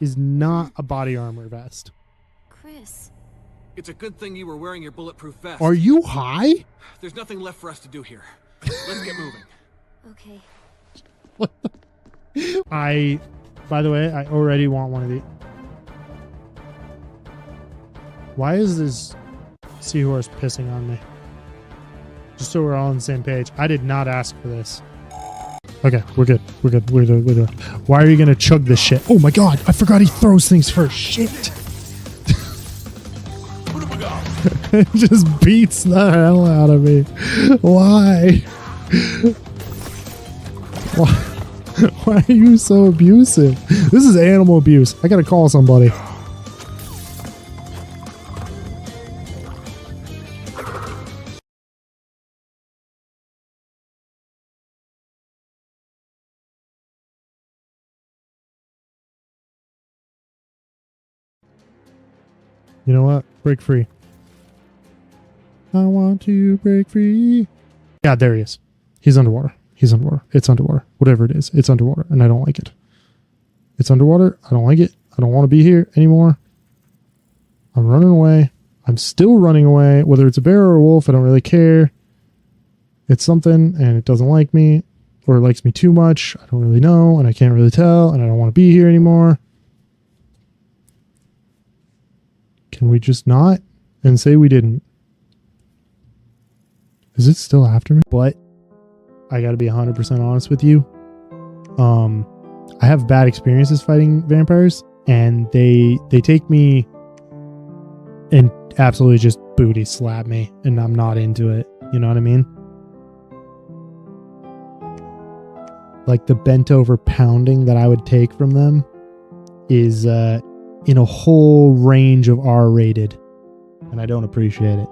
is not a body armor vest. Chris. It's a good thing you were wearing your bulletproof vest. Are you high? There's nothing left for us to do here. Let's get moving. Okay. By the way, I already want one of these. Why is this seahorse pissing on me? Just so we're all on the same page. I did not ask for this. Okay, we're good. We're good. We're good. We're good. Why are you gonna chug this shit? Oh my god, I forgot he throws things first. Shit. It just beats the hell out of me. Why? Why are you so abusive? This is animal abuse. I gotta call somebody. You know what? Break free. I want to break free. Yeah, there he is. He's underwater. He's underwater. It's underwater. Whatever it is, it's underwater, and I don't like it. It's underwater. I don't like it. I don't want to be here anymore. I'm running away. I'm still running away. Whether it's a bear or a wolf, I don't really care. It's something, and it doesn't like me, or it likes me too much. I don't really know, and I can't really tell, and I don't want to be here anymore. Can we just not and say we didn't? Is it still after me? But I gotta be 100% honest with you. I have bad experiences fighting vampires, and they take me and absolutely just booty slap me, and I'm not into it. You know what I mean? Like the bent over pounding that I would take from them is in a whole range of R-rated, and I don't appreciate it.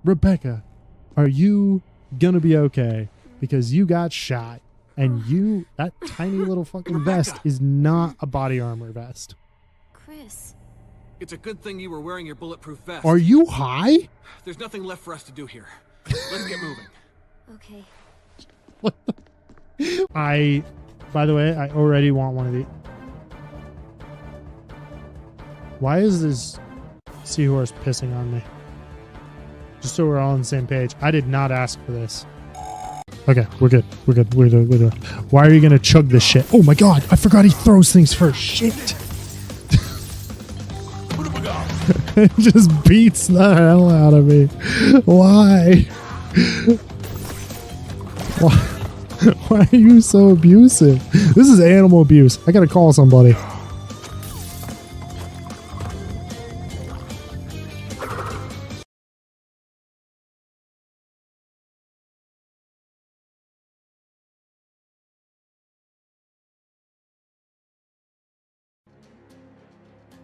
Rebecca, are you gonna be okay? Because you got shot, and that tiny little fucking vest is not a body armor vest. Chris. It's a good thing you were wearing your bulletproof vest. Are you high? There's nothing left for us to do here. Let's get moving. Okay. By the way, I already want one of these. Why is this seahorse pissing on me? Just so we're all on the same page. I did not ask for this. Okay, we're good. We're good. We're good. We're good. Why are you gonna chug this shit? Oh my god, I forgot he throws things first. Shit. It just beats the hell out of me. Why? Why are you so abusive? This is animal abuse. I gotta call somebody.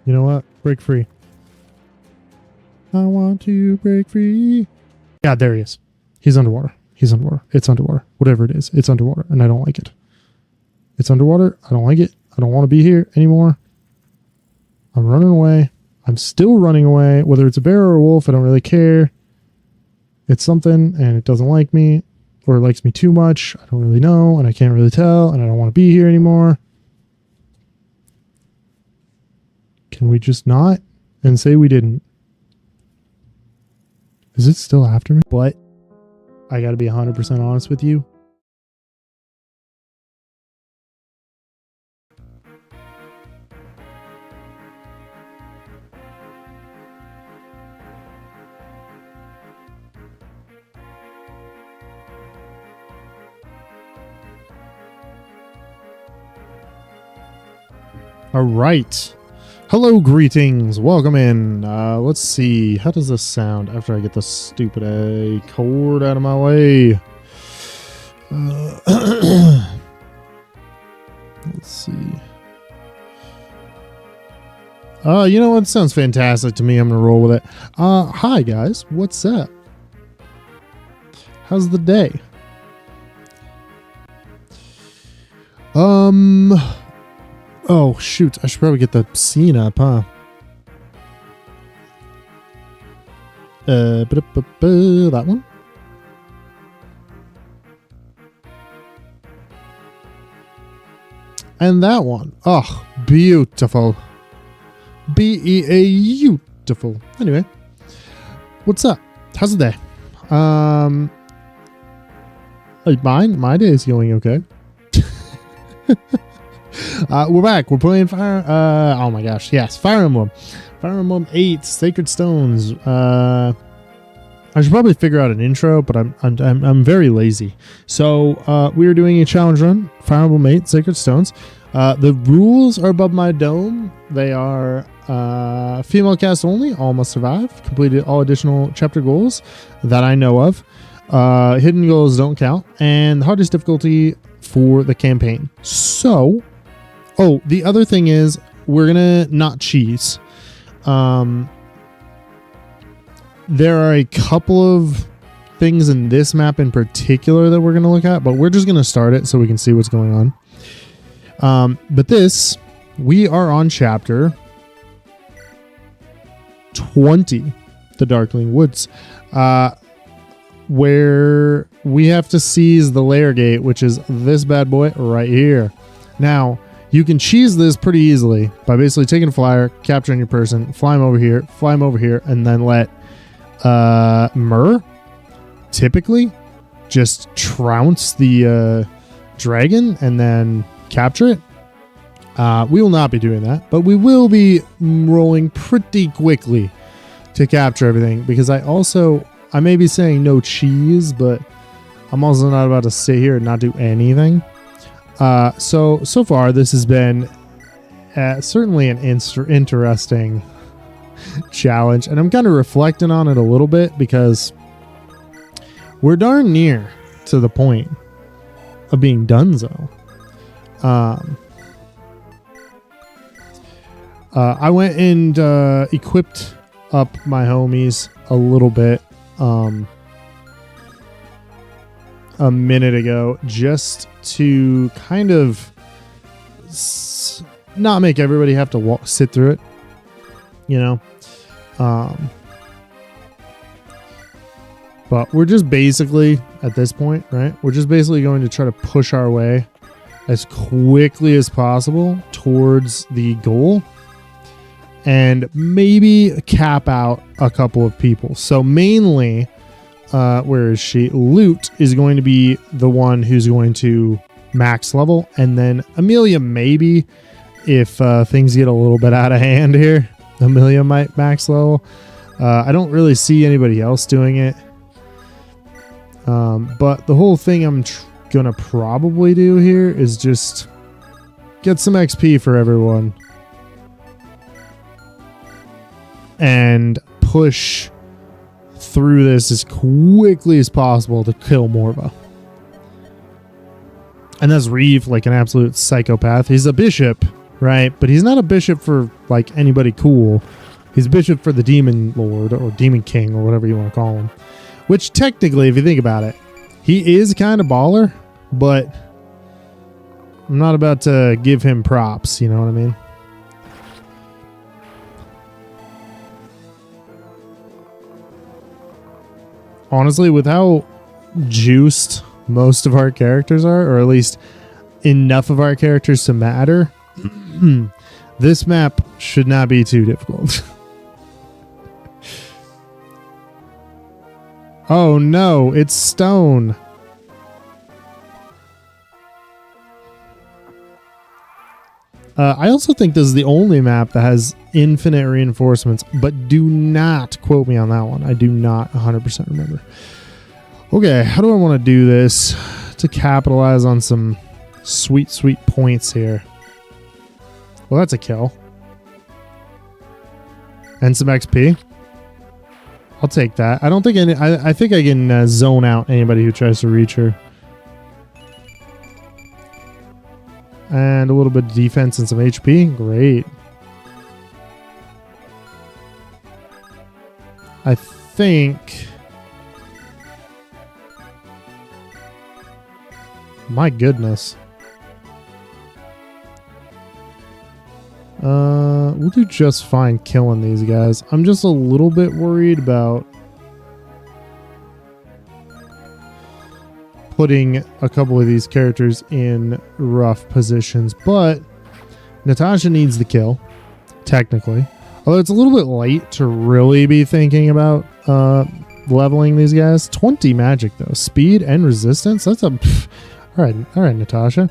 You know what? Break free. I want to break free. Yeah, there he is. He's underwater. He's underwater. It's underwater. Whatever it is, it's underwater, and I don't like it. It's underwater. I don't like it. I don't want to be here anymore. I'm running away. I'm still running away. Whether it's a bear or a wolf, I don't really care. It's something, and it doesn't like me, or it likes me too much. I don't really know, and I can't really tell, and I don't want to be here anymore. Can we just not and say we didn't? Is it still after me? But I gotta be 100% honest with you. All right. Hello, greetings. Welcome in. Let's see. How does this sound after I get this stupid A cord out of my way? Let's see. You know what? Sounds fantastic to me. I'm going to roll with it. Hi, guys. What's up? How's the day? Oh, shoot. I should probably get the scene up, huh? That one? And that one. Oh, beautiful. Beautiful. Anyway. What's up? How's the day? My day is going okay. We're back. We're playing Fire. Oh my gosh, yes, Fire Emblem. Fire Emblem 8 Sacred Stones. I should probably figure out an intro, but I'm very lazy. So we are doing a challenge run. Fire Emblem 8 Sacred Stones. The rules are above my dome. They are female cast only. All must survive. Completed all additional chapter goals that I know of. Hidden goals don't count, and the hardest difficulty for the campaign. So, oh, the other thing is we're gonna not cheese. There are a couple of things in this map in particular that we're gonna look at, but we're just gonna start it so we can see what's going on. But this, we are on chapter 20, the Darkling Woods, where we have to seize the lair gate, which is this bad boy right here. Now, you can cheese this pretty easily by basically taking a flyer, capturing your person, fly him over here, and then let Myrrh typically just trounce the dragon and then capture it. We will not be doing that, but we will be rolling pretty quickly to capture everything, because I may be saying no cheese, but I'm also not about to sit here and not do anything. So far this has been certainly an interesting challenge, and I'm kind of reflecting on it a little bit because we're darn near to the point of being donezo. I went and equipped up my homies a little bit a minute ago, just to kind of not make everybody have to sit through it, you know. But we're just basically at this point, right? We're just basically going to try to push our way as quickly as possible towards the goal, and maybe cap out a couple of people. So mainly, where is she? Lute is going to be the one who's going to max level, and then Amelia, maybe if things get a little bit out of hand here, Amelia might max level. I don't really see anybody else doing it. But the whole thing I'm gonna probably do here is just get some XP for everyone and push through this as quickly as possible to kill Morva. And that's Reeve, like an absolute psychopath. He's a bishop, right? But he's not a bishop for like anybody cool. He's a bishop for the demon lord or demon king or whatever you want to call him. Which technically, if you think about it, he is kind of baller, but I'm not about to give him props, you know what I mean? Honestly, with how juiced most of our characters are, or at least enough of our characters to matter, this map should not be too difficult. Oh no, it's stone. I also think this is the only map that has infinite reinforcements, but do not quote me on that one. I do not 100% remember. Okay, how do I want to do this to capitalize on some sweet, sweet points here? Well, that's a kill. And some XP. I'll take that. I don't think any. I think I can zone out anybody who tries to reach her. And a little bit of defense and some HP. Great. I think... My goodness. We'll do just fine killing these guys. I'm just a little bit worried about putting a couple of these characters in rough positions, but Natasha needs the kill, technically. Although it's a little bit late to really be thinking about leveling these guys. 20 magic though, speed and resistance. That's a all right, Natasha.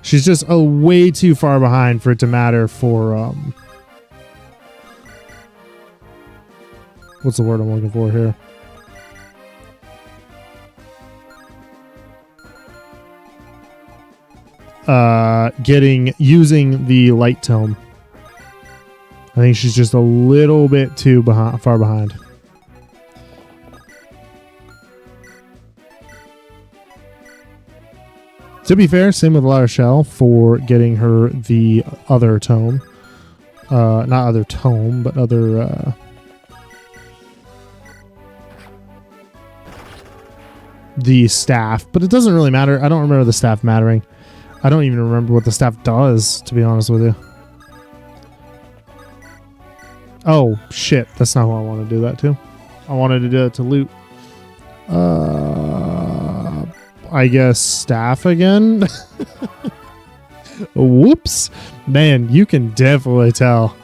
She's just way too far behind for it to matter for what's the word I'm looking for here? Using the light tome. I think she's just a little bit too far behind. To be fair, same with La Rochelle for getting her the other tome. Not other tome, but other... the staff. But it doesn't really matter. I don't remember the staff mattering. I don't even remember what the staff does, to be honest with you. Oh, shit. That's not what I want to do that to. I wanted to do it to loot. I guess staff again. Whoops, man! You can definitely tell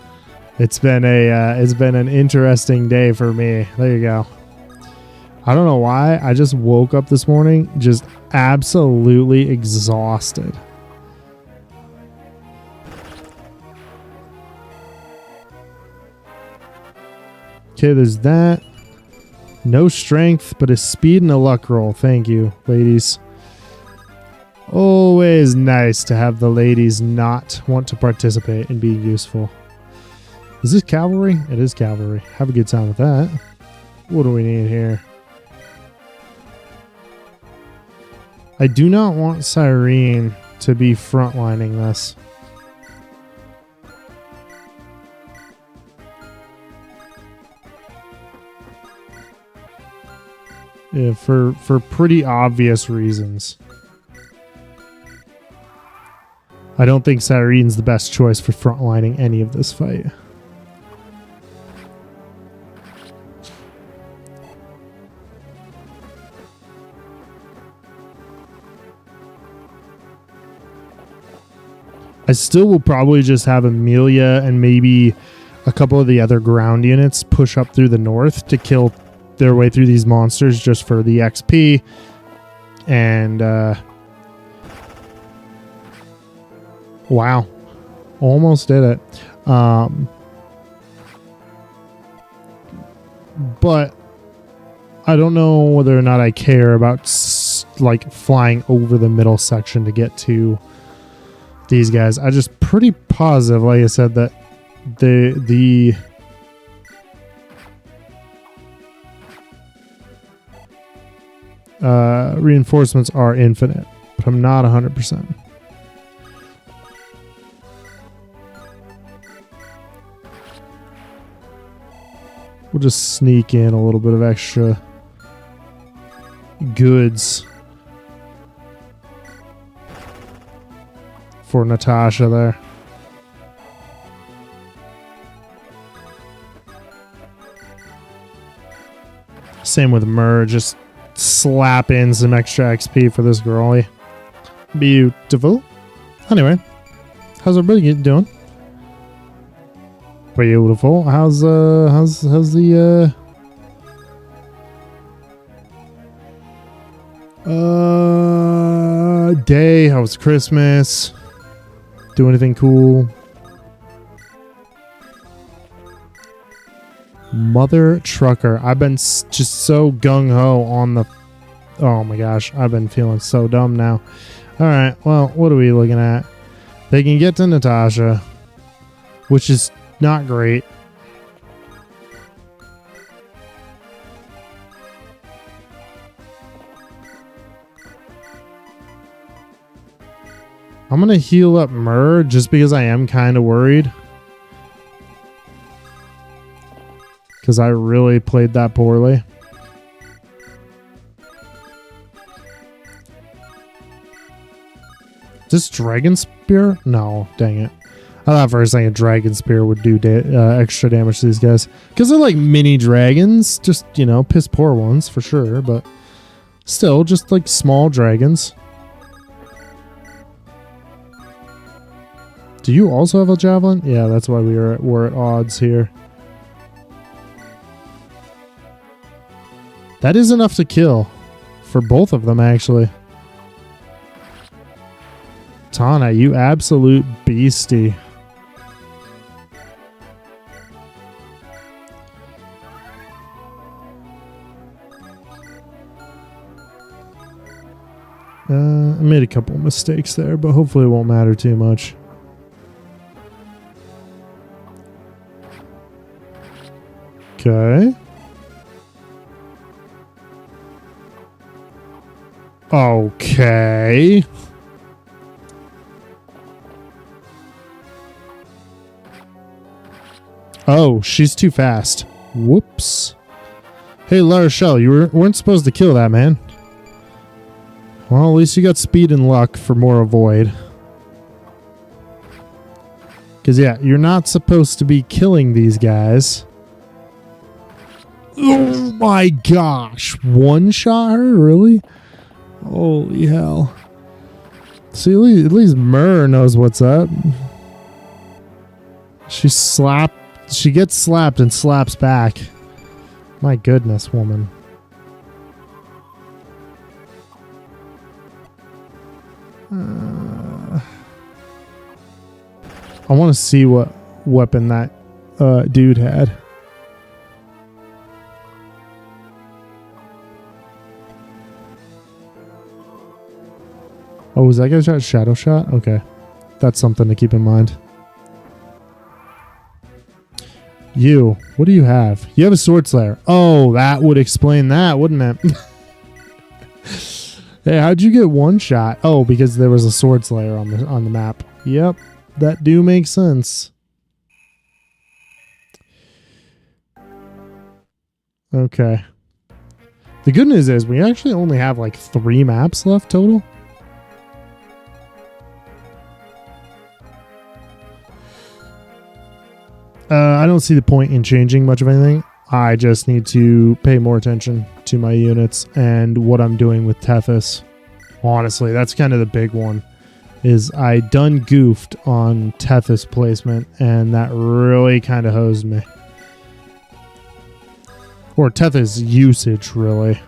it's been an interesting day for me. There you go. I don't know why. I just woke up this morning just absolutely exhausted. Okay, there's that. No strength, but a speed and a luck roll. Thank you, ladies. Always nice to have the ladies not want to participate in being useful. Is this cavalry? It is cavalry. Have a good time with that. What do we need here? I do not want Cyrene to be frontlining this. Yeah, for pretty obvious reasons. I don't think Cyrene's the best choice for frontlining any of this fight. I still will probably just have Amelia and maybe a couple of the other ground units push up through the north to kill their way through these monsters just for the XP. And wow, almost did it. But I don't know whether or not I care about like flying over the middle section to get to these guys. I just pretty positive, like I said, that the reinforcements are infinite, but I'm not 100%. We'll just sneak in a little bit of extra goods for Natasha there. Same with Myrrh, just slap in some extra XP for this girlie. Beautiful. Anyway, how's everybody doing? Beautiful. How's the day? How was Christmas? Do anything cool? Mother trucker. I've been just so gung-ho on the... Oh my gosh. I've been feeling so dumb now. Alright. Well, what are we looking at? They can get to Natasha, which is not great. I'm going to heal up Myrrh just because I am kind of worried. Because I really played that poorly. Is this Dragon Spear? No, dang it. I thought for a second Dragon Spear would do extra damage to these guys. Because they're like mini dragons. Just, you know, piss poor ones for sure. But still, just like small dragons. Do you also have a javelin? Yeah, that's why we're at odds here. That is enough to kill. For both of them, actually. Tana, you absolute beastie. I made a couple mistakes there, but hopefully it won't matter too much. Okay. Okay. Oh, she's too fast. Whoops. Hey, La Rochelle, you weren't supposed to kill that man. Well, at least you got speed and luck for more avoid. Because, yeah, you're not supposed to be killing these guys. Oh my gosh. One shot her? Really? Holy hell. See, at least Myrrh knows what's up. She gets slapped and slaps back. My goodness, woman. I want to see what weapon that dude had. Oh, was that guy shot shadow shot? Okay. That's something to keep in mind. You, what do you have? You have a sword slayer. Oh, that would explain that, wouldn't it? Hey, how'd you get one shot? Oh, because there was a sword slayer on the map. Yep, that do make sense. Okay. The good news is we actually only have like 3 maps left total. I don't see the point in changing much of anything. I just need to pay more attention to my units and what I'm doing with Tethys. Honestly, that's kind of the big one. Is I done goofed on Tethys placement, and that really kind of hosed me. Or Tethys usage, really.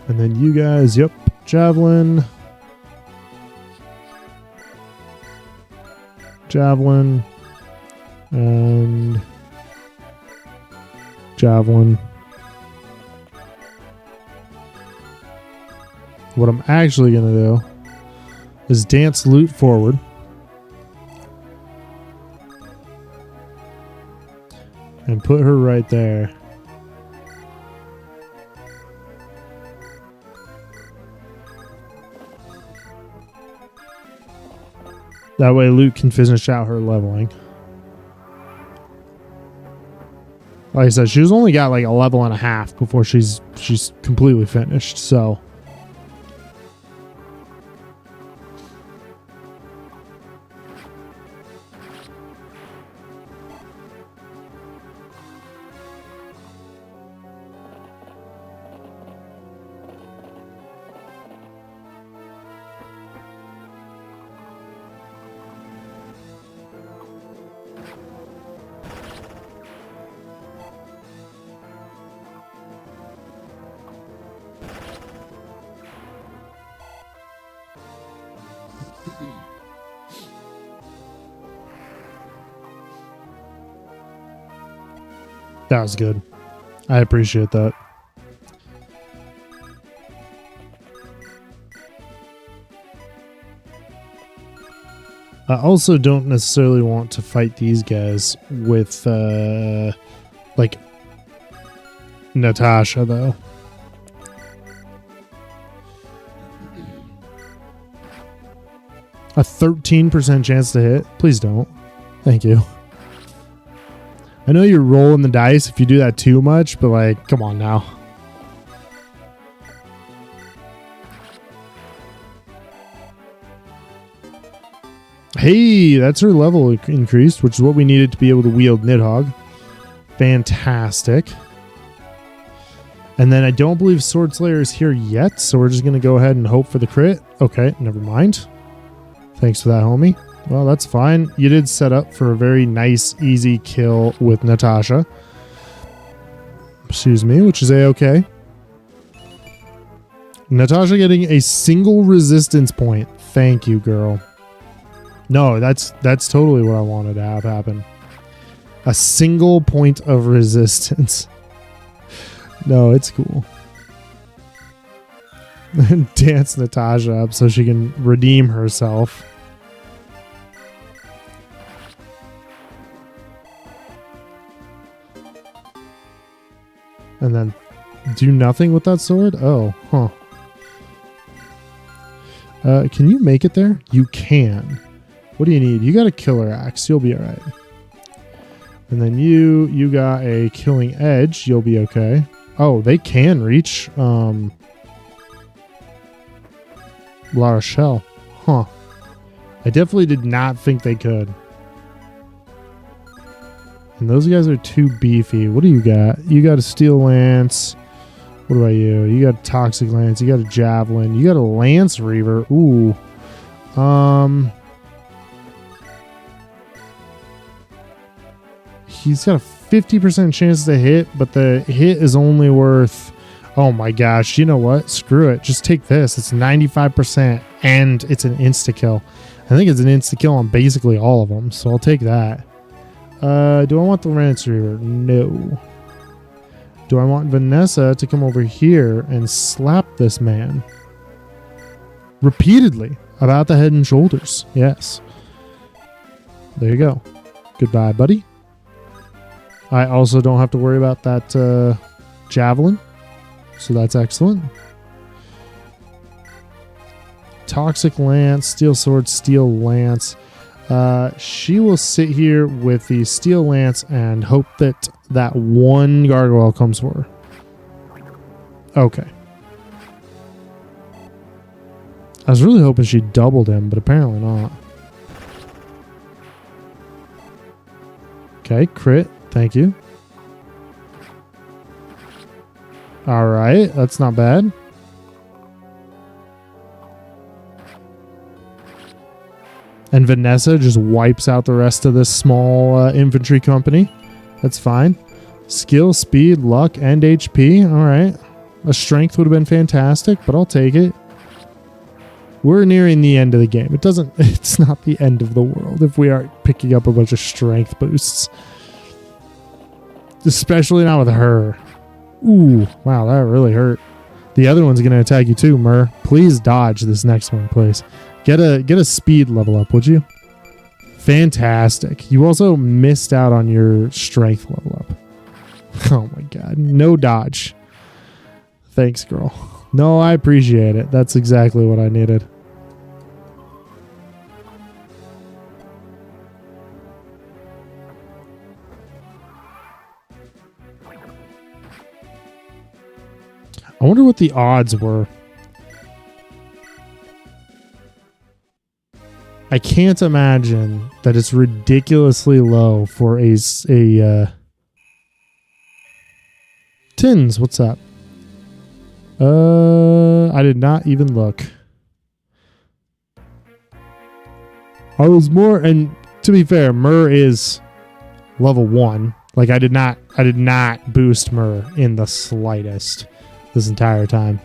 And then you guys, yep, javelin. Javelin. And javelin. What I'm actually going to do is dance loot forward. And put her right there. That way Luke can finish out her leveling. Like I said, she's only got like a level and a half before she's completely finished, so. That was good. I appreciate that. I also don't necessarily want to fight these guys with, like, Natasha, though. A 13% chance to hit? Please don't. Thank you. I know you're rolling the dice if you do that too much, but like, come on now. Hey, that's her level increased, which is what we needed to be able to wield Nidhogg. Fantastic. And then I don't believe Sword Slayer is here yet, so we're just going to go ahead and hope for the crit. Okay, never mind. Thanks for that, homie. Well, that's fine. You did set up for a very nice, easy kill with Natasha. Excuse me, which is a-okay. Natasha getting a single resistance point. Thank you, girl. No, that's totally what I wanted to have happen. A single point of resistance. No, it's cool. Dance Natasha up so she can redeem herself. And then do nothing with that sword? Oh, huh. Can you make it there? You can. What do you need? You got a killer axe. You'll be all right. And then you got a killing edge. You'll be okay. Oh, they can reach La Rochelle. Huh. I definitely did not think they could. And those guys are too beefy. What do you got? You got a steel lance. What about you? You got a toxic lance. You got a javelin. You got a lance reaver. Ooh. He's got a 50% chance to hit, but the hit is only worth... Oh my gosh. You know what? Screw it. Just take this. It's 95% and it's an insta-kill. I think it's an insta-kill on basically all of them, so I'll take that. Do I want the Lance Reaver? No. Do I want Vanessa to come over here and slap this man? Repeatedly. About the head and shoulders. Yes. There you go. Goodbye, buddy. I also don't have to worry about that javelin. So that's excellent. Toxic Lance, Steel Sword, Steel Lance. She will sit here with the Steel Lance and hope that that one gargoyle comes for her. Okay. I was really hoping she doubled him, but apparently not. Okay, crit. Thank you. Alright, that's not bad. And Vanessa just wipes out the rest of this small infantry company. That's fine. Skill, speed, luck, and HP. Alright. A strength would have been fantastic, but I'll take it. We're nearing the end of the game. It's not the end of the world if we aren't picking up a bunch of strength boosts. Especially not with her. Ooh, wow, that really hurt. The other one's going to attack you too, Mur. Please dodge this next one, please. Get a speed level up, would you? Fantastic. You also missed out on your strength level up. Oh my god. No dodge. Thanks, girl. No, I appreciate it. That's exactly what I needed. I wonder what the odds were. I can't imagine that it's ridiculously low for a Tins, what's up? I did not even look. I was more, and to be fair, Mur is level 1. Like I did not boost Mur in the slightest this entire time.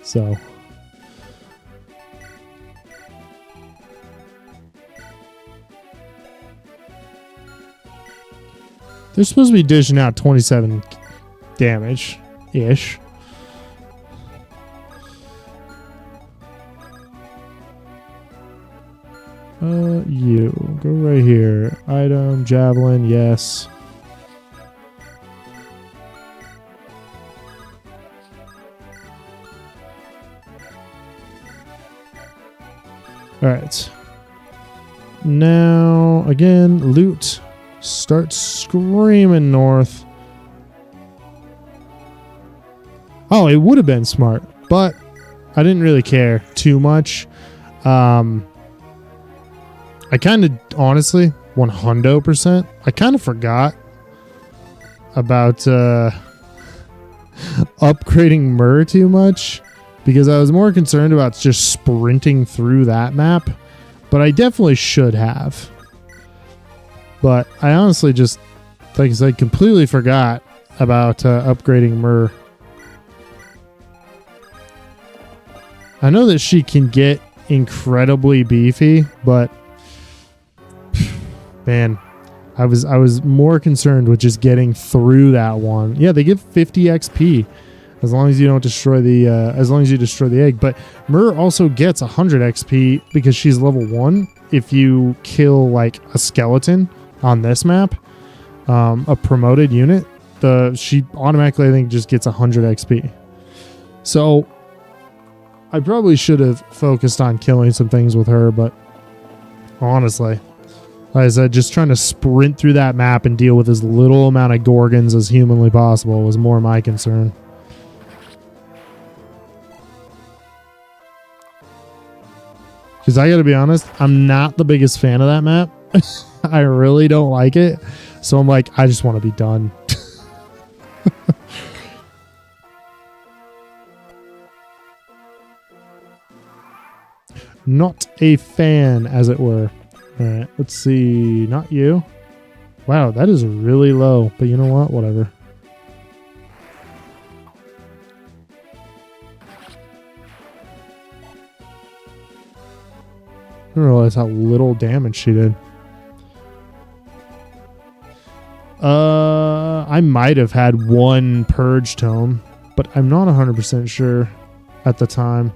So they're supposed to be dishing out 27 damage-ish. You. Go right here. Item, javelin, yes. Alright. Now, again, loot. Start screaming north. Oh, it would have been smart, but I didn't really care too much. I kind of, honestly, 100%, I kind of forgot about upgrading Myrrh too much because I was more concerned about just sprinting through that map, but I definitely should have. But I honestly just, like I said, completely forgot about upgrading Myrrh. I know that she can get incredibly beefy, but man, I was more concerned with just getting through that one. Yeah, they give 50 XP as long as you don't destroy the as long as you destroy the egg. But Myrrh also gets 100 XP because she's level 1 if you kill like a skeleton on this map, a promoted unit. She automatically, I think, just gets 100 XP. So I probably should have focused on killing some things with her, but honestly, like I said, just trying to sprint through that map and deal with as little amount of Gorgons as humanly possible was more my concern. Because I gotta be honest, I'm not the biggest fan of that map. I really don't like it. So I'm like, I just want to be done. Not a fan, as it were. All right, let's see. Not you. Wow, that is really low. But you know what? Whatever. I didn't realize how little damage she did. I might have had one Purge Tome, but I'm not 100% sure at the time.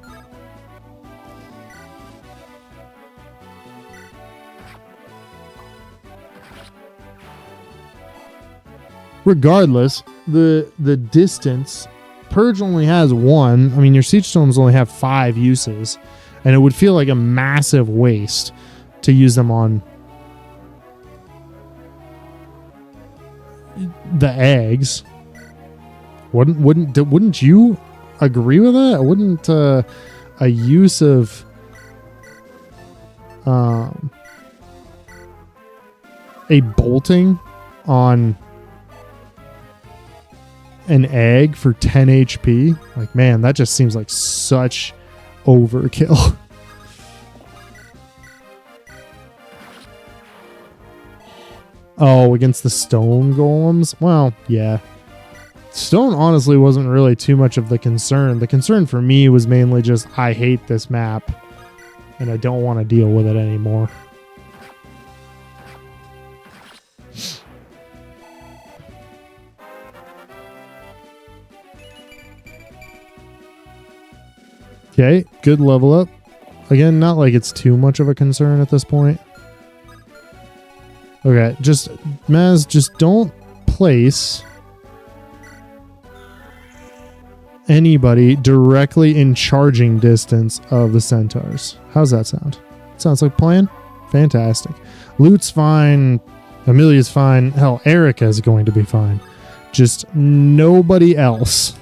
Regardless, the distance, Purge only has one. I mean, your Siege Stones only have 5 uses, and it would feel like a massive waste to use them on the eggs. Wouldn't you agree with that? Wouldn't a use of a bolting on an egg for 10 HP, like, man, that just seems like such overkill. Oh, against the stone golems? Well, yeah. Stone honestly wasn't really too much of the concern. The concern for me was mainly just, I hate this map and I don't want to deal with it anymore. Okay, good level up. Again, not like it's too much of a concern at this point. Okay, Maz, just don't place anybody directly in charging distance of the centaurs. How's that sound? Sounds like a plan? Fantastic. Loot's fine. Amelia's fine. Hell, Erica's going to be fine. Just nobody else.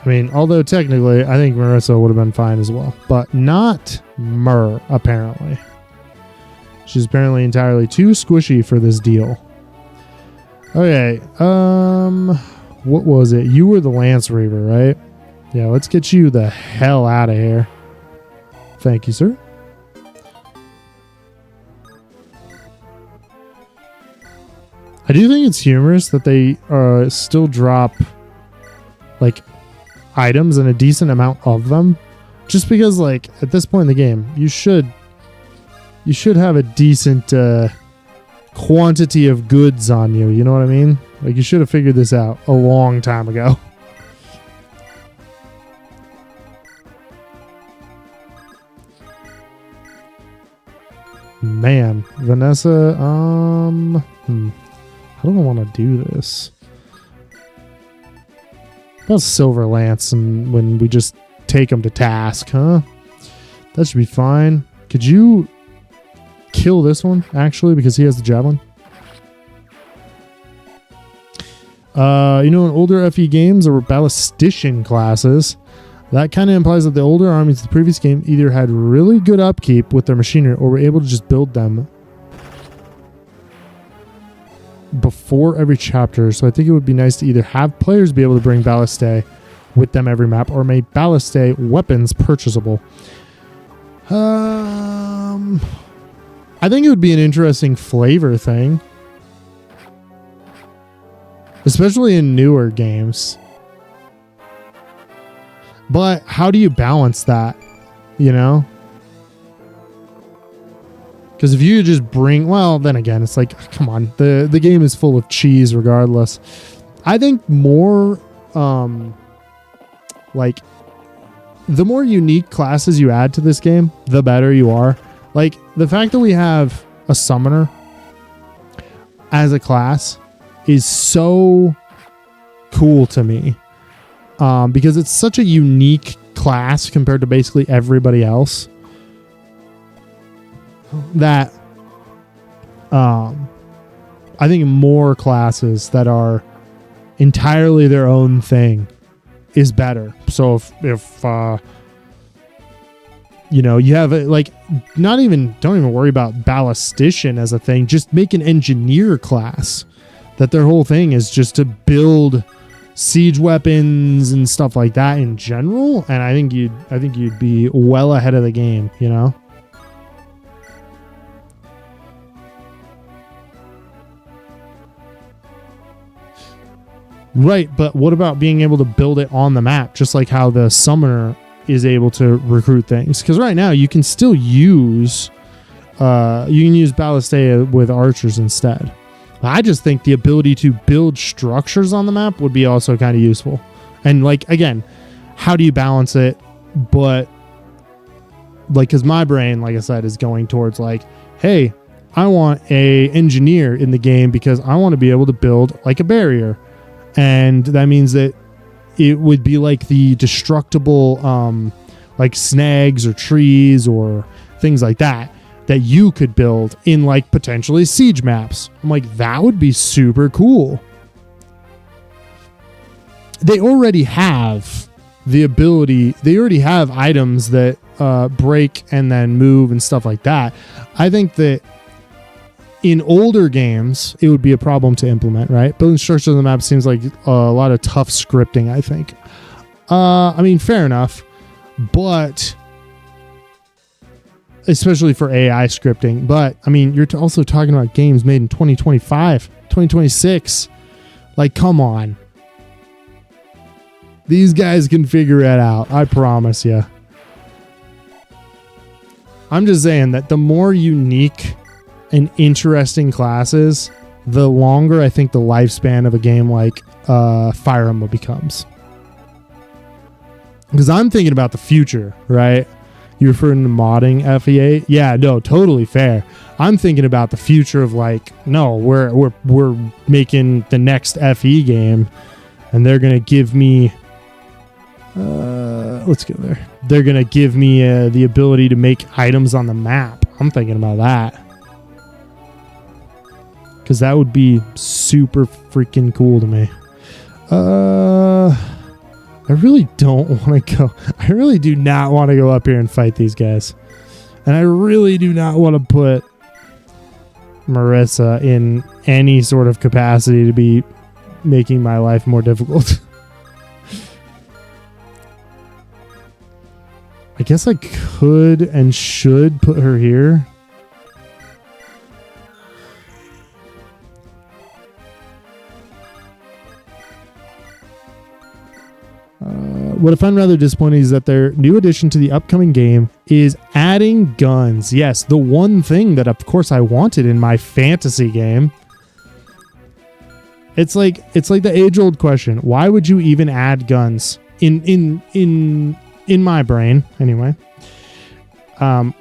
I mean, although technically, I think Marissa would have been fine as well. But not Myrrh, apparently. She's apparently entirely too squishy for this deal. Okay, what was it? You were the Lance Reaver, right? Yeah, let's get you the hell out of here. Thank you, sir. I do think it's humorous that they still drop, like, items and a decent amount of them, just because, like, at this point in the game, you should have a decent quantity of goods on you. You know what I mean? Like, you should have figured this out a long time ago. Man, Vanessa, how do I want to do this? About Silver Lance, and when we just take them to task, huh? That should be fine. Could you kill this one, actually, because he has the javelin. In older FE games, there were ballistician classes. That kind of implies that the older armies of the previous game either had really good upkeep with their machinery or were able to just build them before every chapter. So I think it would be nice to either have players be able to bring ballistae with them every map or make ballistae weapons purchasable. I think it would be an interesting flavor thing, especially in newer games. But how do you balance that, you know? Because if you just bring, well, then again, it's like, come on, the game is full of cheese regardless. I think more, like, the more unique classes you add to this game, the better you are. Like, the fact that we have a summoner as a class is so cool to me. Because it's such a unique class compared to basically everybody else that I think more classes that are entirely their own thing is better. So if you have don't even worry about ballistician as a thing, just make an engineer class that their whole thing is just to build siege weapons and stuff like that in general, and I think you'd be well ahead of the game, you know. Right, but what about being able to build it on the map, just like how the summoner is able to recruit things? Because right now you can still use ballistae with archers instead. I just think the ability to build structures on the map would be also kind of useful. And like, again, how do you balance it? But like, because my brain, like I said, is going towards like, hey, I want a engineer in the game because I want to be able to build like a barrier. And that means that it would be like the destructible, like snags or trees or things like that you could build in like potentially siege maps. I'm like, that would be super cool. They already have the ability. They already have items that break and then move and stuff like that. I think that in older games, it would be a problem to implement, right? Building structures on the map seems like a lot of tough scripting, I think. I mean, fair enough, but especially for AI scripting. But I mean, you're also talking about games made in 2025, 2026. Like, come on. These guys can figure it out. I promise you. I'm just saying that the more unique and interesting classes, the longer I think the lifespan of a game like Fire Emblem becomes. Because I'm thinking about the future, right? You're referring to modding FE8? Yeah, no, totally fair. I'm thinking about the future of like, no, we're making the next FE game, and they're gonna give me, let's go there. They're gonna give me the ability to make items on the map. I'm thinking about that because that would be super freaking cool to me. I really don't want to go. I really do not want to go up here and fight these guys. And I really do not want to put Marissa in any sort of capacity to be making my life more difficult. I guess I could and should put her here. What I find rather disappointing is that their new addition to the upcoming game is adding guns. Yes, the one thing that, of course, I wanted in my fantasy game. It's like the age-old question: why would you even add guns? In my brain, anyway.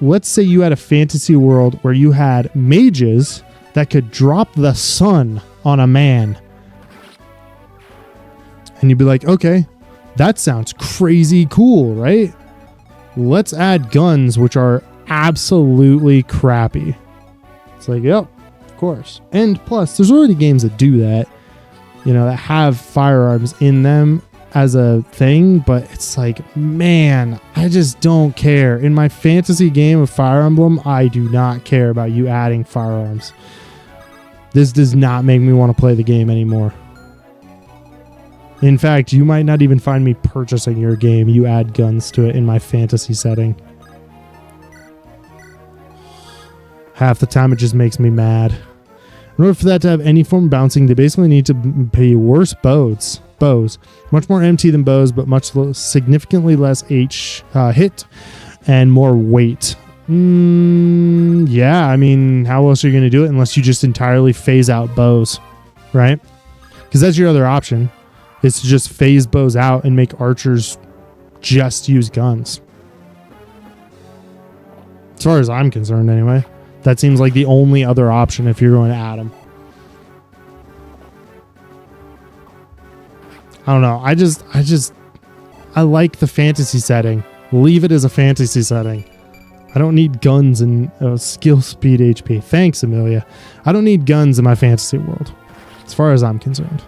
Let's say you had a fantasy world where you had mages that could drop the sun on a man, and you'd be like, okay. That sounds crazy cool, right? Let's add guns which are absolutely crappy. It's like, yep, of course. And plus, there's already games that do that, you know, that have firearms in them as a thing, but it's like, man, I just don't care. In my fantasy game of Fire Emblem, I do not care about you adding firearms. This does not make me want to play the game anymore. In fact, you might not even find me purchasing your game. You add guns to it in my fantasy setting. Half the time it just makes me mad. In order for that to have any form of bouncing, they basically need to be worse bows. Much more MT than bows, but significantly less hit and more weight. Yeah, I mean, how else are you going to do it unless you just entirely phase out bows, right? Because that's your other option, is to just phase bows out and make archers just use guns. As far as I'm concerned, anyway. That seems like the only other option if you're going to add them. I don't know. I like the fantasy setting. Leave it as a fantasy setting. I don't need guns and skill, speed, HP. Thanks, Amelia. I don't need guns in my fantasy world, as far as I'm concerned.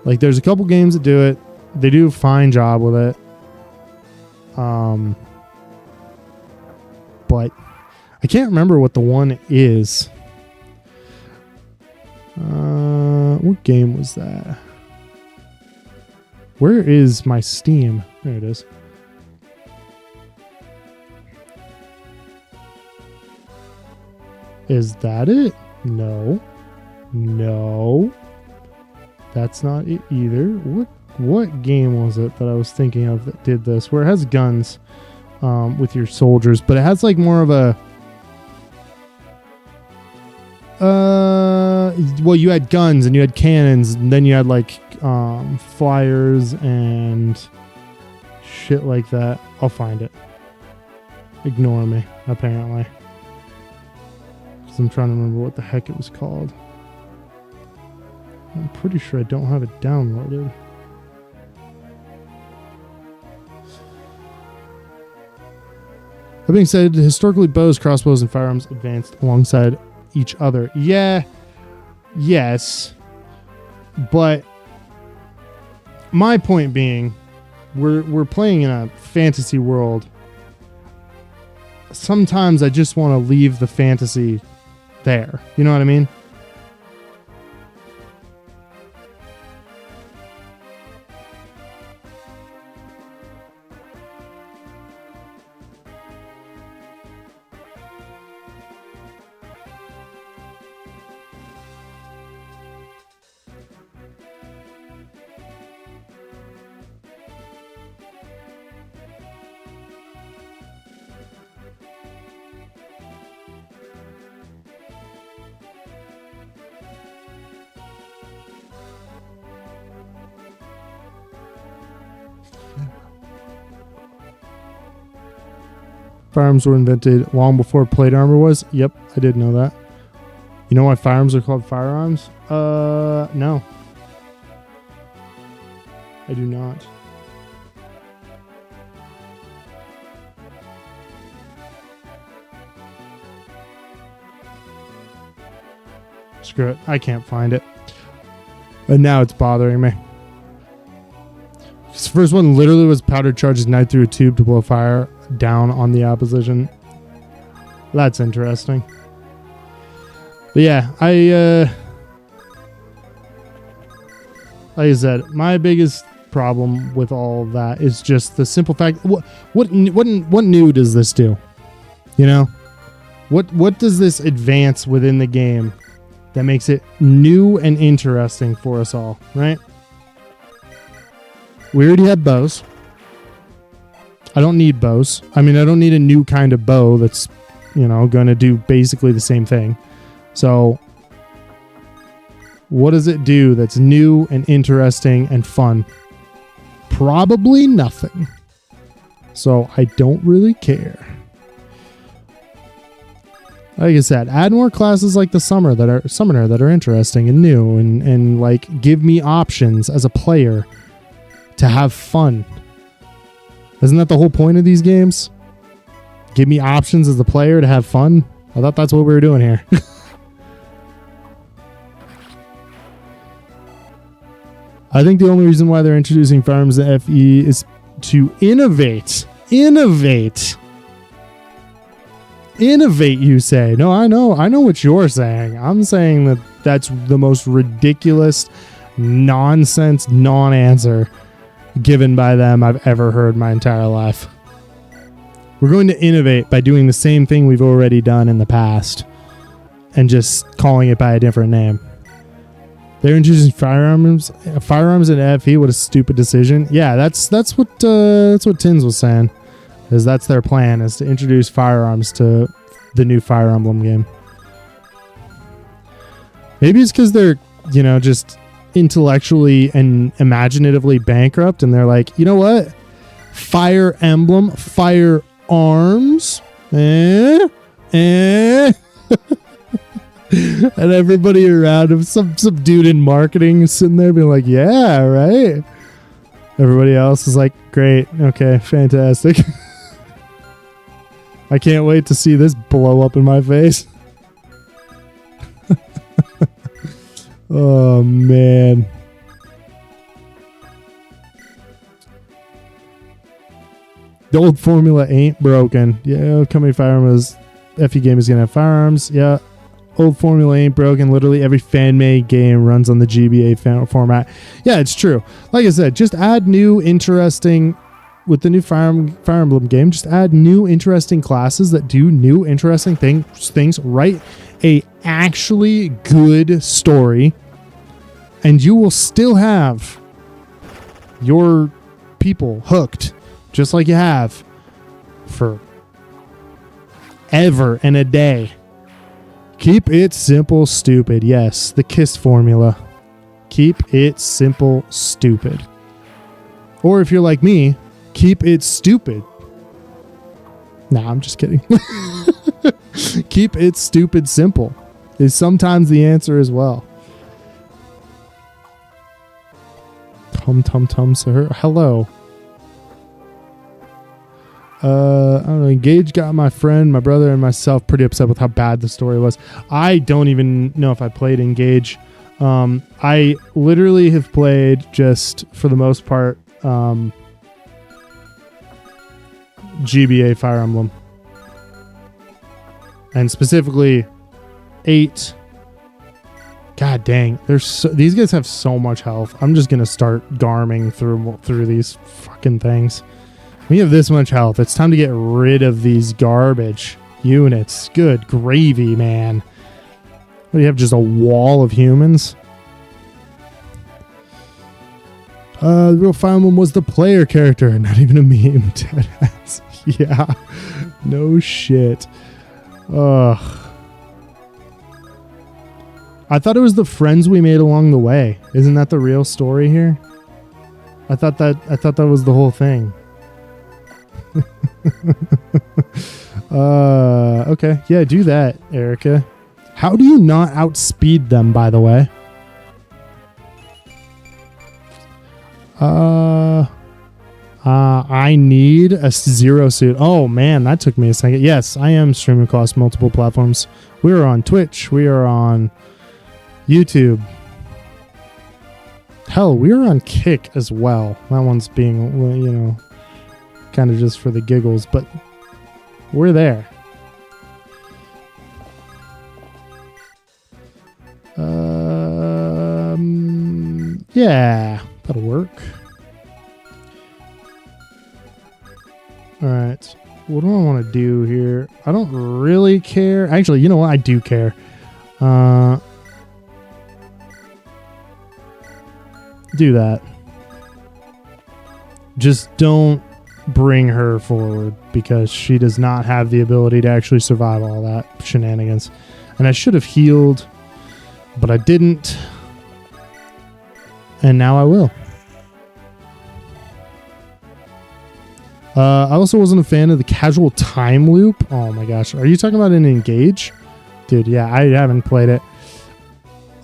Like, there's a couple games that do it. They do a fine job with it. But I can't remember what the one is. What game was that? Where is my Steam? There it is. Is that it? No. That's not it either. What game was it that I was thinking of that did this? Where it has guns with your soldiers, but it has like more of a well, you had guns and you had cannons, and then you had like flyers and shit like that. I'll find it. Ignore me, apparently. Because I'm trying to remember what the heck it was called. I'm pretty sure I don't have it downloaded. That being said, historically, bows, crossbows, and firearms advanced alongside each other. Yeah, yes, but my point being, we're playing in a fantasy world. Sometimes I just want to leave the fantasy there. You know what I mean? Firearms were invented long before plate armor was. Yep, I did know that. You know why firearms are called firearms? No. I do not. Screw it. I can't find it. And now it's bothering me. This first one literally was powder charges knife through a tube to blow fire down on the opposition. That's interesting. But yeah, like I said, my biggest problem with all of that is just the simple fact. What new does this do? You know, what does this advance within the game that makes it new and interesting for us all? Right? We already have bows. I don't need bows. I mean, I don't need a new kind of bow that's, you know, going to do basically the same thing. So, what does it do that's new and interesting and fun? Probably nothing. So, I don't really care. Like I said, add more classes like the summoner that are interesting and new and like give me options as a player to have fun. Isn't that the whole point of these games? Give me options as the player to have fun. I thought that's what we were doing here. I think the only reason why they're introducing firearms in FE is to innovate. Innovate, you say. No, I know what you're saying. I'm saying that that's the most ridiculous nonsense non-answer given by them I've ever heard my entire life. We're going to innovate by doing the same thing we've already done in the past and just calling it by a different name. They're introducing firearms in FE. What a stupid decision. Yeah, that's what Tins was saying. Is that's their plan, is to introduce firearms to the new Fire Emblem game. Maybe it's because they're, just intellectually and imaginatively bankrupt, and they're like, you know what? Fire Emblem, firearms, and everybody around him, some dude in marketing is sitting there being like, yeah, right. Everybody else is like, great, okay, fantastic. I can't wait to see this blow up in my face. Oh, man. The old formula ain't broken. Yeah, upcoming firearms. FE game is going to have firearms. Yeah. Old formula ain't broken. Literally every fan-made game runs on the GBA format. Yeah, it's true. Like I said, just add new interesting... With the new Fire Emblem game, just add new interesting classes that do new interesting things. Write a actually good story, and you will still have your people hooked, just like you have for ever and a day. Keep it simple, stupid. Yes, the KISS formula. Keep it simple, stupid. Or if you're like me, keep it stupid. Nah, I'm just kidding. Keep it stupid simple is sometimes the answer as well. Tum, sir. Hello. I don't know. Engage got my friend, my brother, and myself pretty upset with how bad the story was. I don't even know if I played Engage. I literally have played, just for the most part, GBA Fire Emblem, and specifically 8. God dang, these guys have so much health. I'm just gonna start garming through these fucking things. When you have this much health, it's time to get rid of these garbage units. Good gravy, man. What do you have, just a wall of humans? The real Fire Emblem was the player character, not even a meme. Deadass. Yeah. No shit. Ugh. I thought it was the friends we made along the way. Isn't that the real story here? I thought that was the whole thing. Okay. Yeah, do that, Erica. How do you not outspeed them, by the way? I need a zero suit. Oh man, that took me a second. Yes, I am streaming across multiple platforms. We are on Twitch. We are on YouTube. Hell, we are on Kick as well. That one's being, kind of just for the giggles, but we're there. Yeah, that'll work. All right. What do I want to do here? I don't really care. Actually, you know what? I do care. Do that. Just don't bring her forward, because she does not have the ability to actually survive all that shenanigans. And I should have healed, but I didn't. And now I will. I also wasn't a fan of the casual time loop. Oh my gosh. Are you talking about an Engage? Dude, yeah, I haven't played it.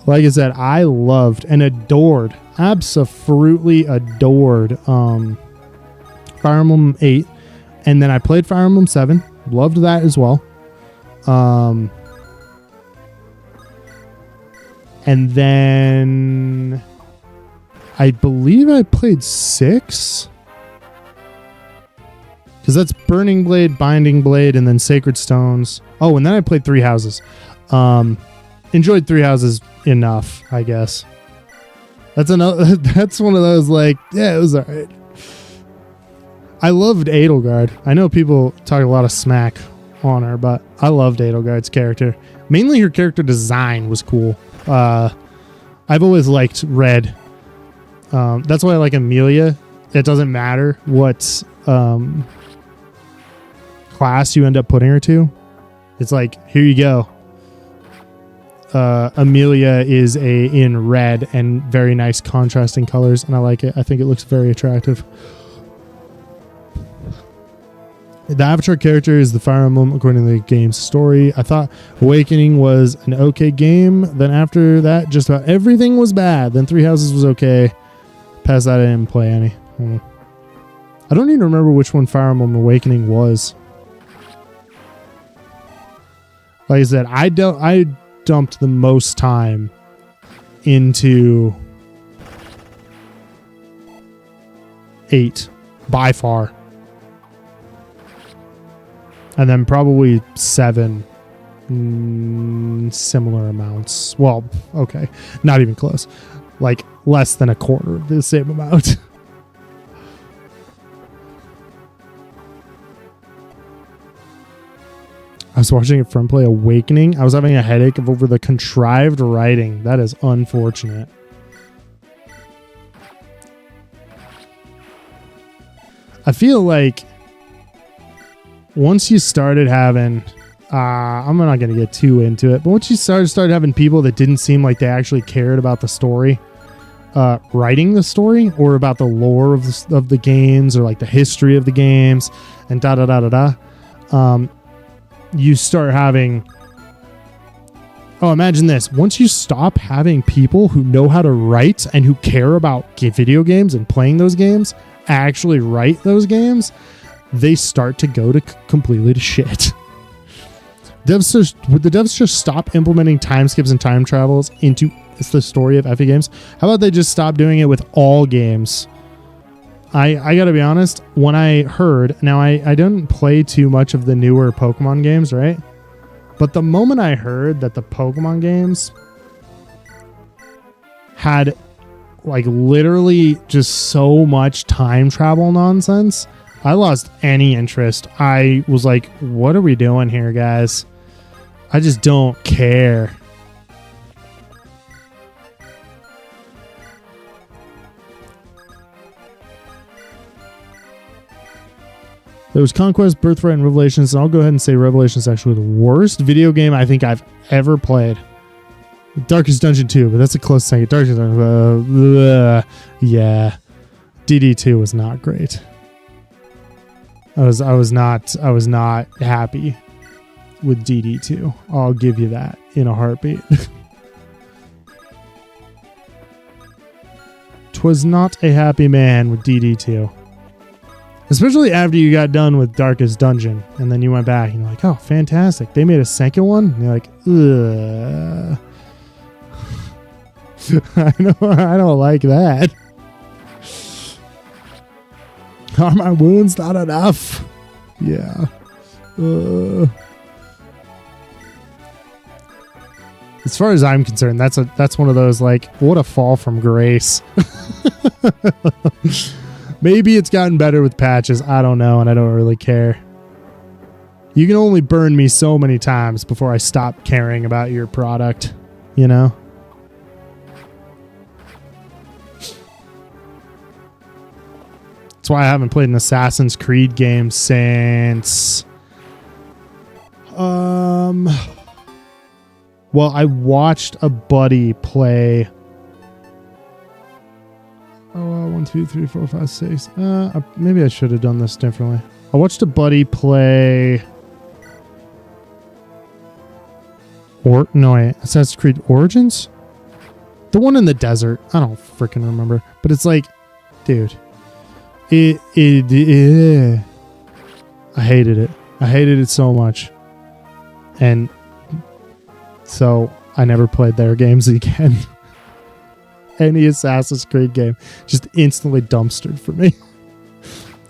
Like I said, I loved and adored, absolutely adored Fire Emblem 8. And then I played Fire Emblem 7. Loved that as well. And then I believe I played 6. Because that's Burning Blade, Binding Blade, and then Sacred Stones. Oh, and then I played 3 Houses. Enjoyed 3 Houses enough, I guess. That's another. That's one of those like, yeah, it was alright. I loved Edelgard. I know people talk a lot of smack on her, but I loved Edelgard's character. Mainly her character design was cool. I've always liked Red. That's why I like Amelia. It doesn't matter what class you end up putting her to. It's like, here you go. Amelia is in red and very nice contrasting colors, and I like it. I think it looks very attractive. The Avatar character is the Fire Emblem according to the game's story. I thought Awakening was an okay game. Then after that, just about everything was bad. Then 3 Houses was okay. Past that, I didn't play any. I don't even remember which one Fire Emblem Awakening was. Like I said, I dumped the most time into 8 by far. And then probably 7 similar amounts. Well, okay. Not even close. Like less than a quarter of the same amount. I was watching a friend play Awakening. I was having a headache over the contrived writing. That is unfortunate. I feel like once you started having, I'm not going to get too into it, but once you started having people that didn't seem like they actually cared about the story, writing the story, or about the lore of the games, or like the history of the games, and you start having, imagine this. Once you stop having people who know how to write and who care about video games and playing those games actually write those games, they start to go to completely to shit. Would the devs just stop implementing time skips and time travels into the story of FE games? How about they just stop doing it with all games? I gotta be honest, when I heard, now I didn't play too much of the newer Pokemon games, right? But the moment I heard that the Pokemon games had like literally just so much time travel nonsense, I lost any interest. I was like, what are we doing here, guys? I just don't care. There was Conquest, Birthright, and Revelations, and I'll go ahead and say Revelations is actually the worst video game I think I've ever played. Darkest Dungeon 2, but that's a close second. Darkest Dungeon, yeah. DD2 was not great. I was not happy with DD2. I'll give you that in a heartbeat. 'Twas not a happy man with DD2. Especially after you got done with Darkest Dungeon, and then you went back and you're like, oh, fantastic. They made a second one? And you're like, ugh. I don't like that. Are my wounds not enough? Yeah. As far as I'm concerned, that's one of those like, what a fall from grace. Maybe it's gotten better with patches. I don't know, and I don't really care. You can only burn me so many times before I stop caring about your product, you know? That's why I haven't played an Assassin's Creed game since... Well, I watched a buddy play... 1, 2, 3, 4, 5, 6. Maybe I should have done this differently. I watched a buddy play... Assassin's Creed Origins? The one in the desert. I don't freaking remember. But it's like, dude... I hated it. I hated it so much. And so I never played their games again. Any Assassin's Creed game just instantly dumpstered for me.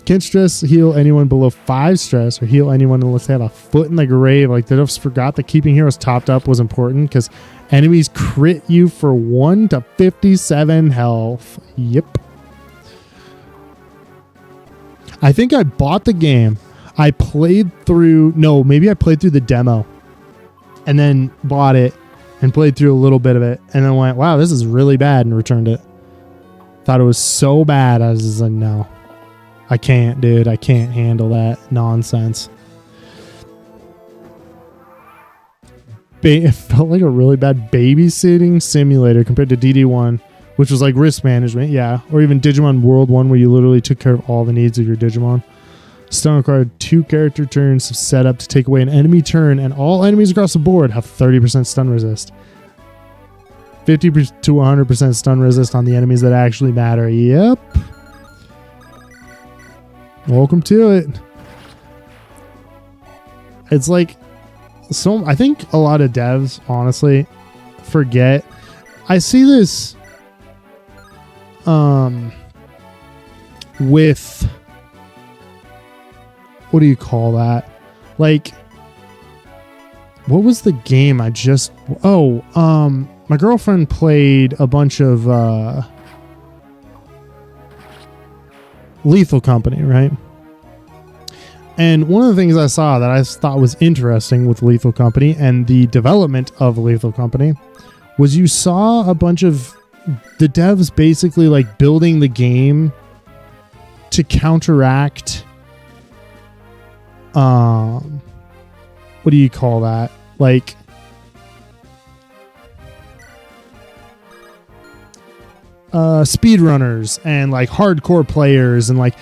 Can't stress heal anyone below 5 stress or heal anyone unless they have a foot in the grave. Like, they just forgot that keeping heroes topped up was important because enemies crit you for 1 to 57 health. Yep. I think I bought the game. I played through... No, maybe I played through the demo and then bought it and played through a little bit of it and then went, wow, this is really bad, and returned it. Thought it was so bad. I was just like, no. I can't, dude. I can't handle that nonsense. It felt like a really bad babysitting simulator compared to DD1, which was like risk management, yeah. Or even Digimon World 1, where you literally took care of all the needs of your Digimon. Stun required 2 character turns set up to take away an enemy turn, and all enemies across the board have 30% stun resist. 50 to 100% stun resist on the enemies that actually matter. Yep. Welcome to it. It's like, so I think a lot of devs honestly forget. I see this with, what do you call that? Like, what was the game I just, my girlfriend played a bunch of Lethal Company, right? And one of the things I saw that I thought was interesting with Lethal Company and the development of Lethal Company was you saw a bunch of the devs basically like building the game to counteract what do you call that? Like speedrunners and like hardcore players and like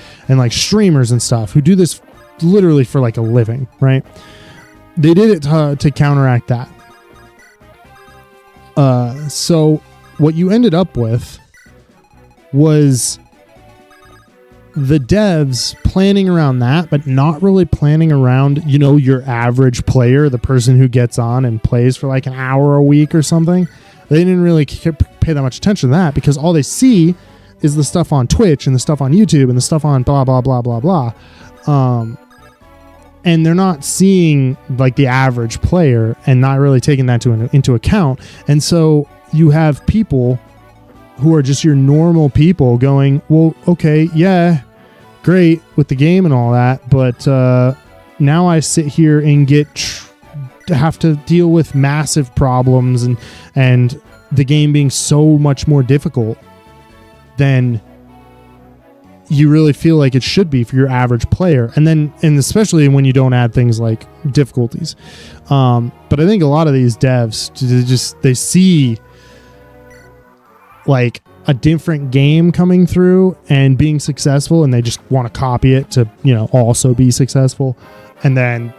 streamers and stuff who do this literally for like a living, right? They did it to counteract that. So what you ended up with was the devs planning around that, but not really planning around, you know, your average player, the person who gets on and plays for like an hour a week or something. They didn't really pay that much attention to that because all they see is the stuff on Twitch and the stuff on YouTube and the stuff on blah, blah, blah, blah, blah. And they're not seeing like the average player and not really taking that into account. And so you have people who are just your normal people going, well, okay, yeah, great with the game and all that. But now I sit here and have to deal with massive problems and the game being so much more difficult than you really feel like it should be for your average player. And especially when you don't add things like difficulties. But I think a lot of these devs they see like a different game coming through and being successful, and they just want to copy it to, you know, also be successful. And then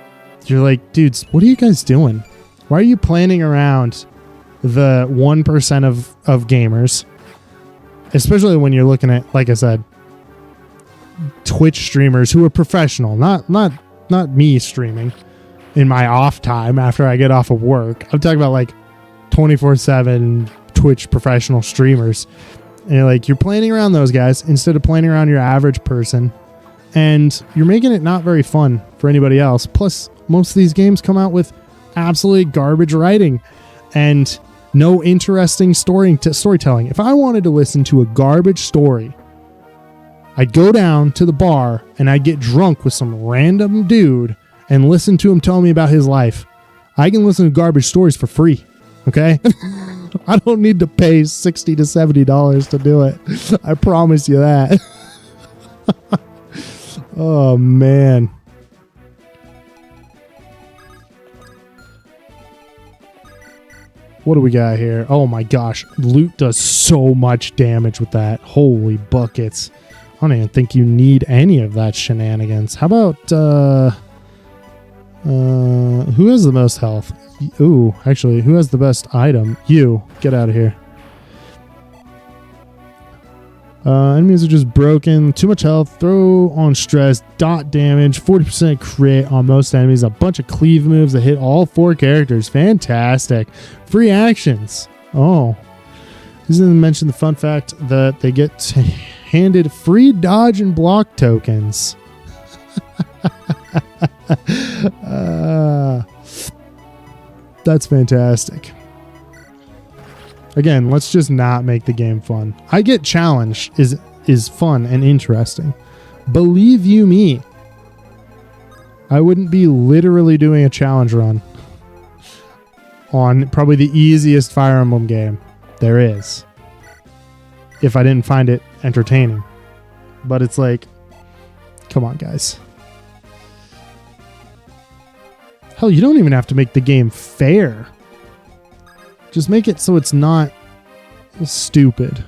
you're like, dudes, what are you guys doing? Why are you planning around the 1% of gamers? Especially when you're looking at, like I said, Twitch streamers who are professional, not me streaming in my off time after I get off of work. I'm talking about like 24/7 Twitch professional streamers. And you're planning around those guys instead of planning around your average person, and you're making it not very fun for anybody else. Plus, most of these games come out with absolutely garbage writing and no interesting storytelling. If I wanted to listen to a garbage story, I'd go down to the bar and I'd get drunk with some random dude and listen to him tell me about his life. I can listen to garbage stories for free. Okay? I don't need to pay $60 to $70 to do it. I promise you that. Oh, man. What do we got here? Oh my gosh. Loot does so much damage with that. Holy buckets. I don't even think you need any of that shenanigans. How about, who has the most health? Ooh, actually, who has the best item? You. Get out of here. Enemies are just broken. Too much health. Throw on stress. Dot damage. 40% crit on most enemies. A bunch of cleave moves that hit all 4 characters. Fantastic. Free actions. Oh. This doesn't mention the fun fact that they get handed free dodge and block tokens. That's fantastic. Again, let's just not make the game fun. I get challenge is fun and interesting. Believe you me, I wouldn't be literally doing a challenge run on probably the easiest Fire Emblem game there is if I didn't find it entertaining. But it's like, come on, guys. Hell, you don't even have to make the game fair. Just make it so it's not stupid.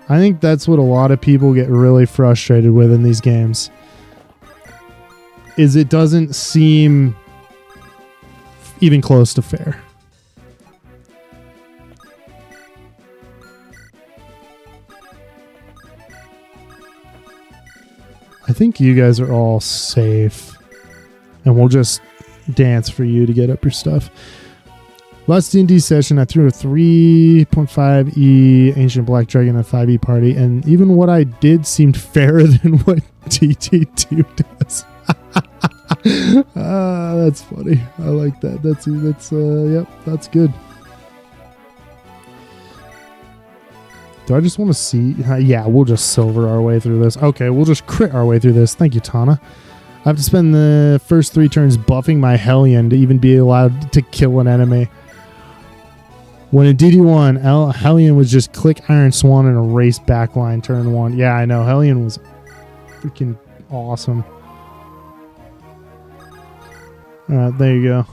I think that's what a lot of people get really frustrated with in these games. Is it doesn't seem even close to fair. I think you guys are all safe. And we'll just dance for you to get up your stuff. Last D&D session, I threw a 3.5E Ancient Black Dragon at 5E party, and even what I did seemed fairer than what DT2 does. That's funny. I like that. Yep, that's good. Do I just want to see? Yeah, we'll just silver our way through this. Okay, we'll just crit our way through this. Thank you, Tana. I have to spend the first 3 turns buffing my Hellion to even be allowed to kill an enemy. When in DD1, Hellion was just click Iron Swan and erase backline turn 1. Yeah, I know. Hellion was freaking awesome. Alright, there you go.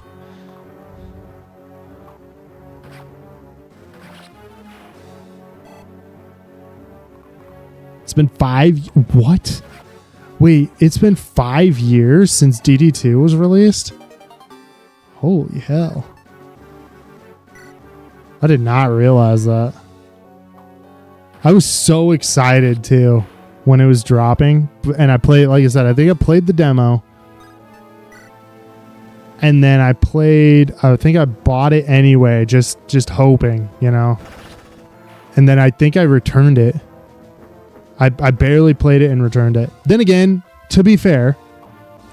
It's been 5... What? Wait, it's been 5 years since DD2 was released? Holy hell. I did not realize that. I was so excited too when it was dropping. And I played, like I said, I think I played the demo. And then I think I bought it anyway, just hoping, you know. And then I think I returned it. I barely played it and returned it. Then again, to be fair,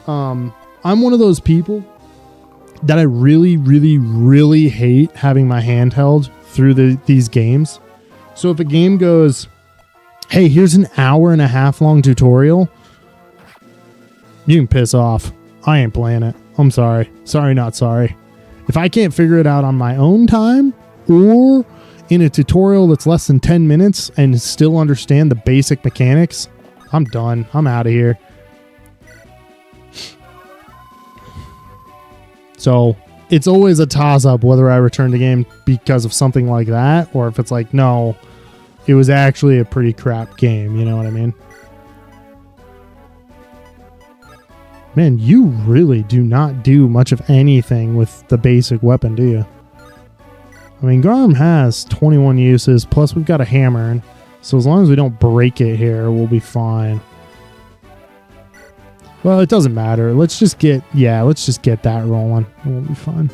I'm one of those people that I really, really, really hate having my handheld through these games. So if a game goes, hey, here's an 1.5 hour long tutorial, you can piss off. I ain't playing it. I'm sorry. Sorry, not sorry. If I can't figure it out on my own time or in a tutorial that's less than 10 minutes and still understand the basic mechanics, I'm done. I'm out of here. So it's always a toss-up whether I return the game because of something like that or if it's like, no, it was actually a pretty crap game. You know what I mean? Man, you really do not do much of anything with the basic weapon, do you? I mean, Garm has 21 uses, plus we've got a hammer, and so as long as we don't break it here, we'll be fine. Well, it doesn't matter. Let's just get that rolling, and we'll be fine.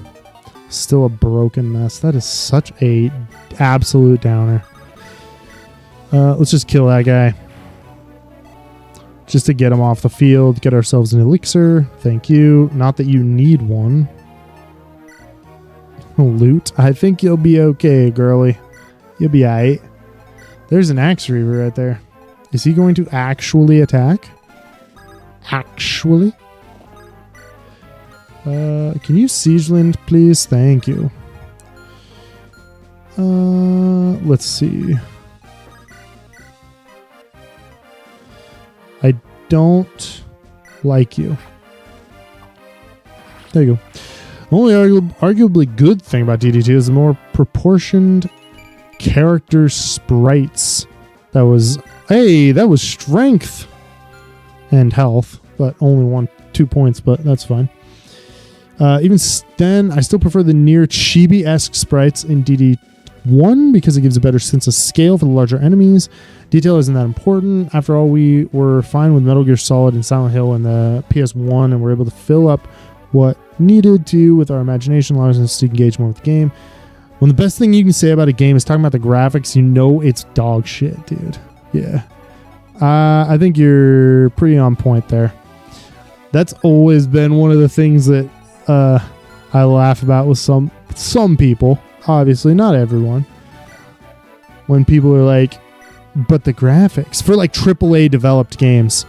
Still a broken mess. That is such a absolute downer. Let's just kill that guy. Just to get him off the field, get ourselves an elixir. Thank you. Not that you need one. Loot. I think you'll be okay, girly. You'll be alright. There's an axe reaver right there. Is he going to actually attack? Actually? Can you Siegeland, please? Thank you. Let's see. I don't like you. There you go. The only arguably good thing about DD2 is the more proportioned character sprites. That was strength and health, but only 2 points, but that's fine. Even then, I still prefer the near chibi-esque sprites in DD2 1 because it gives a better sense of scale for the larger enemies. Detail isn't that important. After all, we were fine with Metal Gear Solid and Silent Hill in the PS1, and were able to fill up what needed to with our imagination, allowing us to engage more with the game. When the best thing you can say about a game is talking about the graphics, you know it's dog shit, dude. Yeah. I think you're pretty on point there. That's always been one of the things that I laugh about with some people. Obviously, not everyone. When people are like, but the graphics for like AAA developed games.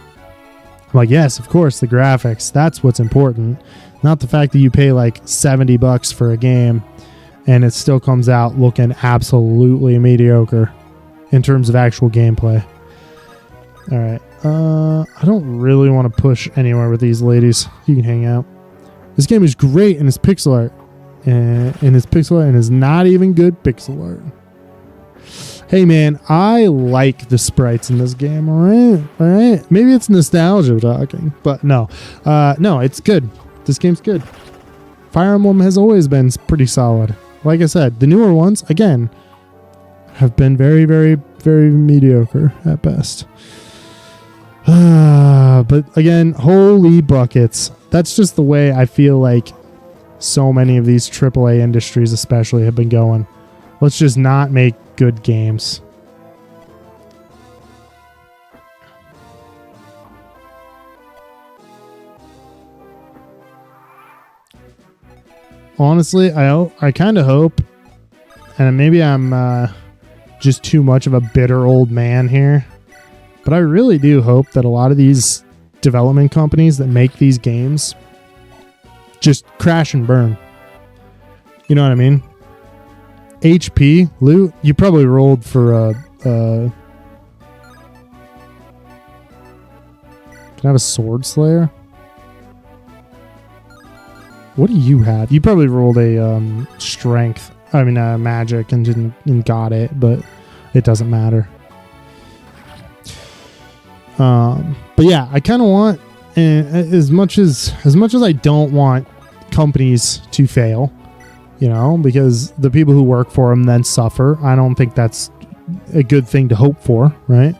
I'm like, yes, of course, the graphics. That's what's important. Not the fact that you pay like $70 for a game and it still comes out looking absolutely mediocre in terms of actual gameplay. All right. I don't really want to push anywhere with these ladies. You can hang out. This game is great in its pixel art. And its pixel art and is not even good pixel art. Hey man, I like the sprites in this game, all right? Maybe it's nostalgia talking, but no. No, it's good. This game's good. Fire Emblem has always been pretty solid. Like I said, the newer ones, again, have been very, very, very mediocre at best. But again, holy buckets. That's just the way I feel like so many of these AAA industries especially have been going. Let's just not make good games. Honestly, I kind of hope, and maybe I'm just too much of a bitter old man here, but I really do hope that a lot of these development companies that make these games just crash and burn. You know what I mean? HP, Loot, you probably rolled for can I have a Sword Slayer? What do you have? You probably rolled a strength. I mean, magic and got it, but it doesn't matter. But yeah, I kind of want, as much as I don't want companies to fail, you know, because the people who work for them then suffer. I don't think that's a good thing to hope for, right?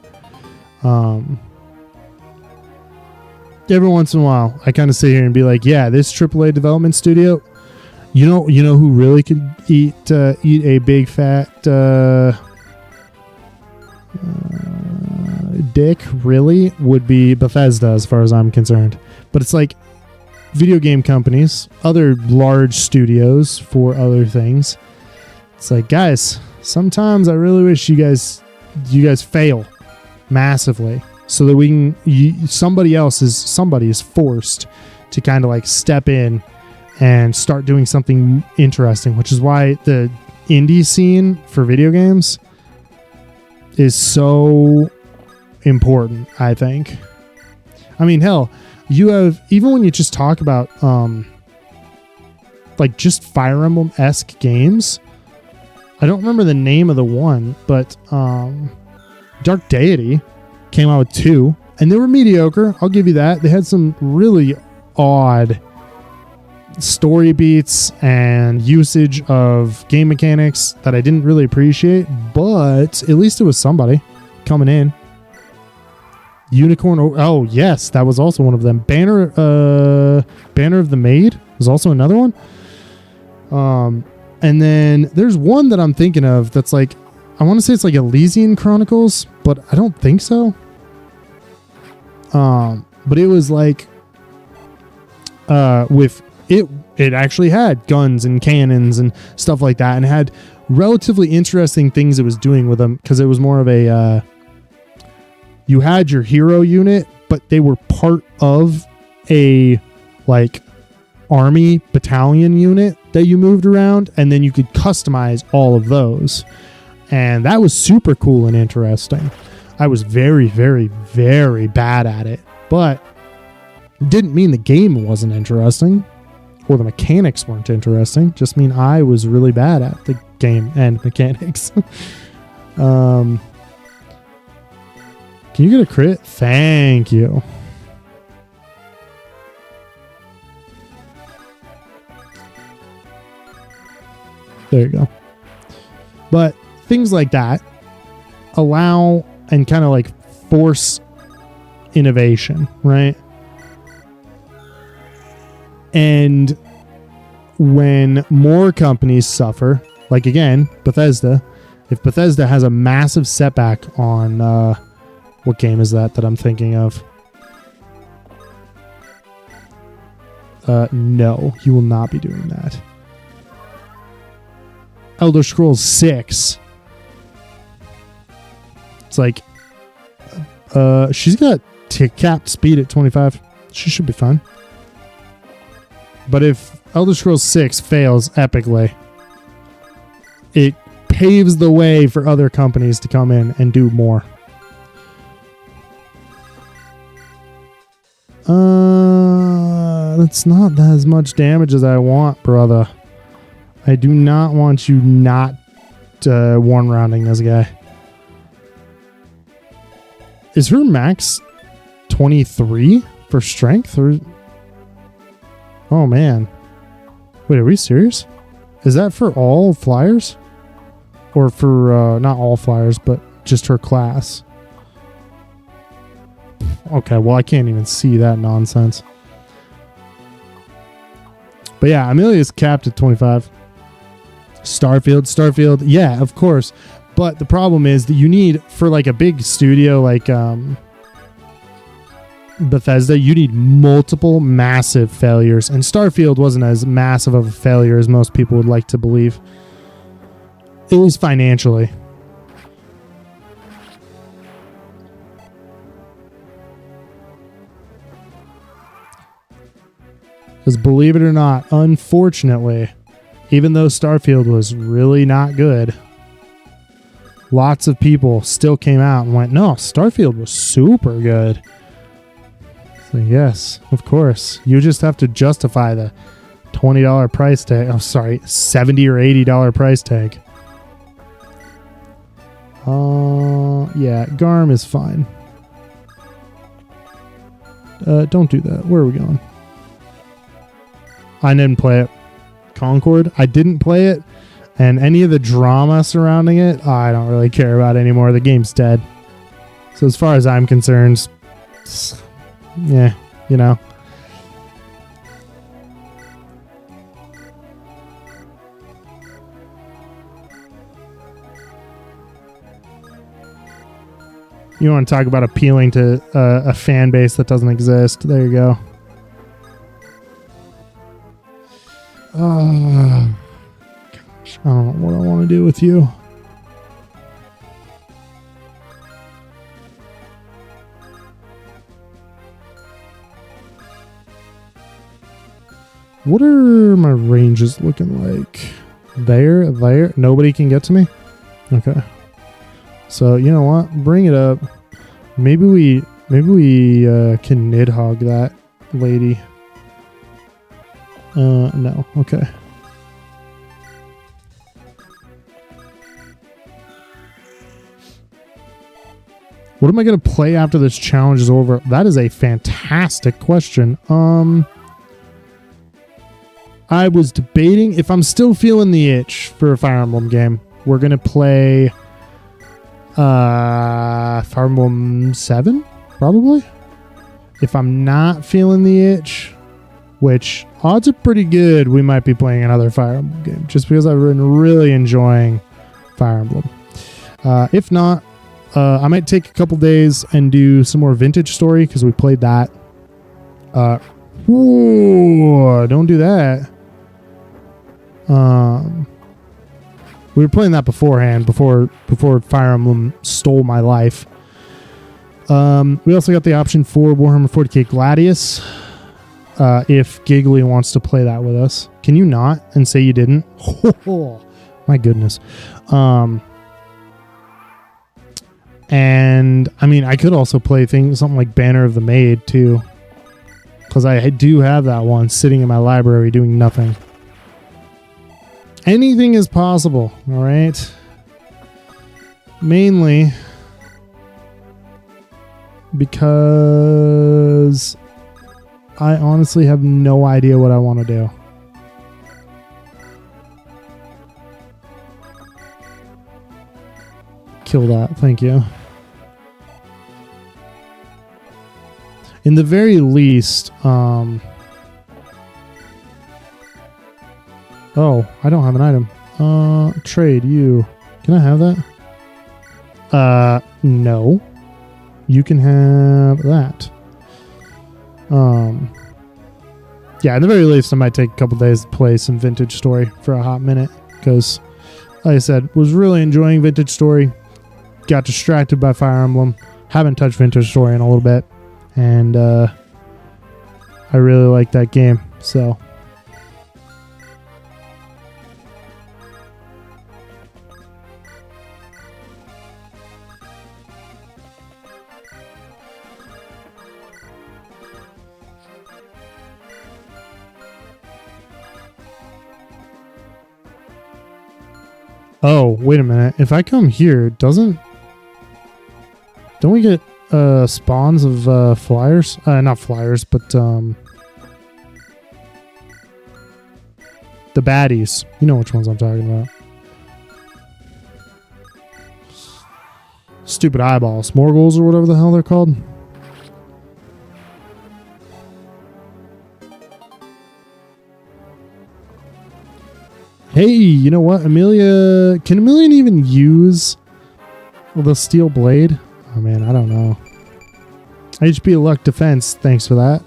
Every once in a while, I kind of sit here and be like, yeah, this AAA development studio, you know who really could eat a big fat dick really would be Bethesda, as far as I'm concerned. But it's like video game companies, other large studios for other things. It's like, guys, sometimes I really wish you guys fail massively, so that we can somebody is forced to kind of like step in and start doing something interesting, which is why the indie scene for video games is so important, I think. I mean, hell, you have, even when you just talk about like just Fire Emblem-esque games, I don't remember the name of the one, but Dark Deity came out with 2, and they were mediocre. I'll give you that. They had some really odd story beats and usage of game mechanics that I didn't really appreciate, but at least it was somebody coming in. Unicorn, oh yes, that was also one of them. Banner of the Maid was also another one. And then there's one that I'm thinking of that's like, I want to say it's like Elysian Chronicles, but I don't think so. But it was like, with it actually had guns and cannons and stuff like that, and it had relatively interesting things it was doing with them, because it was more of a, you had your hero unit, but they were part of a like army battalion unit that you moved around, and then you could customize all of those. And that was super cool and interesting. I was very, very, very bad at it, but didn't mean the game wasn't interesting or the mechanics weren't interesting. Just mean I was really bad at the game and mechanics. Can you get a crit? Thank you. There you go. But things like that allow and kind of like force innovation, right? And when more companies suffer, like again, Bethesda, if Bethesda has a massive setback on, what game is that I'm thinking of? No, you will not be doing that. Elder Scrolls 6. It's like, she's got capped speed at 25. She should be fine. But if Elder Scrolls 6 fails epically, it paves the way for other companies to come in and do more. That's not as much damage as I want, brother. I do not want you not one rounding this guy. Is her max 23 for strength? Or oh man. Wait, are we serious? Is that for all flyers? Or for not all flyers, but just her class? Okay, well I can't even see that nonsense. But yeah, Amelia's capped at 25. Starfield, yeah, of course. But the problem is that you need, for like a big studio like Bethesda, you need multiple massive failures. And Starfield wasn't as massive of a failure as most people would like to believe. At least financially. Because believe it or not, unfortunately, even though Starfield was really not good, lots of people still came out and went, no, Starfield was super good. So yes, of course. You just have to justify the $20 price tag. Oh, sorry, $70 or $80 price tag. Yeah, Garm is fine. Don't do that. Where are we going? I didn't play it. Concord, I didn't play it. And any of the drama surrounding it, I don't really care about anymore. The game's dead. So as far as I'm concerned, yeah, you know. You want to talk about appealing to a fan base that doesn't exist. There you go. Gosh, I don't know what I want to do with you. What are my ranges looking like? There. Nobody can get to me? Okay. So, you know what? Bring it up. Maybe we can Nidhogg that lady. No. Okay. What am I going to play after this challenge is over? That is a fantastic question. I was debating if I'm still feeling the itch for a Fire Emblem game. We're going to play Fire Emblem 7, probably. If I'm not feeling the itch, which odds are pretty good, we might be playing another Fire Emblem game, just because I've been really enjoying Fire Emblem. If not, I might take a couple days and do some more Vintage Story, because we played that. Whoa, don't do that. We were playing that beforehand, before Fire Emblem stole my life. We also got the option for Warhammer 40k Gladius. If Giggly wants to play that with us. Can you not and say you didn't? Oh, my goodness. And I mean, I could also play something like Banner of the Maid too, because I do have that one sitting in my library doing nothing. Anything is possible, all right? Mainly because I honestly have no idea what I want to do. kill that. Thank you. In the very least, oh, I don't have an item. Trade you. Can I have that? No. You can have that. Yeah, at the very least, I might take a couple days to play some Vintage Story for a hot minute, because, like I said, was really enjoying Vintage Story. Got distracted by Fire Emblem. Haven't touched Vintage Story in a little bit, and I really like that game. So, oh, wait a minute. If I come here, don't we get spawns of flyers? Not flyers, but the baddies. You know which ones I'm talking about. Stupid eyeballs. Morgles or whatever the hell they're called. Hey, you know what? Amelia... Can Amelia even use the steel blade? Oh, man, I don't know. HP luck defense, thanks for that.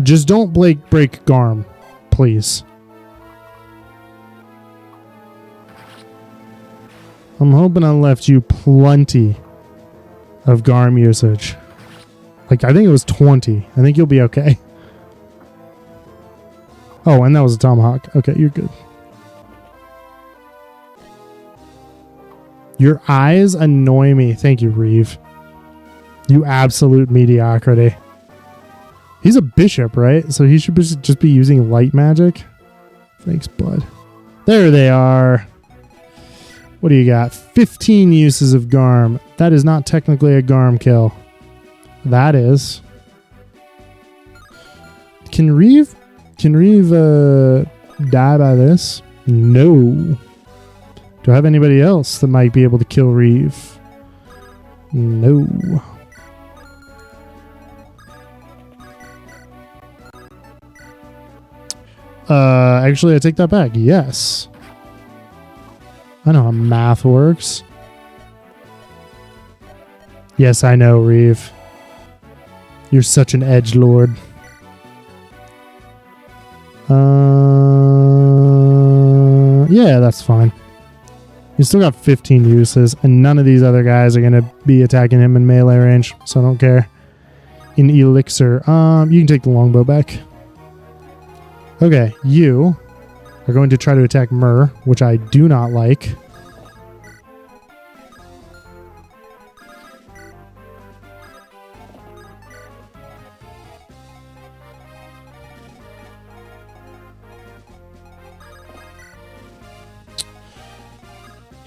Just don't break Garm, please. I'm hoping I left you plenty of Garm usage. Like, I think it was 20. I think you'll be okay. Oh, and that was a tomahawk. Okay, you're good. Your eyes annoy me. Thank you, Reeve. You absolute mediocrity. He's a bishop, right? So he should just be using light magic. Thanks, bud. There they are. What do you got? 15 uses of Garm. That is not technically a Garm kill. That is. Can Reeve die by this? No. Do I have anybody else that might be able to kill Reeve? No. Actually, I take that back. Yes. I know how math works. Yes, I know, Reeve. You're such an edgelord. Yeah, that's fine. You still got 15 uses, and none of these other guys are going to be attacking him in melee range, so I don't care. In Elixir, you can take the longbow back. Okay, you are going to try to attack Myrrh, which I do not like.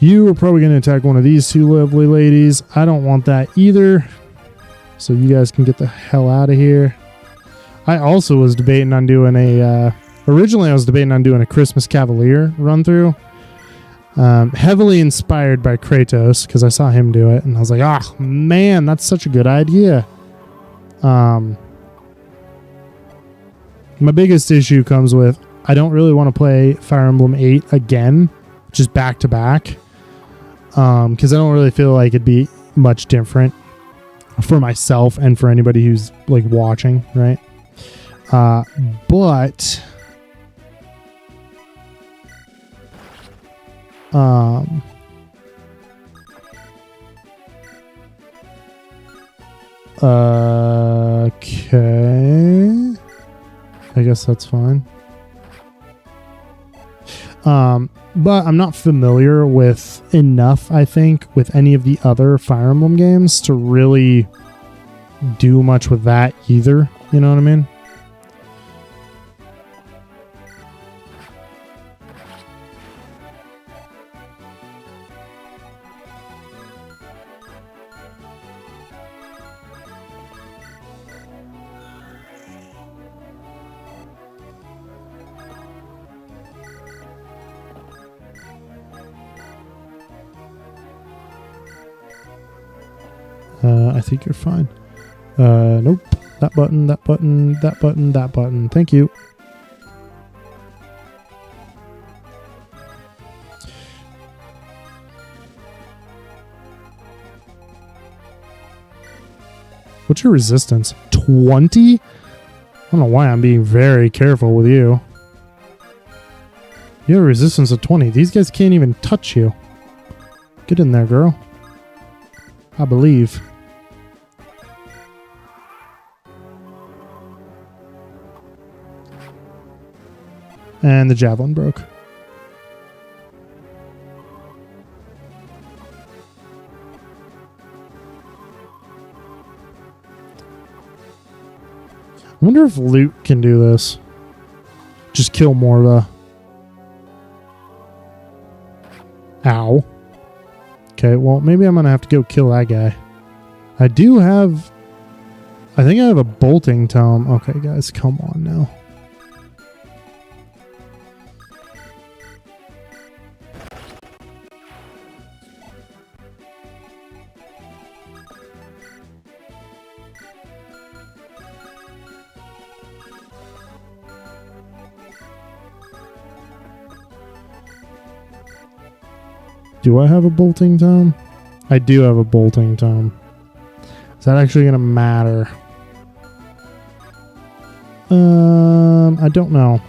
You are probably going to attack one of these two lovely ladies. I don't want that either. So you guys can get the hell out of here. I also was debating on doing a... originally, I was debating on doing a Christmas Cavalier run-through. Heavily inspired by Kratos, because I saw him do it. And I was like, oh, man, that's such a good idea. My biggest issue comes with... I don't really want to play Fire Emblem 8 again. Just back-to-back. Because I don't really feel like it'd be much different for myself and for anybody who's like watching, right? But okay, I guess that's fine. But I'm not familiar with enough, I think, with any of the other Fire Emblem games to really do much with that either. You know what I mean? I think you're fine. Nope. That button, that button, that button, that button. Thank you. What's your resistance? 20? I don't know why I'm being very careful with you. You have a resistance of 20. These guys can't even touch you. Get in there, girl. I believe. And the javelin broke. I wonder if loot can do this. Just kill Morva. Ow. Okay, well, maybe I'm going to have to go kill that guy. I do have... I think I have a bolting tome. Okay, guys, come on now. Do I have a bolting tome? I do have a bolting tome. Is that actually going to matter? I don't know.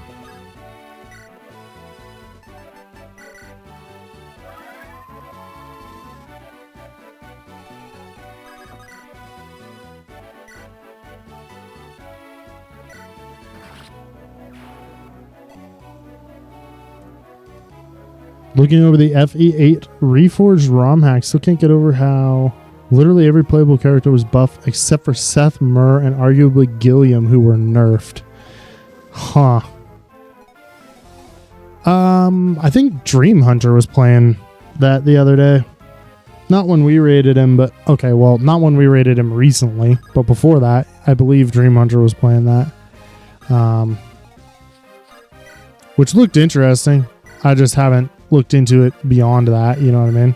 Looking over the FE8 reforged ROM hack, still can't get over how literally every playable character was buffed except for Seth, Myrrh, and arguably Gilliam, who were nerfed. Huh. I think Dream Hunter was playing that the other day. Not when we rated him, but okay, well, not when we rated him recently, but before that, I believe Dream Hunter was playing that. Which looked interesting. I just haven't looked into it beyond that, you know what I mean?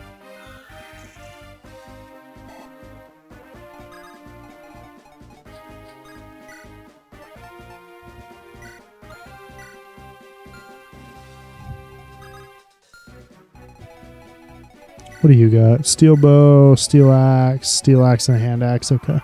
What do you got? Steel bow, steel axe, and a hand axe. Okay.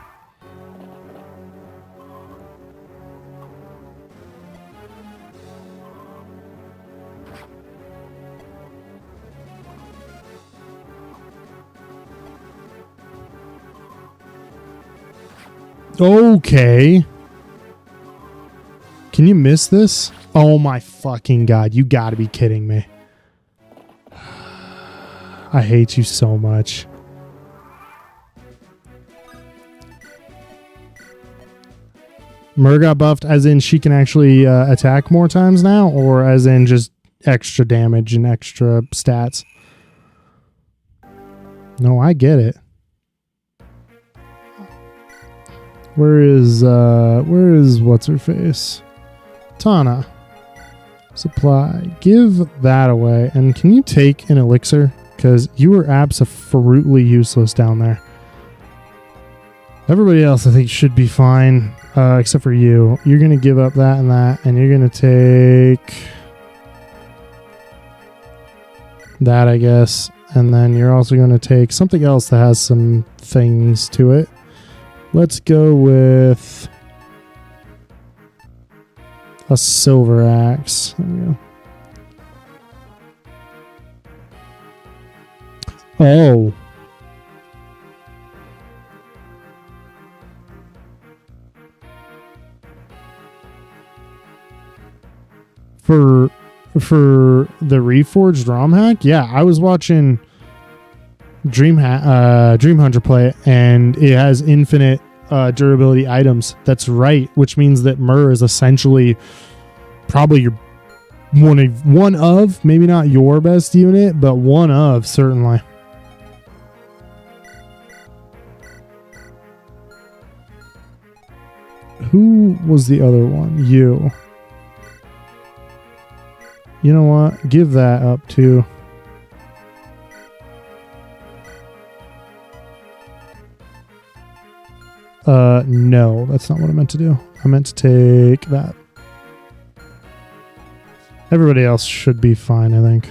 Okay. Can you miss this? Oh my fucking god. You gotta be kidding me. I hate you so much. Myrrh got buffed as in she can actually attack more times now, or as in just extra damage and extra stats? No, I get it. Where is what's her face? Tana. Supply. Give that away. And can you take an elixir? Because you were absolutely useless down there. Everybody else, I think, should be fine, except for you. You're going to give up that, and you're going to take that, I guess. And then you're also going to take something else that has some things to it. Let's go with a silver axe. There we go. Oh. For the reforged ROM hack, yeah, I was watching Dream Hunter play it, and it has infinite durability items. That's right, which means that Myrrh is essentially probably your one of, maybe not your best unit, but one of, certainly. Who was the other one? You. You know what? Give that up too. No, that's not what I meant to do. I meant to take that. Everybody else should be fine, I think.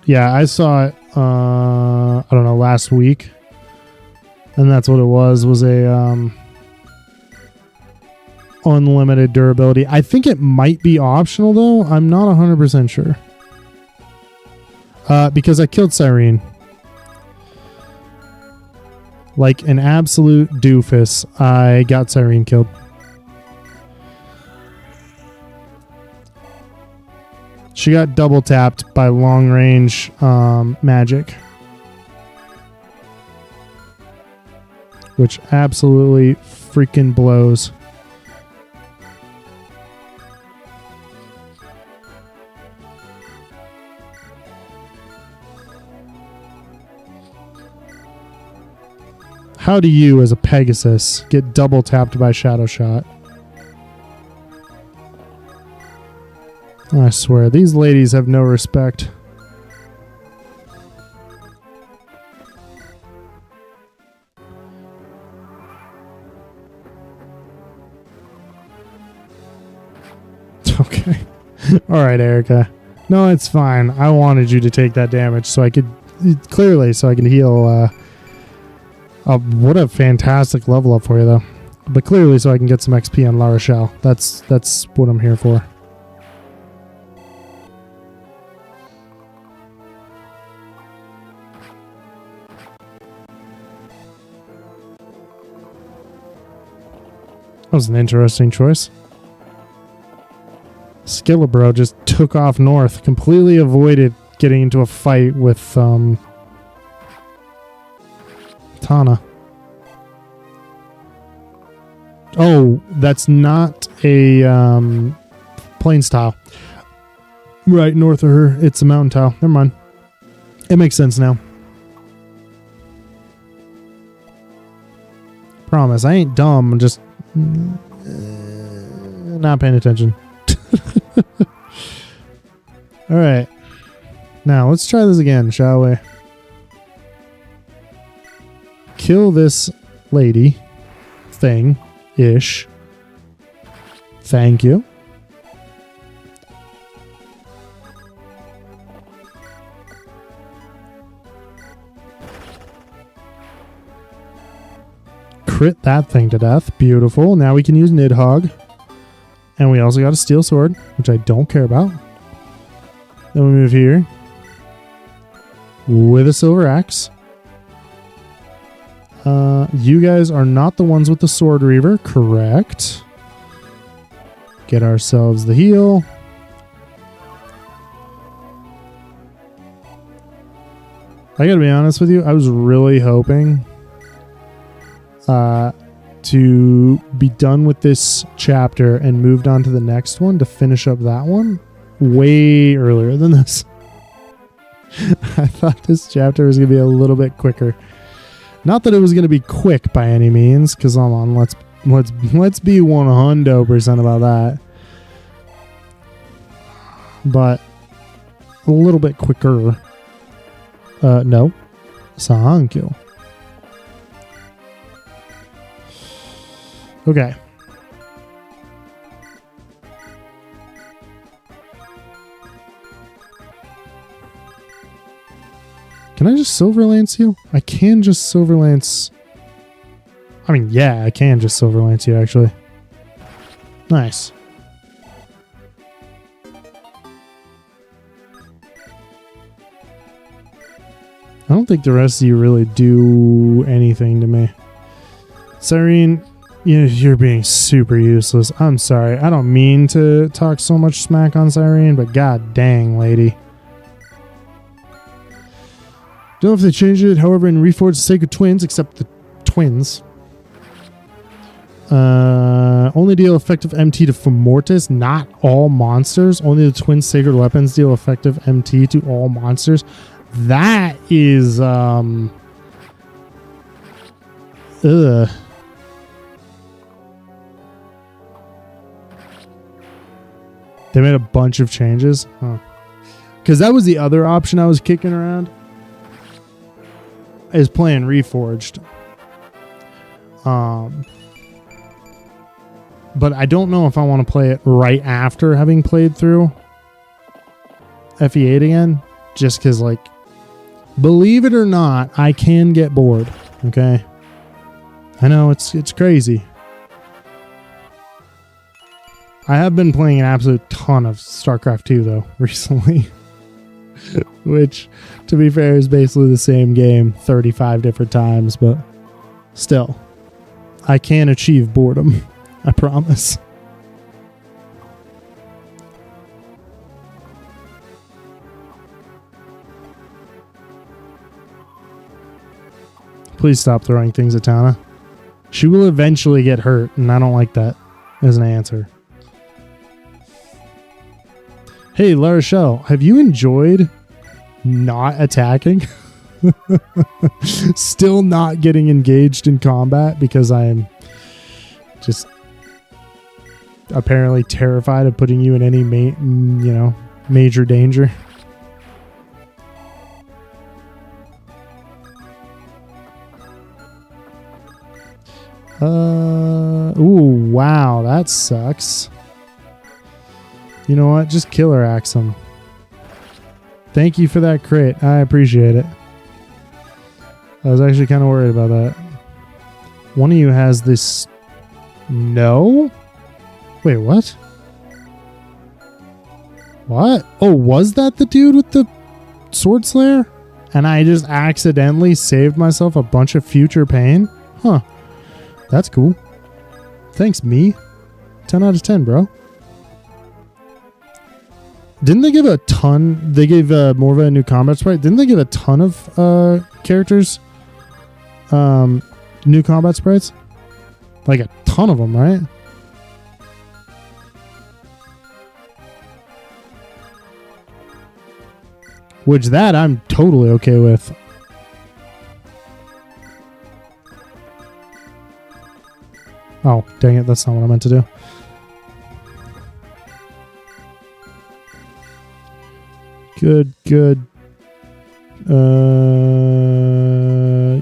Yeah, I saw it, I don't know, last week. And that's what it was a, unlimited durability. I think it might be optional, though. I'm not 100% sure. Because I killed Cyrene. Like an absolute doofus, I got Cyrene killed. She got double tapped by long range magic. Which absolutely freaking blows. How do you, as a Pegasus, get double tapped by Shadow Shot? I swear, these ladies have no respect. Okay. All right, Erica. No, it's fine. I wanted you to take that damage so I could, clearly, so I can heal. What a fantastic level up for you, though. But clearly, so I can get some XP on La Rochelle. That's what I'm here for. That was an interesting choice. Skillabro just took off north, completely avoided getting into a fight with Tana. Oh, that's not a plains tile. Right north of her, it's a mountain tile. Never mind. It makes sense now. Promise, I ain't dumb. I'm just not paying attention. All right. Now, let's try this again, shall we? Kill this lady thing-ish. Thank you. Crit that thing to death. Beautiful. Now we can use Nidhogg. And we also got a steel sword, which I don't care about. Then we move here with a silver axe. You guys are not the ones with the sword reaver, correct? Get ourselves the heal. I gotta be honest with you, I was really hoping to be done with this chapter and moved on to the next one to finish up that one way earlier than this. I thought this chapter was going to be a little bit quicker. Not that it was going to be quick by any means, because come on, let's be 100% about that. But a little bit quicker. No. Thank you. Okay. Can I just Silver Lance you? I can just Silver Lance. I mean, yeah, I can just Silver Lance you, actually. Nice. I don't think the rest of you really do anything to me. Cyrene, you're being super useless. I'm sorry. I don't mean to talk so much smack on Cyrene, but god dang, lady. Don't know if they changed it, however, in Reforged Sacred Twins, except the twins. Only deal effective MT to Femortis, not all monsters. Only the twin sacred weapons deal effective MT to all monsters. That is, ugh. They made a bunch of changes. Huh. Because that was the other option I was kicking around. is playing Reforged. But I don't know if I want to play it right after having played through FE8 again. Just because, like, believe it or not, I can get bored. Okay? I know, it's crazy. I have been playing an absolute ton of StarCraft 2, though, recently. Which, to be fair, is basically the same game 35 different times, but still, I can achieve boredom. I promise. Please stop throwing things at Tana. She will eventually get hurt, and I don't like that as an answer. Hey, La Rochelle, have you enjoyed not attacking? Still not getting engaged in combat because I am just apparently terrified of putting you in any major danger. Ooh, wow, that sucks. You know what? Just killer axe him. Thank you for that crit. I appreciate it. I was actually kind of worried about that. One of you has this... No? Wait, what? What? Oh, was that the dude with the Sword Slayer? And I just accidentally saved myself a bunch of future pain? Huh. That's cool. Thanks, me. 10 out of 10, bro. Didn't they give a ton? They gave Morva a new combat sprite. Didn't they give a ton of characters new combat sprites? Like a ton of them, right? Which that I'm totally okay with. Oh, dang it. That's not what I meant to do. Good.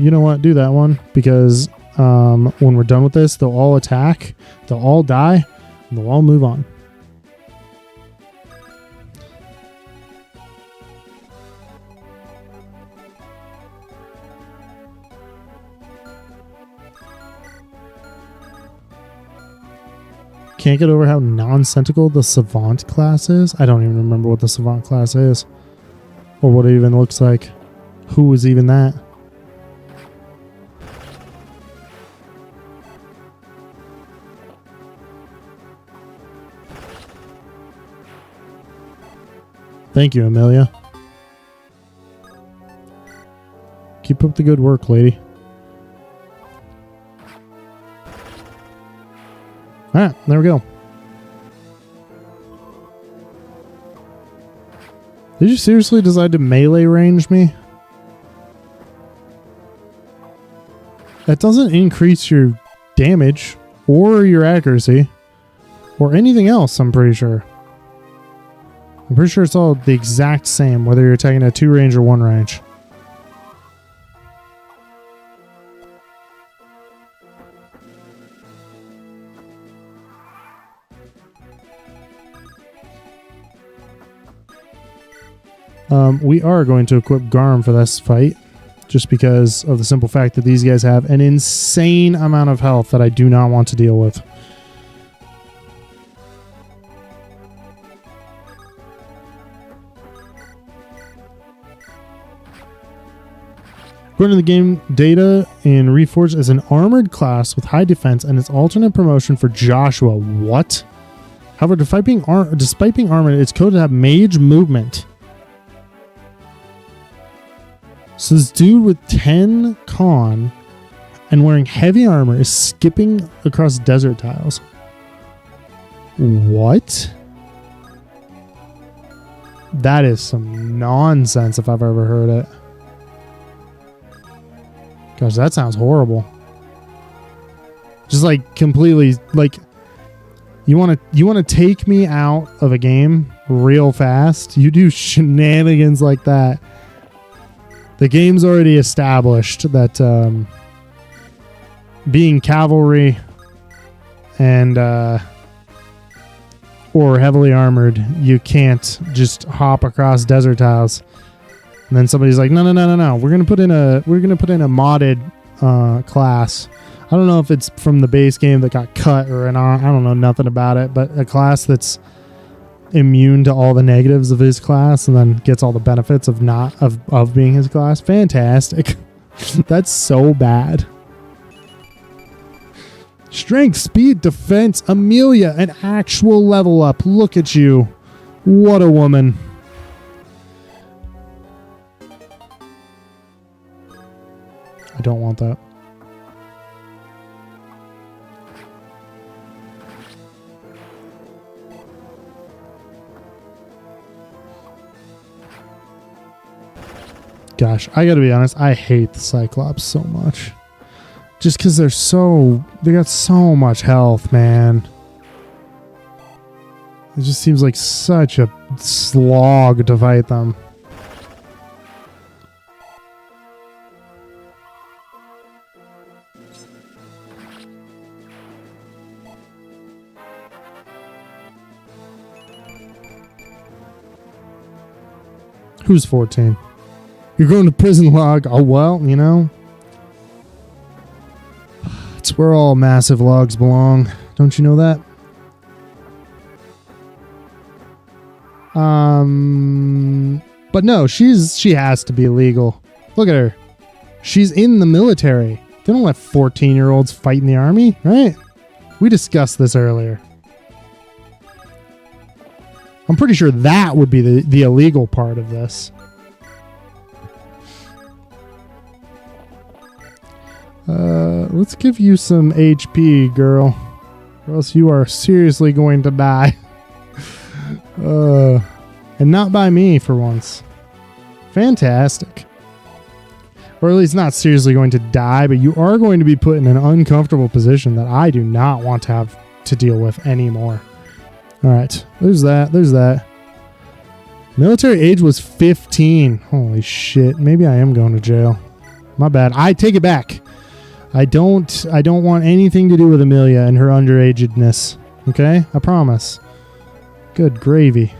You know what? Do that one. Because when we're done with this, they'll all attack, they'll all die, and they'll all move on. Can't get over how nonsensical the Savant class is. I don't even remember what the Savant class is. Or what it even looks like. Who is even that? Thank you, Amelia. Keep up the good work, lady. Alright, there we go. Did you seriously decide to melee range me? That doesn't increase your damage or your accuracy or anything else, I'm pretty sure. I'm pretty sure it's all the exact same, whether you're attacking at 2 range or 1 range. We are going to equip Garm for this fight, just because of the simple fact that these guys have an insane amount of health that I do not want to deal with. According to the game data in Reforged as an armored class with high defense and its alternate promotion for Joshua. What? However, despite being armored, it's coded to have mage movement. So this dude with 10 con and wearing heavy armor is skipping across desert tiles. What? That is some nonsense if I've ever heard it. Gosh, that sounds horrible. Just like completely, like you want to take me out of a game real fast. You do shenanigans like that. The game's already established that being cavalry and or heavily armored, you can't just hop across desert tiles. And then somebody's like, no. We're gonna put in a modded class. I don't know if it's from the base game that got cut or I don't know nothing about it, but a class that's immune to all the negatives of his class and then gets all the benefits of of being his class. Fantastic. That's so bad. Strength, speed, defense, Amelia, an actual level up. Look at you. What a woman. I don't want that. Gosh, I gotta be honest, I hate the Cyclops so much. Just because they got so much health, man. It just seems like such a slog to fight them. Who's 14? You're going to prison log. Oh, well, you know. It's where all massive logs belong. Don't you know that? But no, she has to be legal. Look at her. She's in the military. They don't let 14-year-olds fight in the army, right? We discussed this earlier. I'm pretty sure that would be the illegal part of this. Let's give you some HP, girl, or else you are seriously going to die. And not by me for once. Fantastic. Or at least not seriously going to die, but you are going to be put in an uncomfortable position that I do not want to have to deal with anymore. All right, there's that. Military age was 15. Holy shit. Maybe I am going to jail. My bad. I take it back. I don't want anything to do with Amelia and her underagedness. Okay? I promise. Good gravy.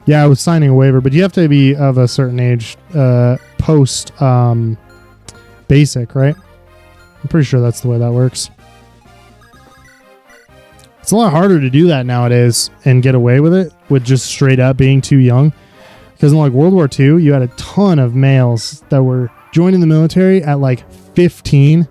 Yeah, I was signing a waiver, but you have to be of a certain age post basic, right? I'm pretty sure that's the way that works. It's a lot harder to do that nowadays and get away with it with just straight up being too young. Because in like World War II, you had a ton of males that were joining the military at like 15.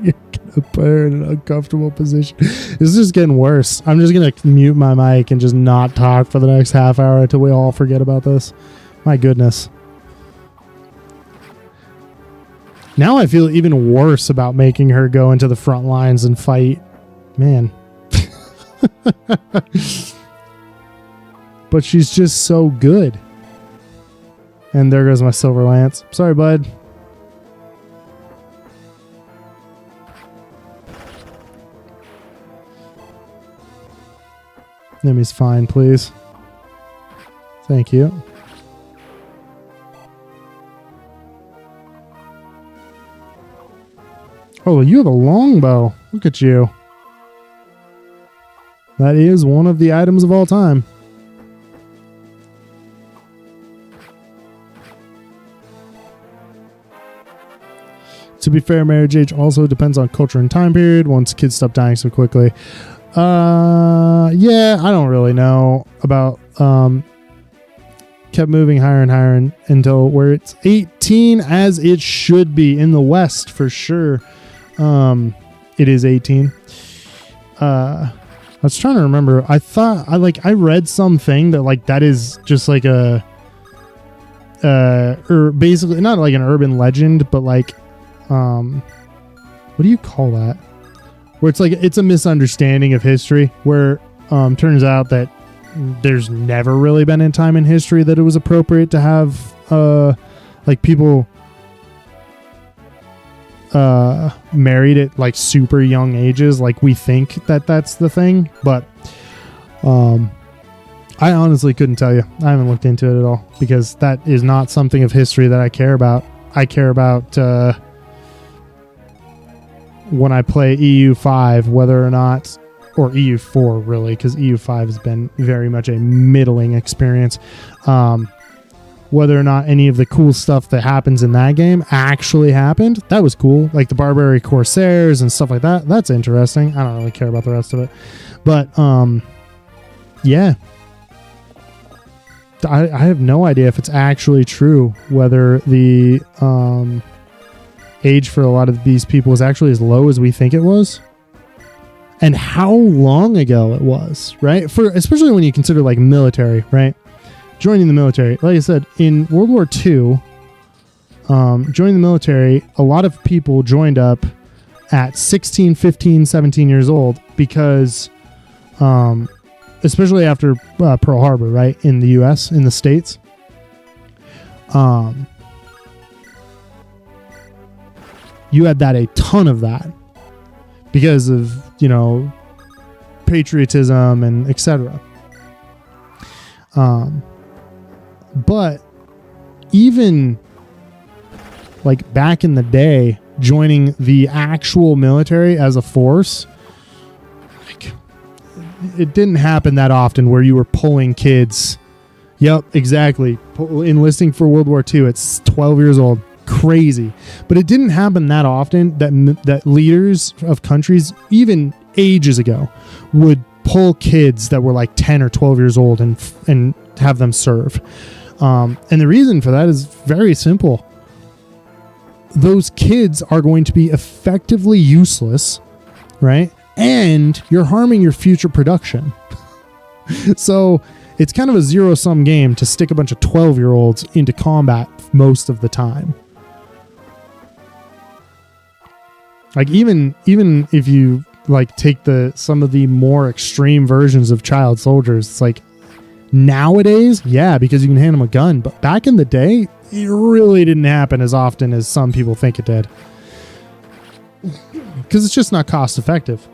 You're gonna put her in an uncomfortable position. This is just getting worse. I'm just gonna mute my mic and just not talk for the next half hour until we all forget about this. My goodness. Now I feel even worse about making her go into the front lines and fight. Man. But she's just so good. And there goes my silver lance. Sorry, bud. Enemy's fine, please. Thank you. Oh, you have a longbow. Look at you. That is one of the items of all time. To be fair, marriage age also depends on culture and time period. Once kids stop dying so quickly. Yeah, I don't really know about kept moving higher and higher until where it's 18, as it should be in the West for sure. It is 18. I was trying to remember. I thought I read something that like that is just like a or basically not like an urban legend, but like what do you call that? Where it's like it's a misunderstanding of history where turns out that there's never really been a time in history that it was appropriate to have like people married at like super young ages. Like we think that that's the thing, but I honestly couldn't tell you. I haven't looked into it at all because that is not something of history that I care about. I care about when I play EU5, whether or not, or EU4 really, because EU5 has been very much a middling experience. Whether or not any of the cool stuff that happens in that game actually happened, that was cool. Like the Barbary Corsairs and stuff like that. That's interesting. I don't really care about the rest of it. But, yeah. I have no idea if it's actually true whether the age for a lot of these people is actually as low as we think it was, and how long ago it was, right? For especially when you consider like military, right? Joining the military, like I said, in World War II, joining the military, a lot of people joined up at 16, 15, 17 years old because especially after Pearl Harbor, right? In the US, in the States. You had that, a ton of that because of, you know, patriotism and etc. But even like back in the day, joining the actual military as a force, like, it didn't happen that often where you were pulling kids. Yep, exactly. Enlisting for World War II at 12 years old. Crazy. But it didn't happen that often that leaders of countries, even ages ago, would pull kids that were like 10 or 12 years old and have them serve. And the reason for that is very simple. Those kids are going to be effectively useless, right? And you're harming your future production. So it's kind of a zero-sum game to stick a bunch of 12-year-olds into combat most of the time. Like even if you like take some of the more extreme versions of child soldiers, it's like nowadays, yeah, because you can hand them a gun. But back in the day, it really didn't happen as often as some people think it did. Because it's just not cost effective.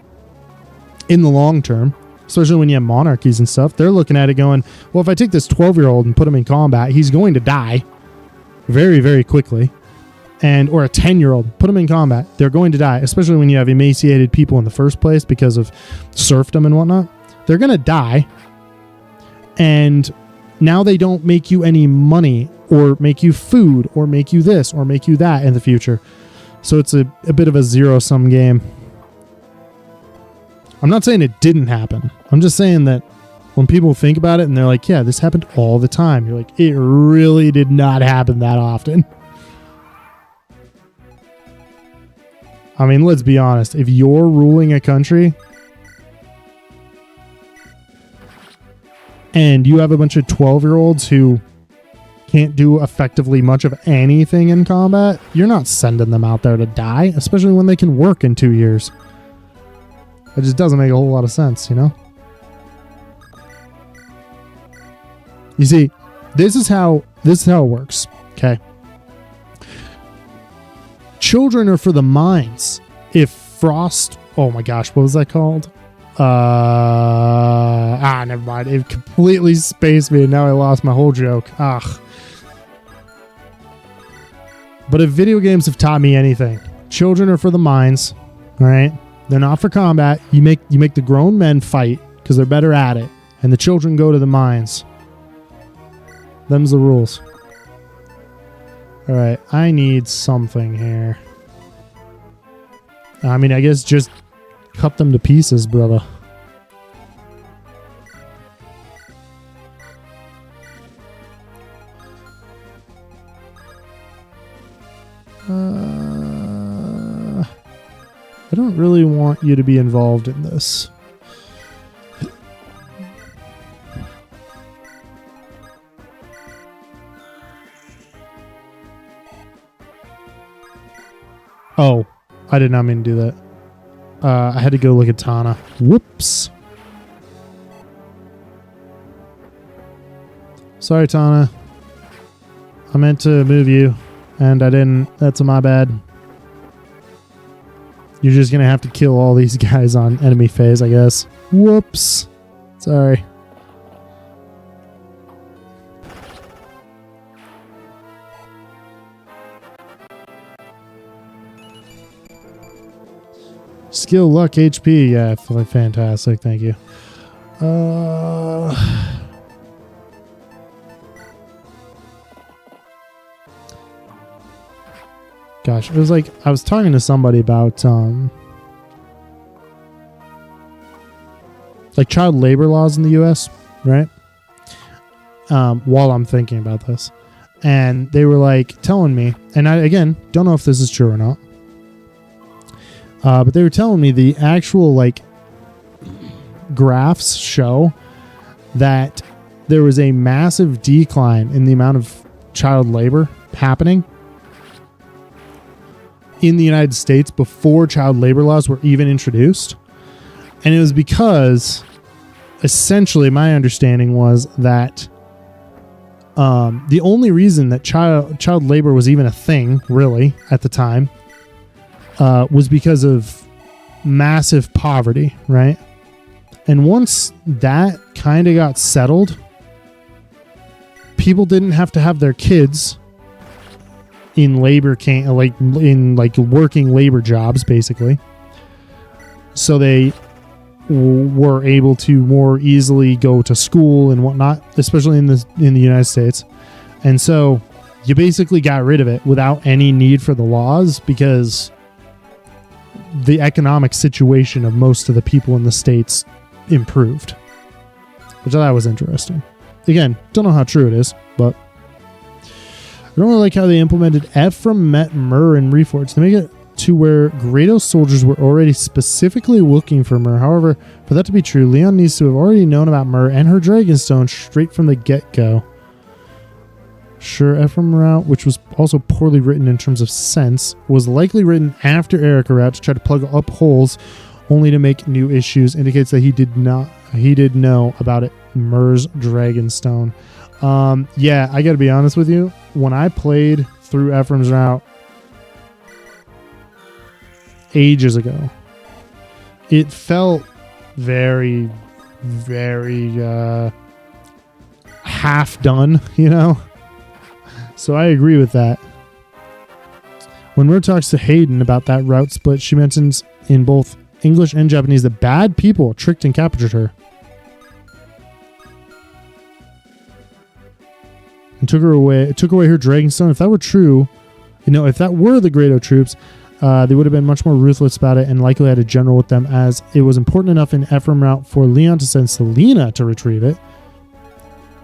In the long term, especially when you have monarchies and stuff, they're looking at it going, well, if I take this 12-year-old and put him in combat, he's going to die very, very quickly. Or a 10-year-old, put him in combat, they're going to die, especially when you have emaciated people in the first place because of serfdom and whatnot. They're going to die. And now they don't make you any money or make you food or make you this or make you that in the future. So it's a bit of a zero-sum game. I'm not saying it didn't happen. I'm just saying that when people think about it and they're like, yeah, this happened all the time. You're like, it really did not happen that often. I mean, let's be honest. If you're ruling a country and you have a bunch of 12-year-olds who can't do effectively much of anything in combat, you're not sending them out there to die, especially when they can work in 2 years. It just doesn't make a whole lot of sense, you know? You see, this is how it works, okay? Children are for the minds. If Frost... Oh my gosh, what was that called? Never mind. It completely spaced me and now I lost my whole joke. But if video games have taught me anything, children are for the minds, all right? They're not for combat. You make the grown men fight because they're better at it, and the children go to the mines. Them's the rules. All right, I need something here. I mean, I guess just cut them to pieces, brother. I don't really want you to be involved in this. Oh, I did not mean to do that. I had to go look at Tana. Whoops. Sorry, Tana. I meant to move you, and I didn't. That's my bad. You're just going to have to kill all these guys on enemy phase, I guess. Whoops. Sorry. Skill, luck, HP. Yeah, fantastic. Thank you. Gosh, it was like I was talking to somebody about like child labor laws in the US, right? While I'm thinking about this. And they were like telling me, and I again don't know if this is true or not. But they were telling me the actual like graphs show that there was a massive decline in the amount of child labor happening in the United States before child labor laws were even introduced. And it was because essentially my understanding was that the only reason that child labor was even a thing really at the time was because of massive poverty, right? And once that kind of got settled, people didn't have to have their kids in working labor jobs, basically. So they were able to more easily go to school and whatnot, especially in the United States. And so you basically got rid of it without any need for the laws because the economic situation of most of the people in the States improved, which I thought was interesting. Again, don't know how true it is, but I don't really like how they implemented Ephraim met Myrrh in Reforged. They make it to where Grados soldiers were already specifically looking for Myrrh. However, for that to be true, Leon needs to have already known about Myrrh and her Dragonstone straight from the get-go. Sure, Ephraim route, which was also poorly written in terms of sense, was likely written after Erica route to try to plug up holes only to make new issues, indicates that he did know about it. Myrrh's Dragonstone. Yeah, I gotta be honest with you. When I played through Ephraim's route ages ago, it felt very, very half done, you know? So I agree with that. When Myrrh talks to Hayden about that route split, she mentions in both English and Japanese that bad people tricked and captured her and took away her Dragonstone. If that were true, if that were the Grado troops, they would have been much more ruthless about it and likely had a general with them, as it was important enough in Ephraim route for Leon to send Selena to retrieve it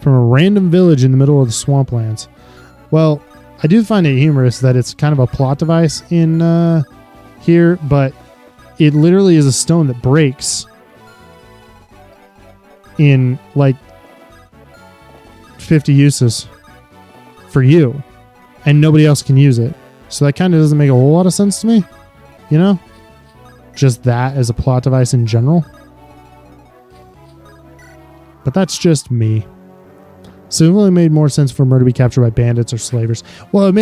from a random village in the middle of the swamplands. Well, I do find it humorous that it's kind of a plot device in here, but it literally is a stone that breaks in like 50 uses for you, and nobody else can use it. So that kind of doesn't make a whole lot of sense to me, just that as a plot device in general. But that's just me. So it really made more sense for Myrrh to be captured by bandits or slavers. Well, I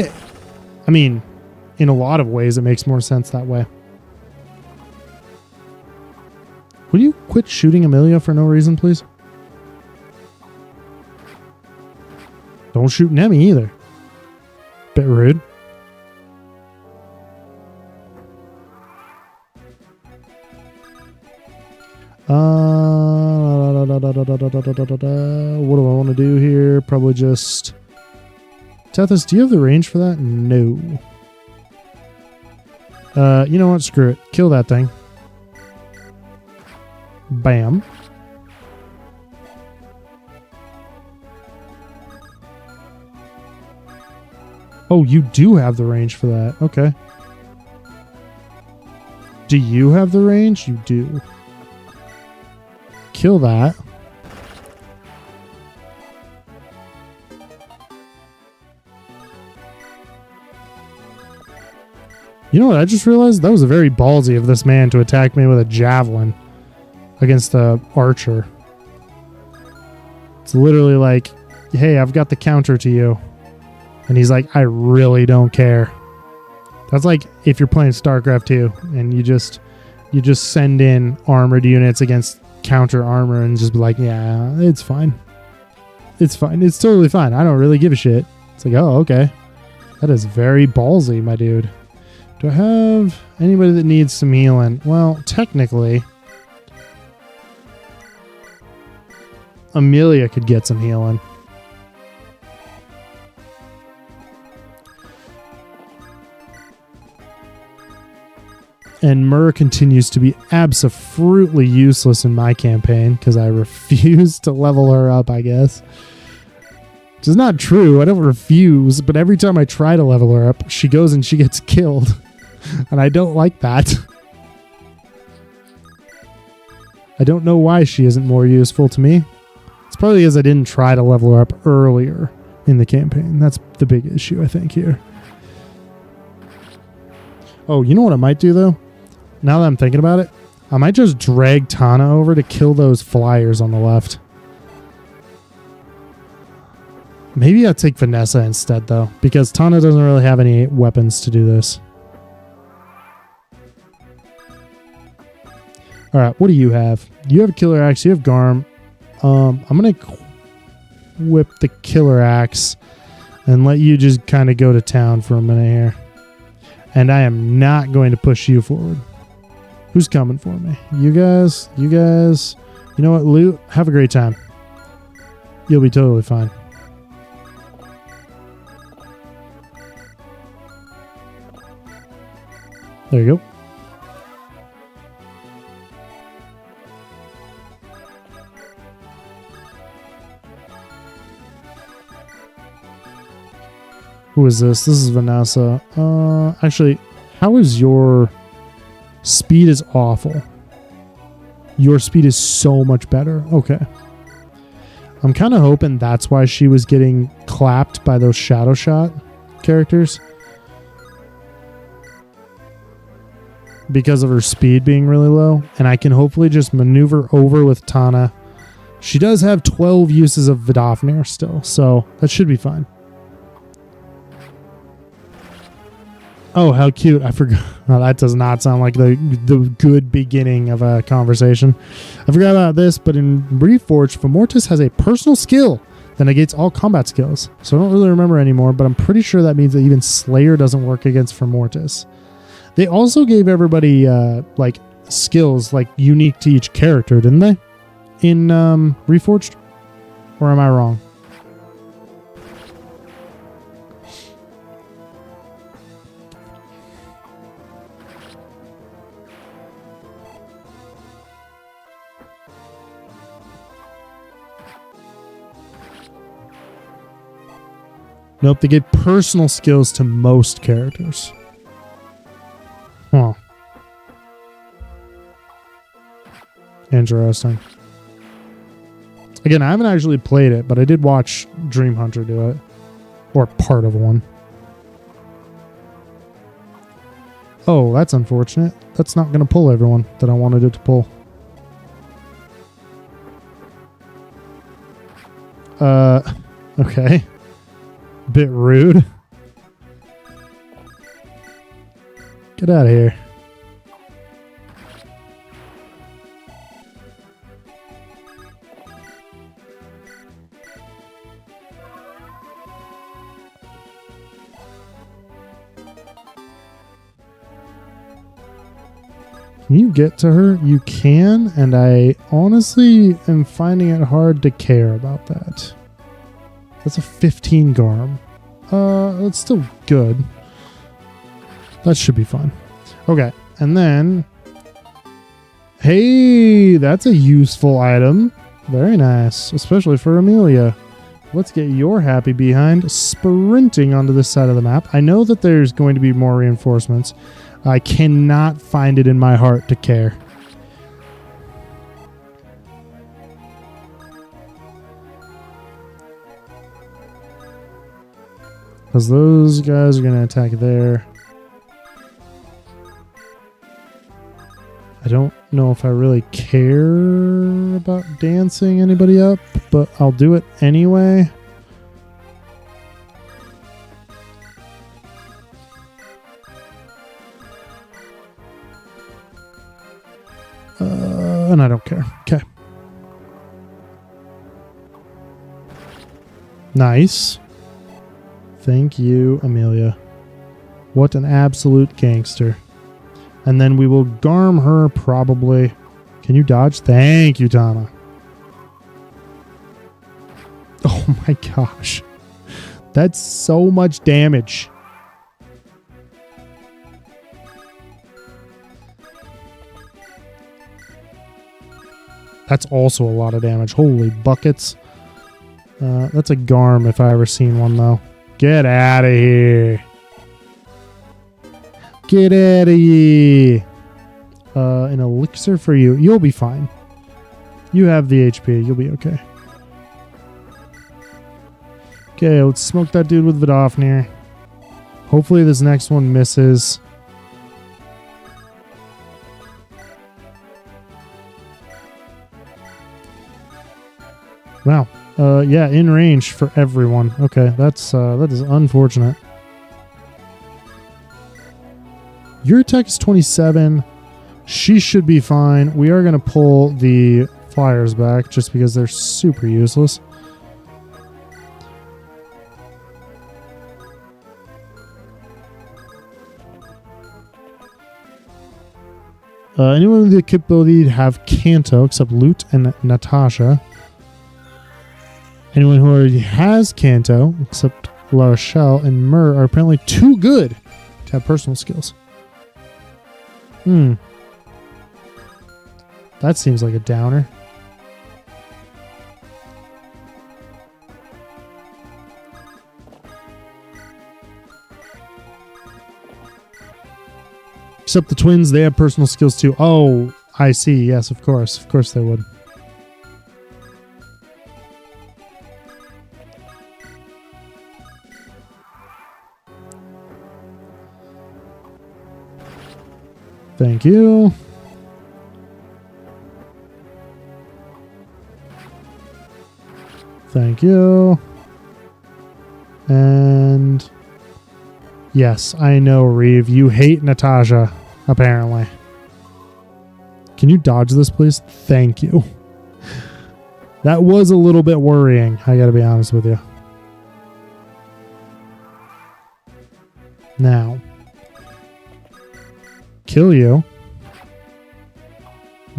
mean, in a lot of ways, it makes more sense that way. Will you quit shooting Amelia for no reason, please? Don't shoot Nemi either. Bit rude. What do I want to do here? Probably just... Tethys, do you have the range for that? No. You know what? Screw it. Kill that thing. Bam. Oh, you do have the range for that. Okay. Do you have the range? You do. Kill that. You know what? I just realized that was very ballsy of this man to attack me with a javelin against the archer. It's literally like, hey, I've got the counter to you. And he's like, I really don't care. That's like if you're playing StarCraft 2 and you just send in armored units against counter armor and just be like, yeah, it's fine. It's fine. It's totally fine. I don't really give a shit. It's like, oh, okay. That is very ballsy, my dude. Do I have anybody that needs some healing? Well, technically, Amelia could get some healing. And Myrrh continues to be absolutely useless in my campaign because I refuse to level her up, I guess. Which is not true. I don't refuse, but every time I try to level her up, she goes and she gets killed. And I don't like that. I don't know why she isn't more useful to me. It's probably because I didn't try to level her up earlier in the campaign. That's the big issue, I think, here. Oh, you know what I might do, though? Now that I'm thinking about it, I might just drag Tana over to kill those flyers on the left. Maybe I'll take Vanessa instead, though, because Tana doesn't really have any weapons to do this. Alright, what do you have? You have a killer axe, you have Garm. I'm going to whip the killer axe and let you just kind of go to town for a minute here. And I am not going to push you forward. Who's coming for me? You guys. You know what, Loot? Have a great time. You'll be totally fine. There you go. Who is this? This is Vanessa. Actually, how is your speed? Is awful. Your speed is so much better. Okay. I'm kind of hoping that's why she was getting clapped by those Shadow Shot characters. Because of her speed being really low. And I can hopefully just maneuver over with Tana. She does have 12 uses of Vidofnir still, so that should be fine. Oh, how cute. I forgot. Oh, that does not sound like the good beginning of a conversation. I forgot about this, but in Reforged, Femortis has a personal skill that negates all combat skills. So I don't really remember anymore, but I'm pretty sure that means that even Slayer doesn't work against Femortis. They also gave everybody like skills like unique to each character, didn't they? In Reforged? Or am I wrong? Nope, they gave personal skills to most characters. Huh. Interesting. Again, I haven't actually played it, but I did watch Dream Hunter do it. Or part of one. Oh, that's unfortunate. That's not going to pull everyone that I wanted it to pull. Okay. Bit rude. Get out of here. Can you get to her? You can, and I honestly am finding it hard to care about that. That's a 15 Garm. That's still good. That should be fun. Okay, and then... Hey, that's a useful item. Very nice, especially for Amelia. Let's get your happy behind sprinting onto this side of the map. I know that there's going to be more reinforcements. I cannot find it in my heart to care. Because those guys are going to attack there. I don't know if I really care about dancing anybody up, but I'll do it anyway. And I don't care. Okay. Nice. Thank you, Amelia. What an absolute gangster. And then we will garm her probably. Can you dodge? Thank you, Tana. Oh my gosh. That's so much damage. That's also a lot of damage. Holy buckets. That's a Garm if I ever seen one, though. Get out of here. Get out of here. An elixir for you. You'll be fine. You have the HP. You'll be okay. Okay, let's smoke that dude with Vidofnir. Hopefully this next one misses. Wow. Yeah, in range for everyone. Okay, that is unfortunate. Your attack is 27. She should be fine. We are going to pull the flyers back just because they're super useless. Anyone with the capability to have Kanto, except Lute and Natasha. Anyone who already has Kanto, except La Rochelle and Myrrh, are apparently too good to have personal skills. That seems like a downer. Except the twins, they have personal skills too. Oh, I see. Yes, of course. Of course they would. Thank you. Thank you. And yes, I know, Reeve. You hate Natasha, apparently. Can you dodge this, please? Thank you. That was a little bit worrying, I gotta be honest with you. Now, kill you.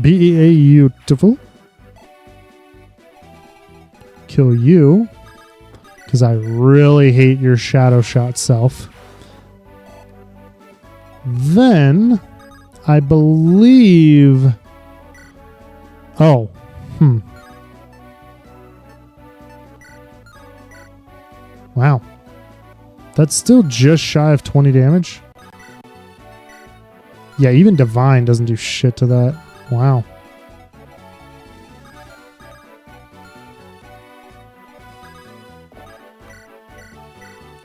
Beautiful. Kill you. Because I really hate your shadow shot self. Then, I believe... Oh. Wow. That's still just shy of 20 damage. Yeah, even Divine doesn't do shit to that. Wow.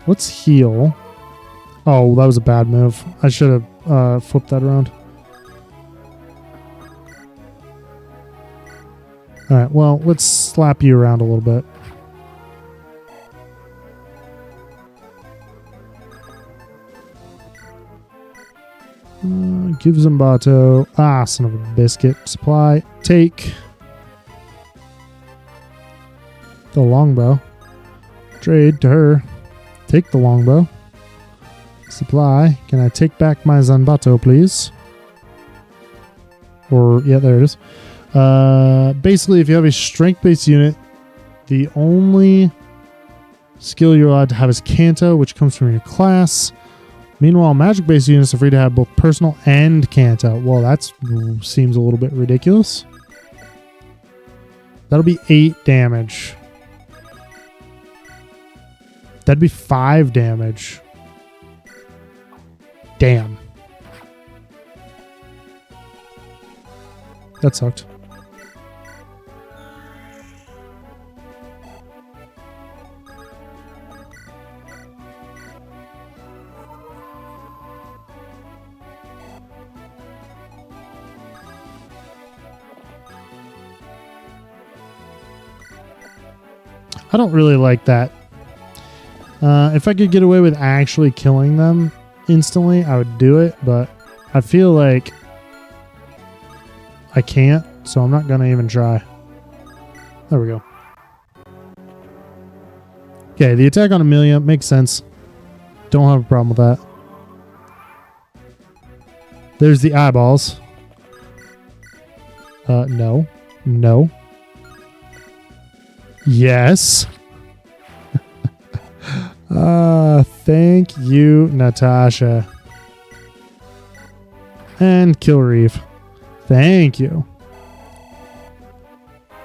Let's heal. Oh, that was a bad move. I should have flipped that around. Alright, well, let's slap you around a little bit. Give Zimbato. Ah, son of a biscuit. Supply. Take. The longbow. Trade to her. Take the longbow. Supply. Can I take back my Zanbato, please? Or, yeah, there it is. Basically, if you have a strength-based unit, the only skill you're allowed to have is Kanto, which comes from your class. Meanwhile, magic-based units are free to have both personal and Kanto. Well, that seems a little bit ridiculous. That'll be 8 damage. That'd be 5 damage. Damn. That sucked. I don't really like that. If I could get away with actually killing them instantly, I would do it, but I feel like I can't. so I'm not gonna even try. There we go. Okay, the attack on Amelia makes sense. Don't have a problem with that. There's the eyeballs. No. No. Yes. Thank you, Natasha. And kill Reeve. Thank you.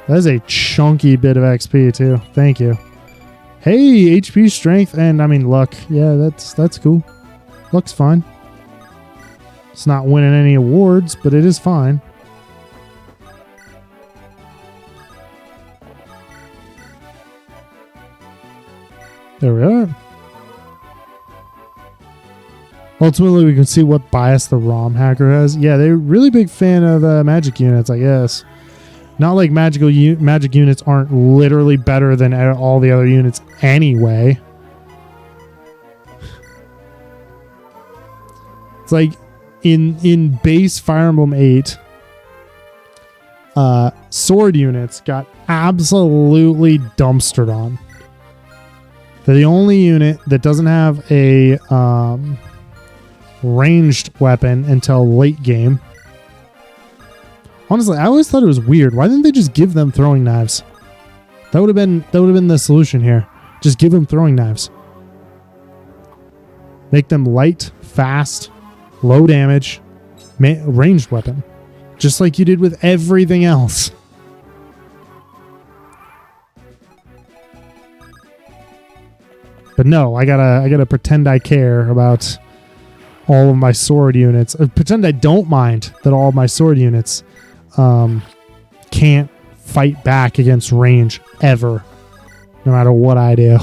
That is a chunky bit of XP too. Thank you. Hey, HP, strength, and I mean luck. Yeah, that's cool. Luck's fine. It's not winning any awards, but it is fine. There we are. Ultimately, we can see what bias the ROM hacker has. Yeah, they're a really big fan of magic units, I guess. Not like magic units aren't literally better than all the other units anyway. It's like in base Fire Emblem 8, sword units got absolutely dumpstered on. They're the only unit that doesn't have a ranged weapon until late game. Honestly, I always thought it was weird. Why didn't they just give them throwing knives? That would have been the solution here. Just give them throwing knives. Make them light, fast, low damage, ranged weapon, just like you did with everything else. But no, I gotta pretend I care about all of my sword units. Pretend I don't mind that all of my sword units can't fight back against range ever, no matter what I do.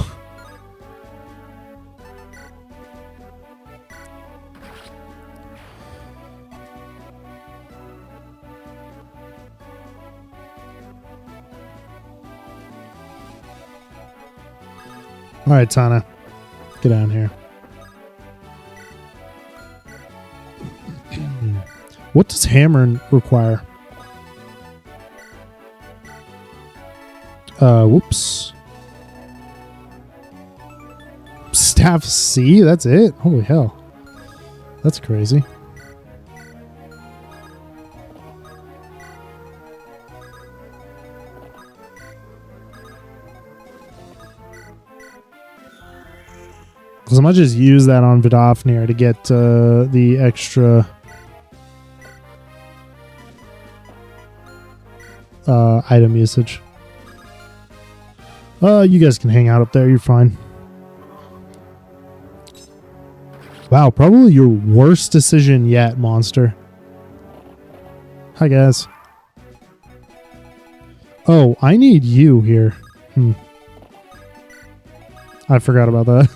All right, Tana, get down here. What does hammer require? Whoops. Staff C? That's it? Holy hell. That's crazy. Because I might just use that on Vidofnir to get the extra item usage. You guys can hang out up there. You're fine. Wow, probably your worst decision yet, monster. Hi, guys. Oh, I need you here. I forgot about that.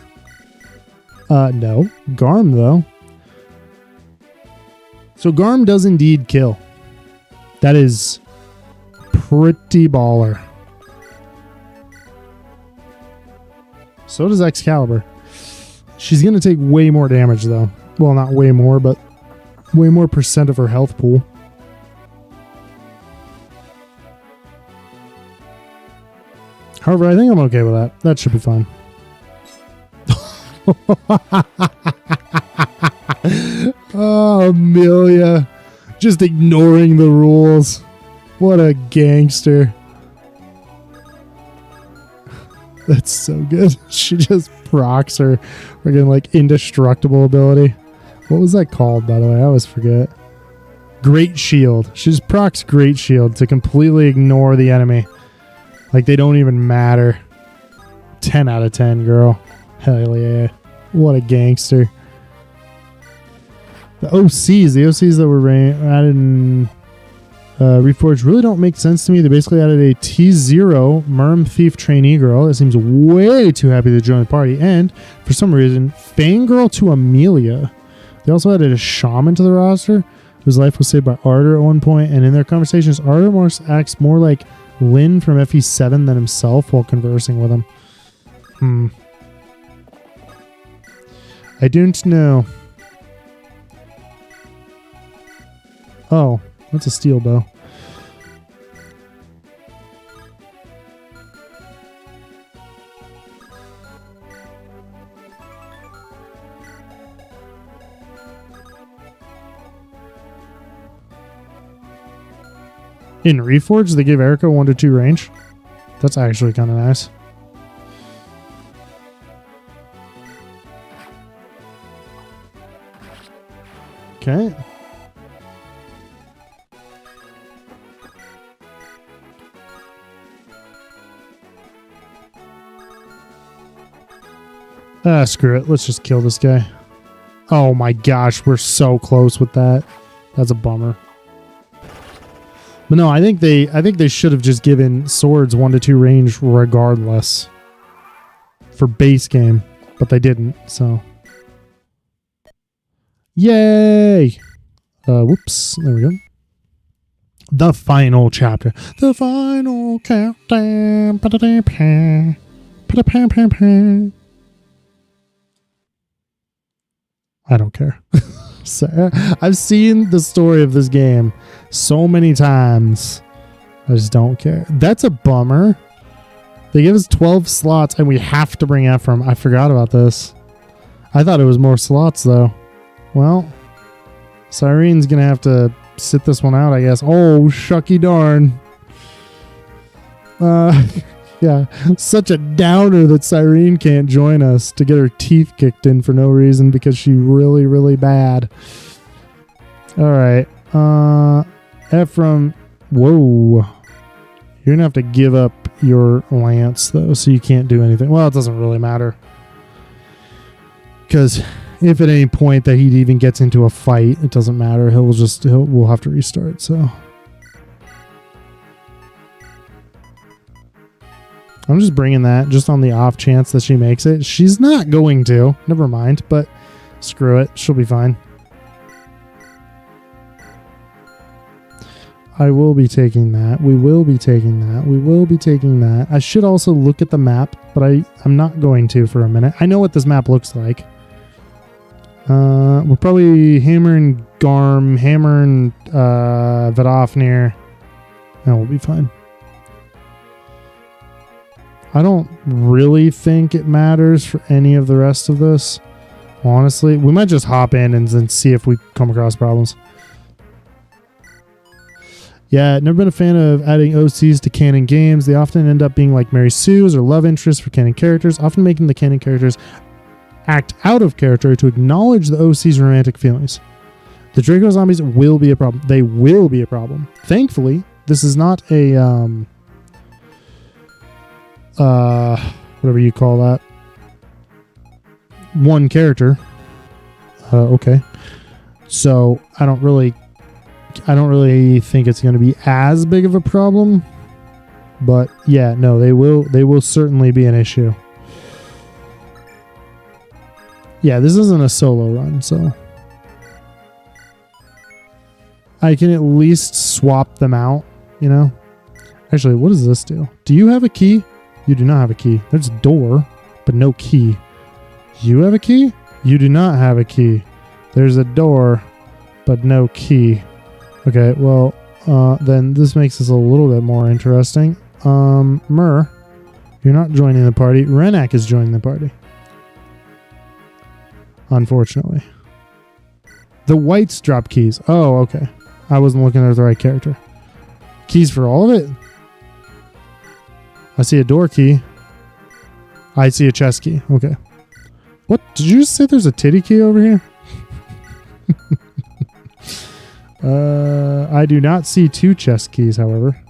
No. Garm, though. So Garm does indeed kill. That is pretty baller. So does Excalibur. She's going to take way more damage, though. Well, not way more, but way more percent of her health pool. However, I think I'm okay with that. That should be fine. Oh, Amelia. Just ignoring the rules. What a gangster. That's so good. She just procs her friggin' like indestructible ability. What was that called, by the way? I always forget. Great Shield. She just procs Great Shield to completely ignore the enemy. Like they don't even matter. 10 out of 10, girl. Hell yeah. What a gangster. The OCs that were added in Reforged really don't make sense to me. They basically added a T0 Merm Thief trainee girl that seems way too happy to join the party. And, for some reason, Fangirl to Amelia. They also added a shaman to the roster whose life was saved by Ardor at one point. And in their conversations, Ardor acts more like Lynn from FE7 than himself while conversing with him. I don't know. Oh, that's a steel bow. In Reforged, they gave Erica 1 to 2 range. That's actually kind of nice. Okay. Screw it. Let's just kill this guy. Oh my gosh, we're so close with that. That's a bummer. But no, I think they should have just given swords 1 to 2 range regardless for base game, but they didn't. So, yay! Whoops. There we go. The final chapter. The final countdown. I don't care. So, I've seen the story of this game so many times. I just don't care. That's a bummer. They give us 12 slots and we have to bring Ephraim. I forgot about this. I thought it was more slots though. Well, Cyrene's gonna have to sit this one out, I guess. Oh, shucky darn. Yeah, such a downer that Cyrene can't join us to get her teeth kicked in for no reason because she's really, really bad. All right. Ephraim. Whoa. You're going to have to give up your lance, though, so you can't do anything. Well, it doesn't really matter. Because if at any point that he even gets into a fight, it doesn't matter. We'll have to restart, so... I'm just bringing that just on the off chance that she makes it. She's not going to. Never mind, but screw it. She'll be fine. I will be taking that. We will be taking that. We will be taking that. I should also look at the map, but I'm not going to for a minute. I know what this map looks like. We're probably hammering Garm, hammering Vidofnir, and we'll be fine. I don't really think it matters for any of the rest of this. Honestly, we might just hop in and then see if we come across problems. Yeah, never been a fan of adding OCs to canon games. They often end up being like Mary Sue's or love interests for canon characters, often making the canon characters act out of character to acknowledge the OC's romantic feelings. The Draco zombies will be a problem. They will be a problem. Thankfully, this is not a whatever you call that, one character. Okay, so I don't really think it's going to be as big of a problem, but yeah, no, they will certainly be an issue. Yeah, this isn't a solo run, so I can at least swap them out, you know. Actually, what does this do? Do you have a key? You do not have a key. There's a door, but no key. You have a key? You do not have a key. There's a door, but no key. Okay, well, then this makes this a little bit more interesting. Myrrh, you're not joining the party. Renak is joining the party. Unfortunately. The whites drop keys. Oh, okay. I wasn't looking at the right character. Keys for all of it? I see a door key. I see a chest key. Okay. What? Did you just say there's a titty key over here? I do not see 2 chest keys, however.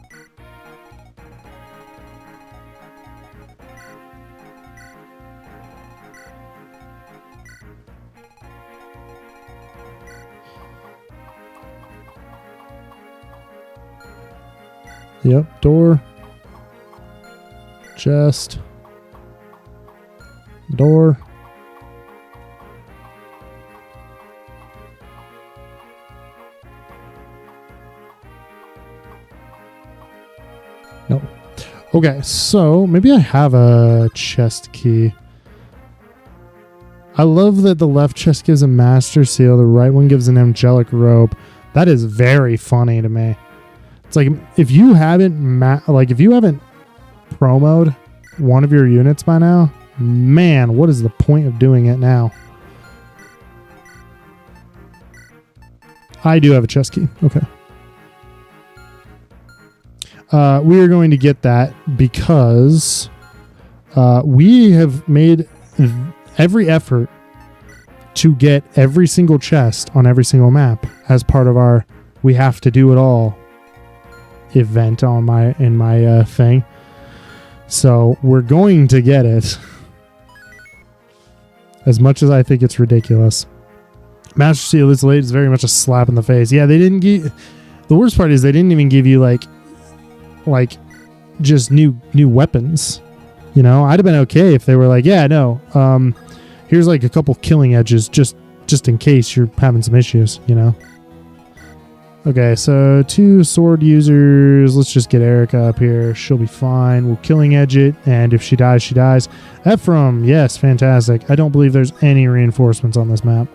Yep, door. Chest. Door. No. Okay, so maybe I have a chest key. I love that the left chest gives a master seal, the right one gives an angelic robe. That is very funny to me. It's like if you haven't promoed one of your units by now, man, what is the point of doing it now? I do have a chest key. Okay. we are going to get that because we have made every effort to get every single chest on every single map as part of our we have to do it all event on my thing. So we're going to get it. As much as I think it's ridiculous. Master Seal is late is very much a slap in the face. Yeah, they didn't give. The worst part is they didn't even give you like just new weapons. You know, I'd have been okay if they were like, yeah, no, here's like a couple killing edges just in case you're having some issues, you know. Okay, so 2 sword users. Let's just get Erica up here. She'll be fine. We'll killing edge it, and if she dies, she dies. Ephraim, yes, fantastic. I don't believe there's any reinforcements on this map.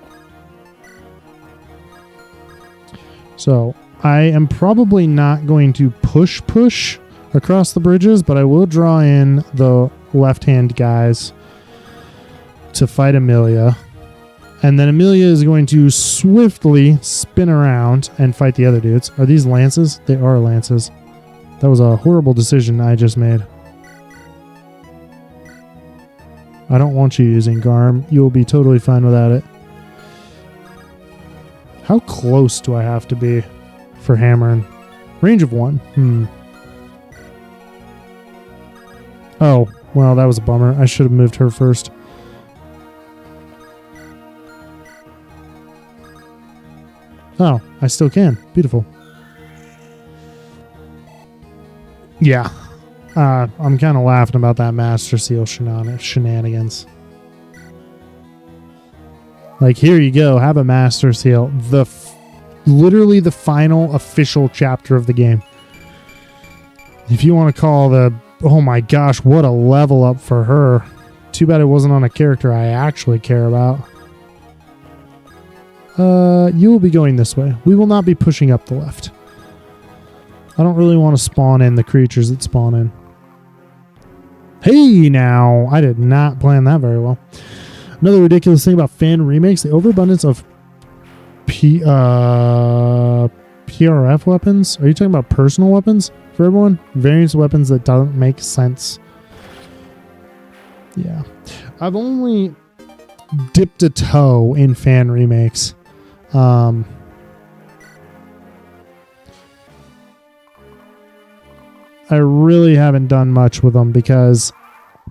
So I am probably not going to push across the bridges, but I will draw in the left-hand guys to fight Amelia. And then Amelia is going to swiftly spin around and fight the other dudes. Are these lances? They are lances. That was a horrible decision I just made. I don't want you using Garm. You'll be totally fine without it. How close do I have to be for hammering? Range of 1. Oh, well, that was a bummer. I should have moved her first. Oh, I still can. Beautiful. Yeah. I'm kind of laughing about that Master Seal shenanigans. Like, here you go. Have a Master Seal. Literally the final official chapter of the game. If you want to call the... Oh my gosh, what a level up for her. Too bad it wasn't on a character I actually care about. You will be going this way. We will not be pushing up the left. I don't really want to spawn in the creatures that spawn in. Hey, now. I did not plan that very well. Another ridiculous thing about fan remakes, the overabundance of PRF weapons. Are you talking about personal weapons for everyone? Various weapons that don't make sense. Yeah. I've only dipped a toe in fan remakes. I really haven't done much with them because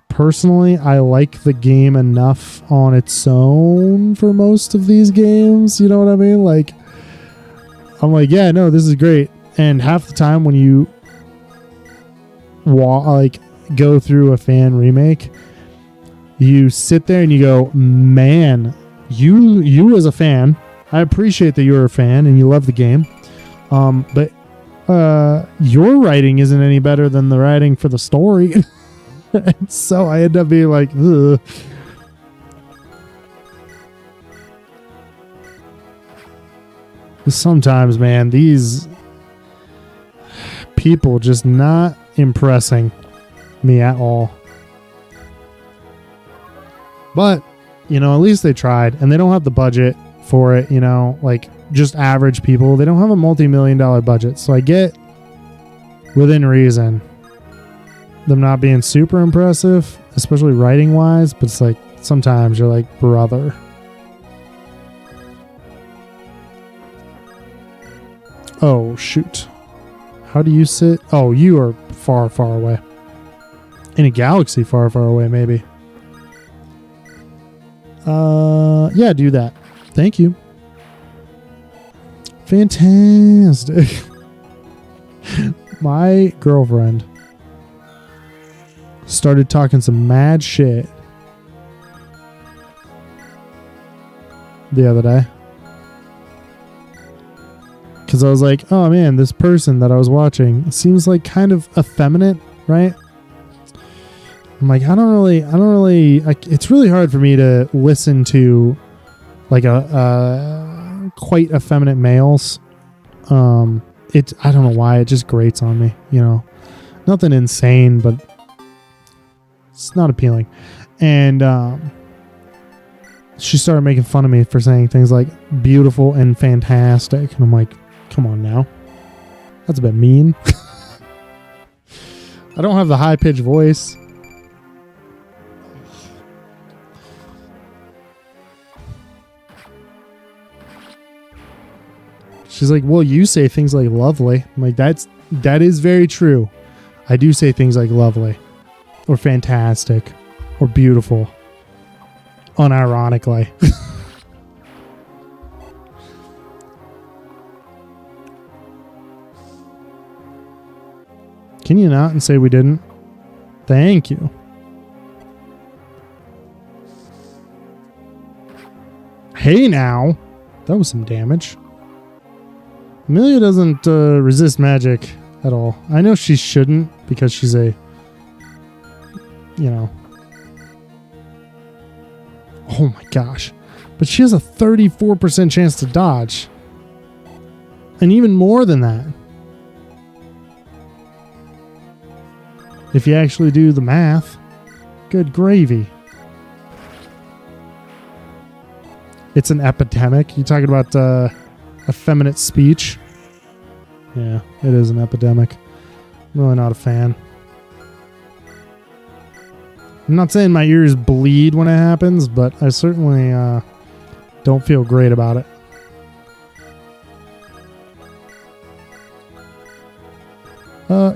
personally I like the game enough on its own for most of these games. You know what I mean? Like, I'm like, yeah, no, this is great. And half the time when you go through a fan remake, you sit there and you go, man, you as a fan, I appreciate that you're a fan and you love the game. But your writing isn't any better than the writing for the story. And so I end up being like, ugh. Sometimes, man, these people just not impressing me at all. But, you know, at least they tried, and they don't have the budget for it, you know, like just average people. They don't have a multi-million-dollar budget. So I get, within reason, them not being super impressive, especially writing wise, but it's like sometimes you're like, brother. Oh, shoot. How do you sit? Oh, you are far, far away. In a galaxy far, far away, maybe. Yeah, do that. Thank you. Fantastic. My girlfriend started talking some mad shit the other day. Because I was like, oh man, this person that I was watching seems like kind of effeminate, right? I'm like, I don't really, it's really hard for me to listen to like a quite effeminate males. I don't know why, it just grates on me, you know. Nothing insane, but it's not appealing. And she started making fun of me for saying things like beautiful and fantastic. And I'm like, come on now. That's a bit mean. I don't have the high-pitched voice. She's like, well, you say things like lovely. I'm like, that is very true. I do say things like lovely or fantastic or beautiful unironically. Can you not and say we didn't? Thank you. Hey now. That was some damage. Amelia doesn't resist magic at all. I know she shouldn't because she's a, you know. Oh my gosh. But she has a 34% chance to dodge. And even more than that. If you actually do the math. Good gravy. It's an epidemic. You talking about effeminate speech? Yeah, it is an epidemic. I'm really not a fan. I'm not saying my ears bleed when it happens, but I certainly don't feel great about it.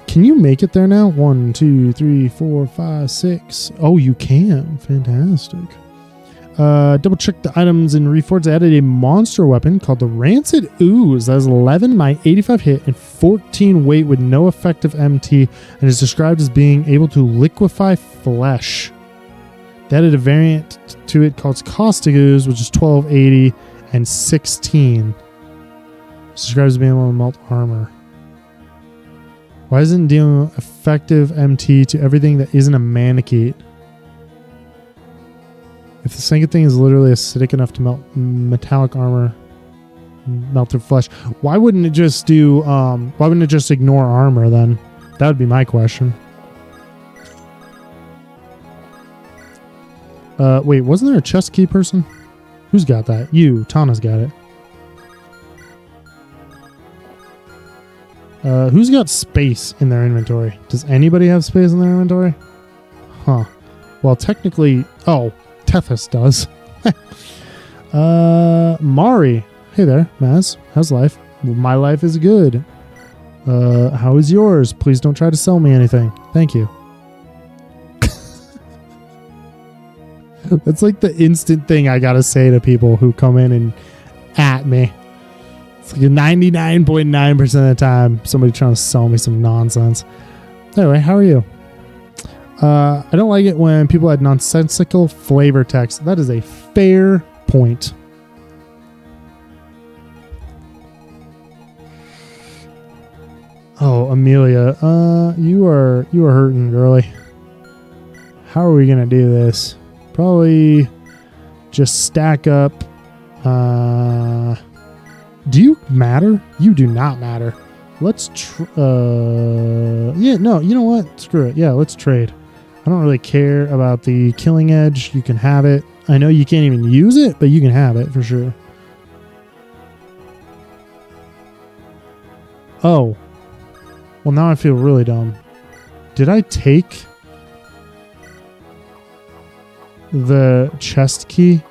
Can you make it there now? 1, 2, 3, 4, 5, 6. Oh, you can. Fantastic. Double check the items in Reforged. Added a monster weapon called the Rancid Ooze that has 11 my 85 hit and 14 weight with no effective MT and is described as being able to liquefy flesh. They added a variant to it called Caustic Ooze, which is 1280 and 16. It's described as being able to melt armor. Why isn't it dealing effective MT to everything that isn't a Manakite? If the second thing is literally acidic enough to melt metallic armor, melt through flesh, why wouldn't it just do, why wouldn't it just ignore armor then? That would be my question. Wait, wasn't there a chest key person? Who's got that? You. Tana's got it. Who's got space in their inventory? Does anybody have space in their inventory? Huh. Well, technically... Oh, Tethys does. Mari. Hey there, Maz. How's life? My life is good. How is yours? Please don't try to sell me anything. Thank you. That's like the instant thing I gotta say to people who come in and at me. It's like 99.9% of the time somebody trying to sell me some nonsense. Anyway, how are you? I don't like it when people add nonsensical flavor text. That is a fair point. Oh, Amelia, you are hurting, girly. How are we gonna do this? Probably just stack up. Do you matter? You do not matter. Let's yeah, no, you know what? Screw it. Yeah, let's trade. I don't really care about the killing edge. You can have it. I know you can't even use it, but you can have it for sure. Oh. Well, now I feel really dumb. Did I take the chest key?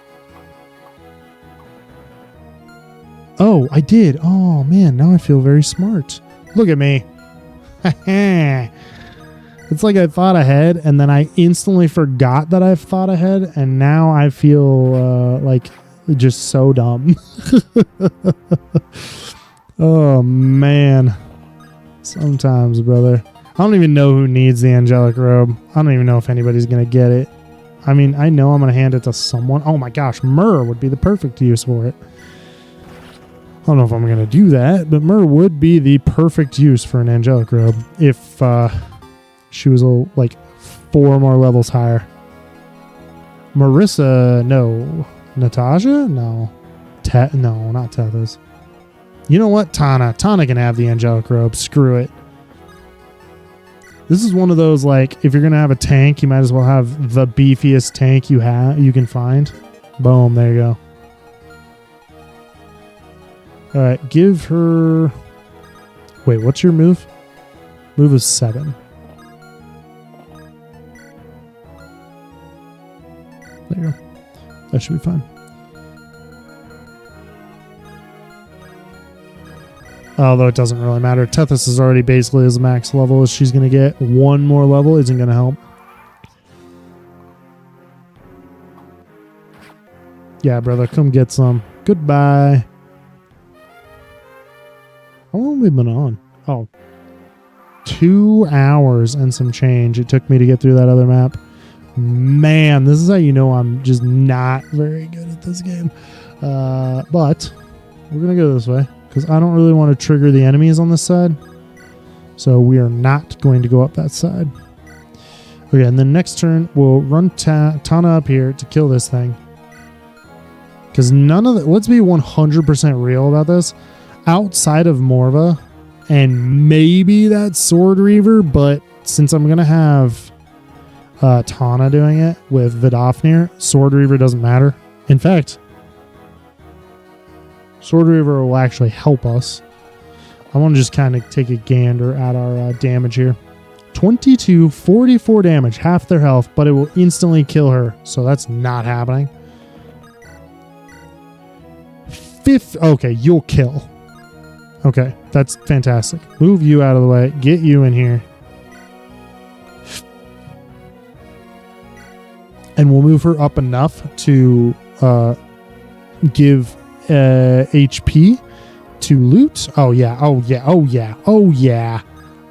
Oh, I did. Oh, man. Now I feel very smart. Look at me. It's like I thought ahead, and then I instantly forgot that I've thought ahead, and now I feel like just so dumb. Oh, man. Sometimes, brother. I don't even know who needs the angelic robe. I don't even know if anybody's going to get it. I mean, I know I'm going to hand it to someone. Oh, my gosh. Myrrh would be the perfect use for it. I don't know if I'm going to do that, but Myrrh would be the perfect use for an angelic robe if she was like 4 more levels higher. Marissa, no. Natasha? No. No, not Tethys. You know what? Tana can have the angelic robe. Screw it. This is one of those, like, if you're going to have a tank, you might as well have the beefiest tank you can find. Boom, there you go. All right, give her... Wait, what's your move? Move is 7. That should be fine. Although it doesn't really matter. Tethys is already basically as max level as she's going to get. One more level isn't going to help. Yeah, brother, come get some. Goodbye. How long have we been on? Oh, 2 hours and some change it took me to get through that other map. Man, this is how you know I'm just not very good at this game. But we're going to go this way because I don't really want to trigger the enemies on this side. So we are not going to go up that side. Okay, and then next turn we'll run Tana up here to kill this thing. Because none of the... Let's be 100% real about this. Outside of Morva and maybe that Sword Reaver, but since I'm going to have Tana doing it with Vidofnir, Sword Reaver doesn't matter. In fact, Sword Reaver will actually help us. I want to just kind of take a gander at our damage here. 22, 44 damage, half their health, but it will instantly kill her, so that's not happening. Okay, you'll kill. Okay, that's fantastic. Move you out of the way. Get you in here. And we'll move her up enough to give HP to loot. Oh yeah, oh yeah, oh yeah, oh yeah.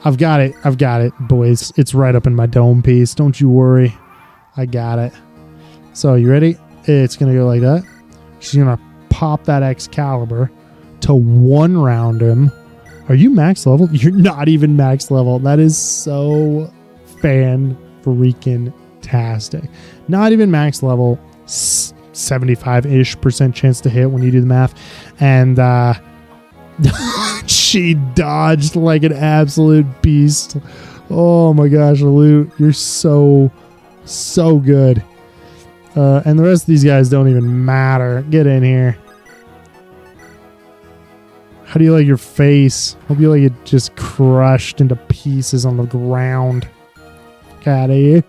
I've got it, boys. It's right up in my dome piece. Don't you worry. I got it. So, you ready? It's going to go like that. She's going to pop that Excalibur to one round him. Are you max level? You're not even max level. That is so fan-freaking-tastic. Not even max level. 75-ish% chance to hit when you do the math. And she dodged like an absolute beast. Oh my gosh, Loot. You're so good. And the rest of these guys don't even matter. Get in here. How do you like your face? Hope you like it just crushed into pieces on the ground. Get out of here.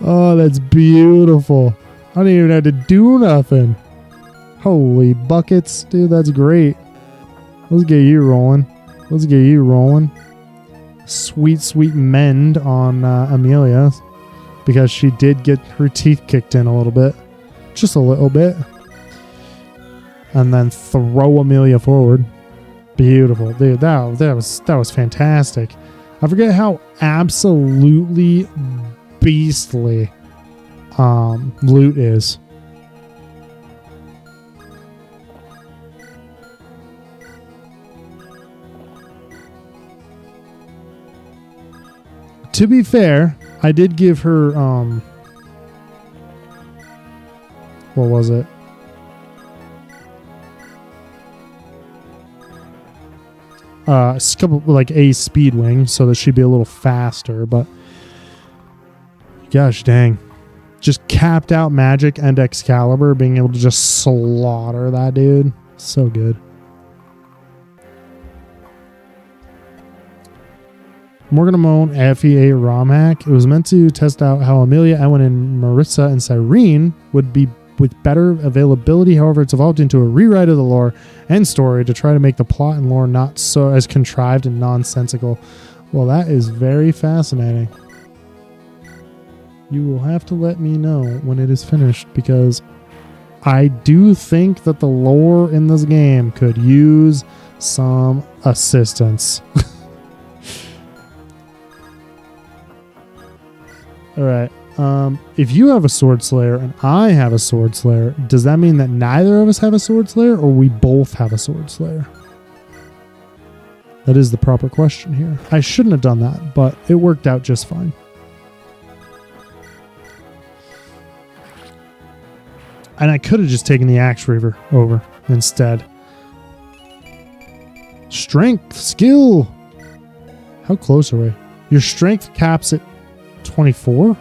Oh, that's beautiful. I don't even have to do nothing. Holy buckets. Dude, that's great. Let's get you rolling. Let's get you rolling. Sweet, sweet mend on Amelia. Because she did get her teeth kicked in a little bit. Just a little bit. And then throw Amelia forward. Beautiful. Dude, that was fantastic. I forget how absolutely beastly Loot is. To be fair, I did give her what was it? A couple like a speed wing so that she'd be a little faster, but gosh dang. Just capped out magic and Excalibur, being able to just slaughter that dude. So good. Morganamone FEA ROM hack. It was meant to test out how Amelia, Ewan, and Marissa and Cyrene would be with better availability. However, it's evolved into a rewrite of the lore and story to try to make the plot and lore not so as contrived and nonsensical. Well, that is very fascinating. You will have to let me know when it is finished, because I do think that the lore in this game could use some assistance. All right. If you have a Sword Slayer and I have a Sword Slayer, does that mean that neither of us have a Sword Slayer, or we both have a Sword Slayer? That is the proper question here. I shouldn't have done that, but it worked out just fine. And I could have just taken the Axe Reaver over instead. Strength, skill. How close are we? Your strength caps at 24?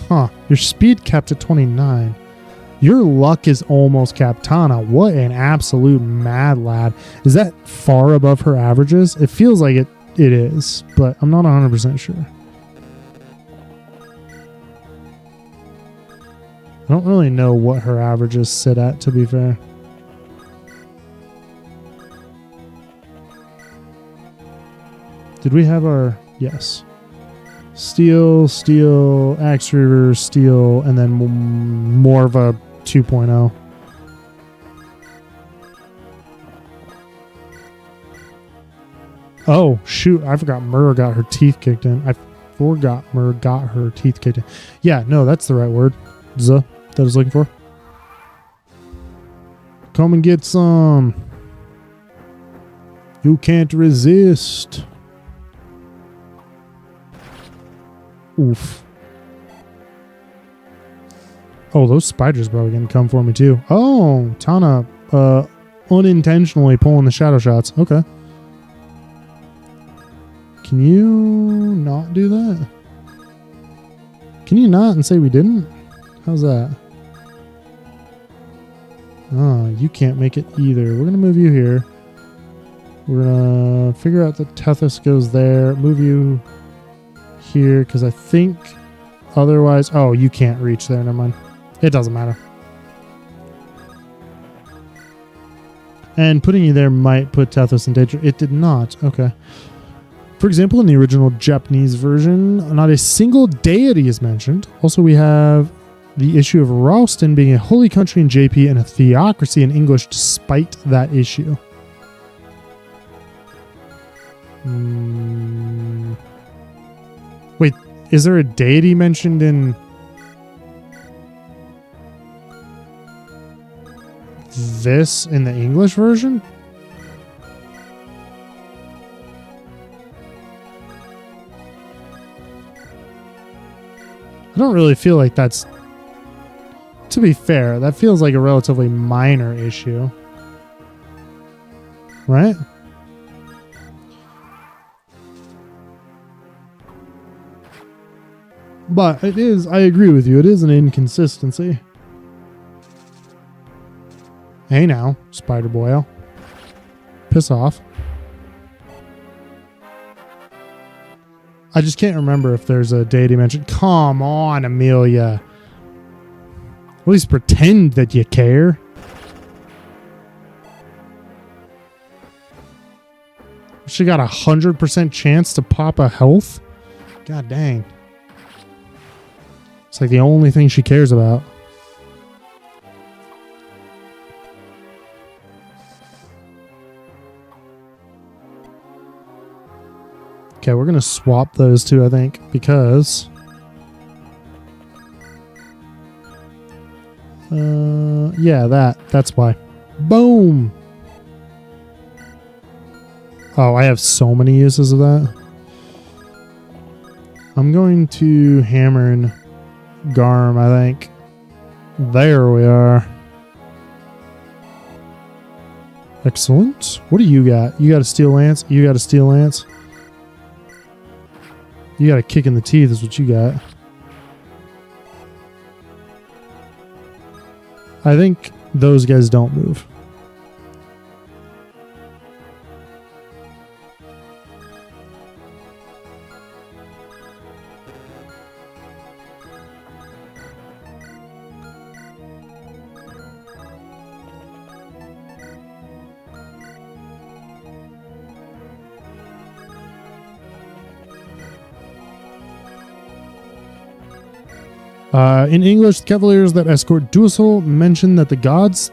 Huh. Your speed capped at 29. Your luck is almost capped. Tana, what an absolute mad lad. Is that far above her averages? It feels like it is, but I'm not 100% sure. I don't really know what her averages sit at, to be fair. Did we have our... Yes. Steel, steel, axe reaver, steel, and then more of a 2.0. Oh, shoot. I forgot Myrrh got her teeth kicked in. I forgot Myrrh got her teeth kicked in. Yeah, no, that's the right word. That I was looking for. Come and get some. You can't resist. Oof. Oh, those spiders probably gonna come for me too. Oh, Tana unintentionally pulling the shadow shots. Okay. Can you not do that? Can you not and say we didn't? How's that? Oh, you can't make it either. We're gonna move you here. We're gonna figure out that Tethys goes there. Move you here, because I think otherwise... Oh, you can't reach there. Never mind. It doesn't matter. And putting you there might put Tethys in danger. It did not. Okay. For example, in the original Japanese version, not a single deity is mentioned. Also, we have the issue of Ralston being a holy country in JP and a theocracy in English despite that issue. Wait, is there a deity mentioned in this in the English version? I don't really feel like that's... To be fair, that feels like a relatively minor issue. Right? But it is, I agree with you, it is an inconsistency. Hey now, Spider Boyle. Piss off. I just can't remember if there's a deity mentioned. Come on, Amelia. At least pretend that you care. She got 100% chance to pop a health? God dang. It's like the only thing she cares about. Okay, we're going to swap those two, I think, because... yeah, that's why. Boom! Oh, I have so many uses of that. I'm going to hammer and Garm, I think. There we are. Excellent. What do you got? You got a steel lance? You got a steel lance? You got a kick in the teeth is what you got. I think those guys don't move. In English, the cavaliers that escort Dussel mention that the gods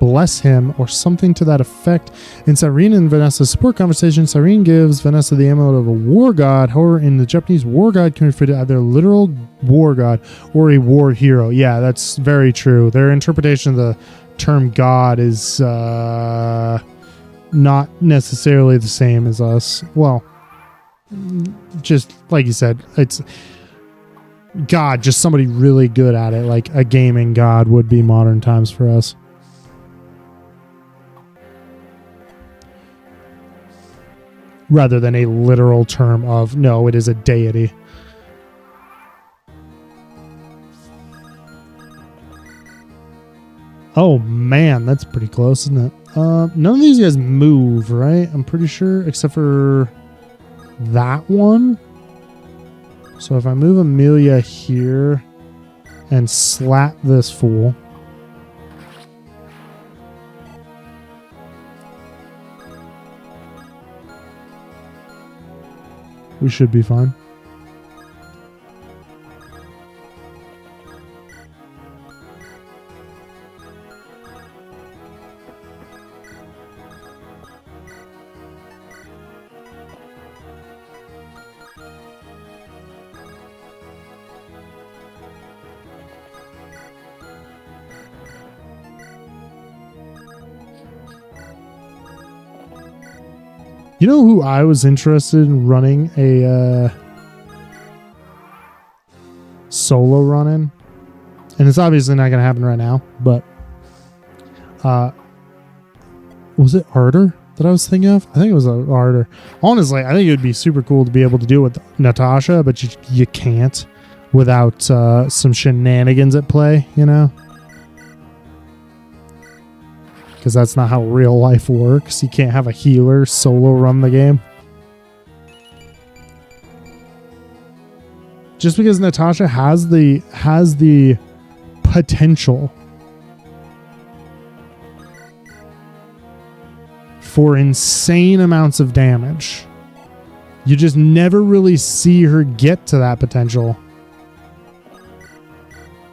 bless him or something to that effect. In Cyrene and Vanessa's support conversation, Cyrene gives Vanessa the amulet of a war god. However, in the Japanese, war god can refer to either a literal war god or a war hero. Yeah, that's very true. Their interpretation of the term god is not necessarily the same as us. Well, just like you said, it's... God, just somebody really good at it, like a gaming god would be modern times for us. Rather than a literal term of, no, it is a deity. Oh man, that's pretty close, isn't it? None of these guys move, right? I'm pretty sure, except for that one. So if I move Amelia here and slap this fool. We should be fine. You know who I was interested in running a solo run in? And it's obviously not going to happen right now, but was it Arter that I was thinking of? I think it was Arter. Honestly, I think it would be super cool to be able to do it with Natasha, but you can't without some shenanigans at play, you know? Because that's not how real life works. You can't have a healer solo run the game. Just because Natasha has the potential for insane amounts of damage, you just never really see her get to that potential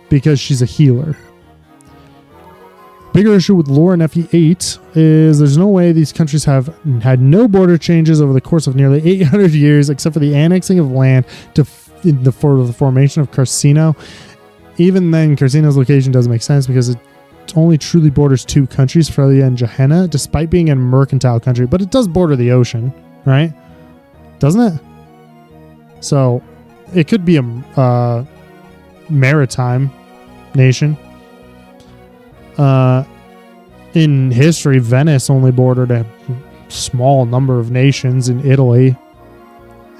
because she's a healer. Bigger issue with lore in FE8 is there's no way these countries have had no border changes over the course of nearly 800 years, except for the annexing of land for the formation of Carcino. Even then, Carcino's location doesn't make sense because it only truly borders two countries, Frelia and Gehenna, despite being a mercantile country. But it does border the ocean, right? Doesn't it? So it could be a maritime nation. In history, Venice only bordered a small number of nations in Italy,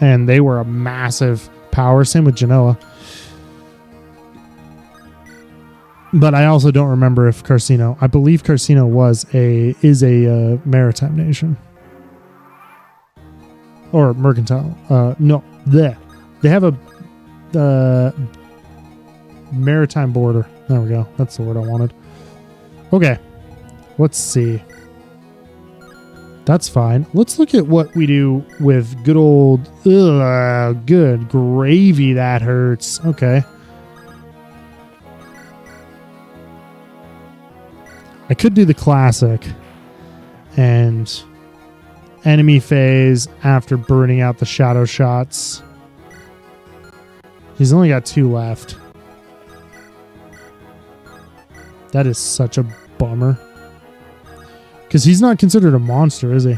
and they were a massive power. Same with Genoa. But I also don't remember if Carcino. I believe Carcino is a maritime nation or mercantile. No, they have a maritime border. There we go. That's the word I wanted. Okay, let's see. That's fine. Let's look at what we do with good old... good gravy, that hurts. Okay. I could do the classic and enemy phase after burning out the shadow shots. He's only got 2 left. That is such a bummer. Because he's not considered a monster, is he?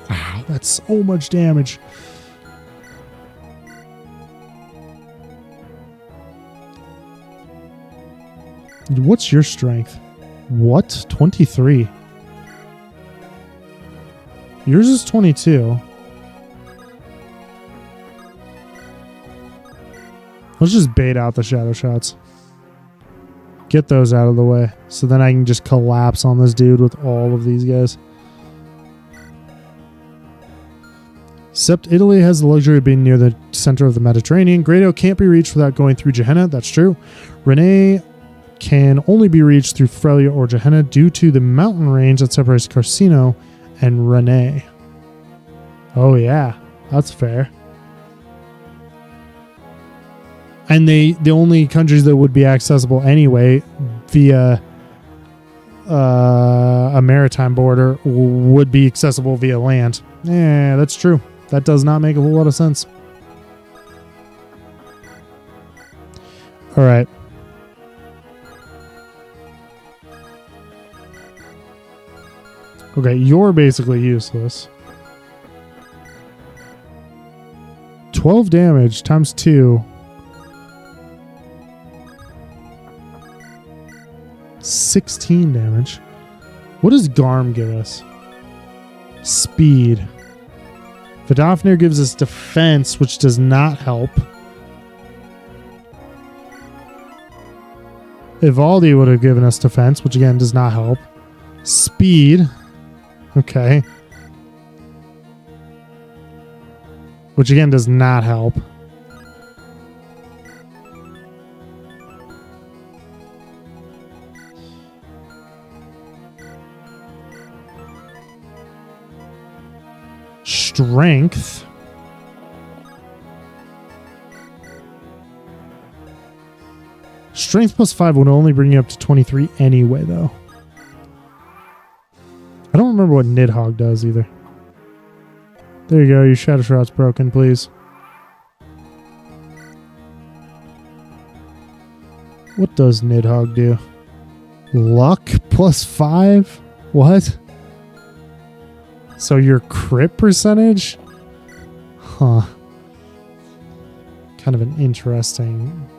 Wow, that's so much damage. What's your strength? What? 23. Yours is 22. Let's just bait out the shadow shots. Get those out of the way. So then I can just collapse on this dude with all of these guys. Except Italy has the luxury of being near the center of the Mediterranean. Grado can't be reached without going through Gehenna. That's true. Rennes can only be reached through Frelia or Gehenna due to the mountain range that separates Carcino and Rennes. Oh yeah, that's fair. And the only countries that would be accessible anyway via a maritime border would be accessible via land. Yeah, that's true. That does not make a whole lot of sense. All right. Okay, you're basically useless. 12 damage times 2. 16 damage. What does Garm give us? Speed. Vidofnir gives us defense, which does not help. Ivaldi would have given us defense, which again does not help. Speed. Okay. Which again does not help. strength. Strength plus 5 would only bring you up to 23 anyway, though. I don't remember what Nidhogg does either. There you go. Your Shadow Shroud's broken, please. What does Nidhogg do? Luck plus 5? What? So your crit percentage? Huh. Kind of an interesting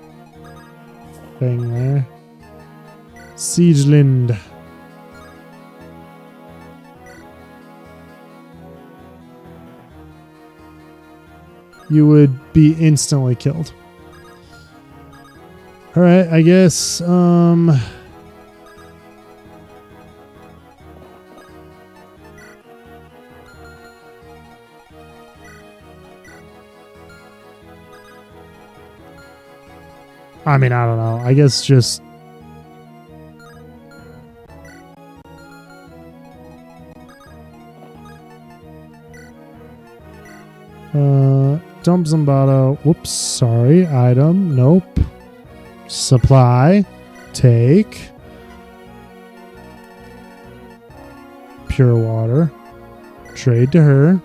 thing there. Siegelind. You would be instantly killed. All right, I guess I mean, I don't know. I guess just dump Zombato. Whoops, sorry. Item. Nope. Supply. Take. Pure water. Trade to her.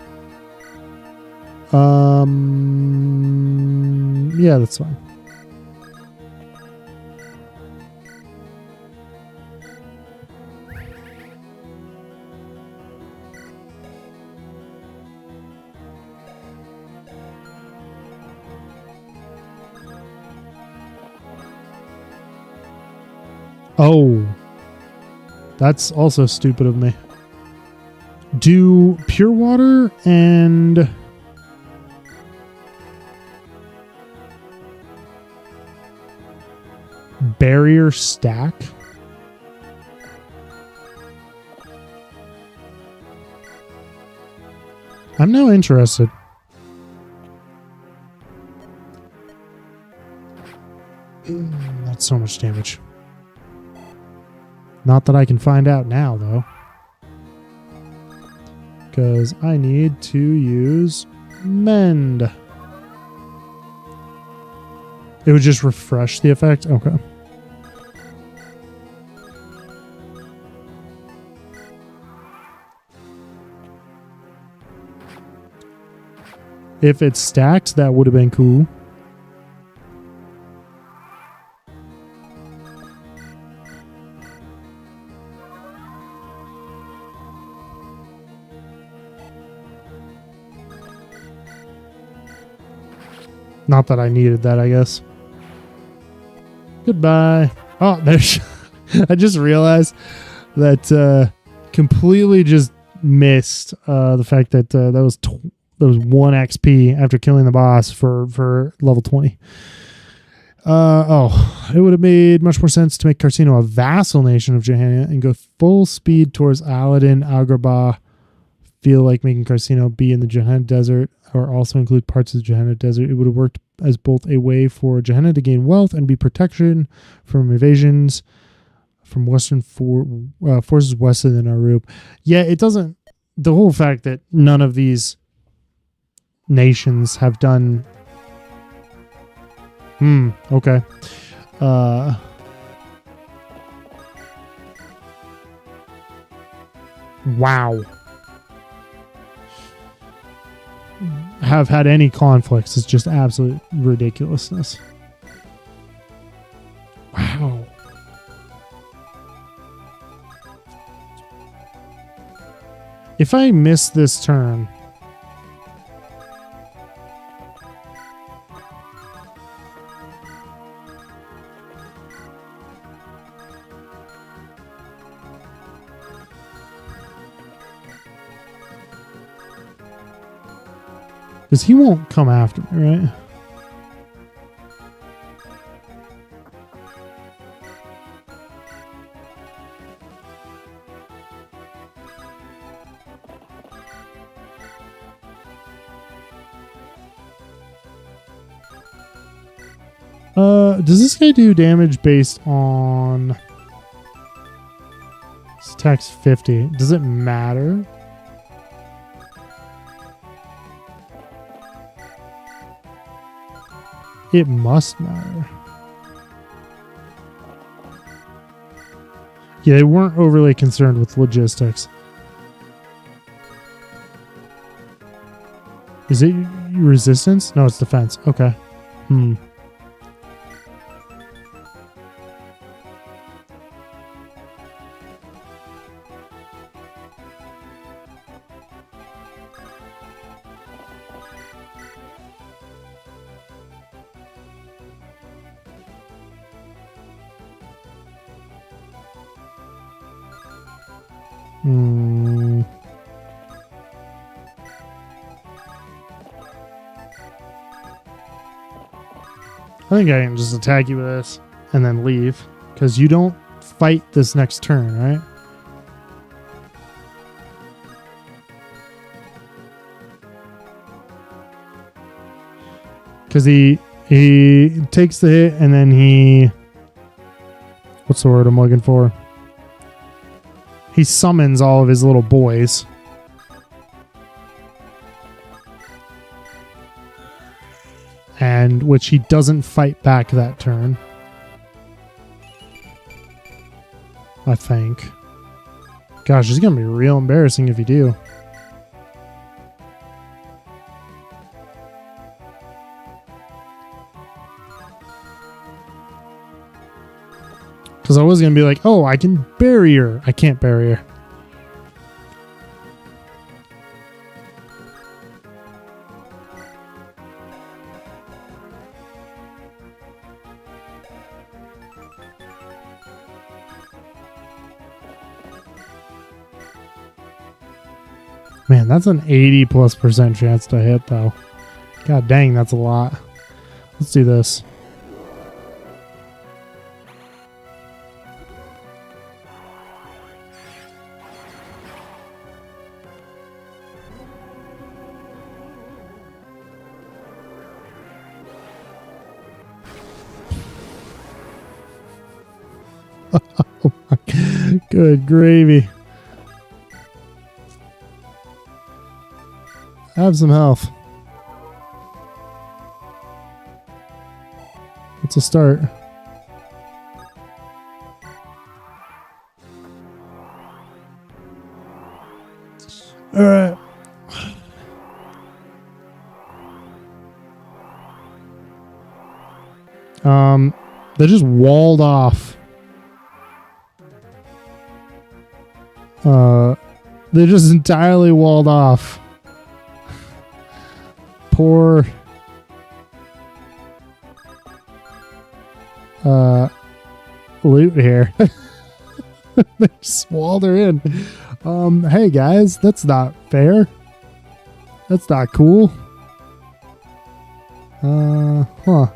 Yeah, that's fine. Oh, that's also stupid of me. Do pure water and barrier stack? I'm now interested. That's so much damage. Not that I can find out now, though. Because I need to use Mend. It would just refresh the effect? Okay. If it's stacked, that would have been cool. Not that I needed that, I guess. Goodbye. Oh, there's... I just realized that completely just missed the fact that that was 1 XP after killing the boss for level 20. It would have made much more sense to make Carcino a vassal nation of Johanna and go full speed towards Aladdin, Agrabah. Feel like making Carcino be in the Johanna Desert or also include parts of the Johanna Desert. It would have worked as both a way for Johanna to gain wealth and be protection from invasions from Western forces west of the Narub. Yeah, it doesn't... The whole fact that none of these nations have done... okay. Wow. Have had any conflicts. It's just absolute ridiculousness. Wow. If I miss this turn, because he won't come after me, right? Does this guy do damage based on... His attack's 50. Does it matter? It must matter. Yeah, they weren't overly concerned with logistics. Is it resistance? No, it's defense. Okay. I think I can just attack you with this and then leave, because you don't fight this next turn, right? Because he takes the hit and then he... What's the word I'm looking for? He summons all of his little boys. And which he doesn't fight back that turn. I think. Gosh, it's going to be real embarrassing if you do. Because I was going to be like, oh, I can bury her. I can't bury her. Man, that's an 80+% chance to hit, though. God dang, that's a lot. Let's do this. Oh my, good gravy. Have some health. It's a start. All right. They just walled off. They just entirely walled off. Poor loot here. They just walled her in. Hey guys, that's not fair. That's not cool. Huh.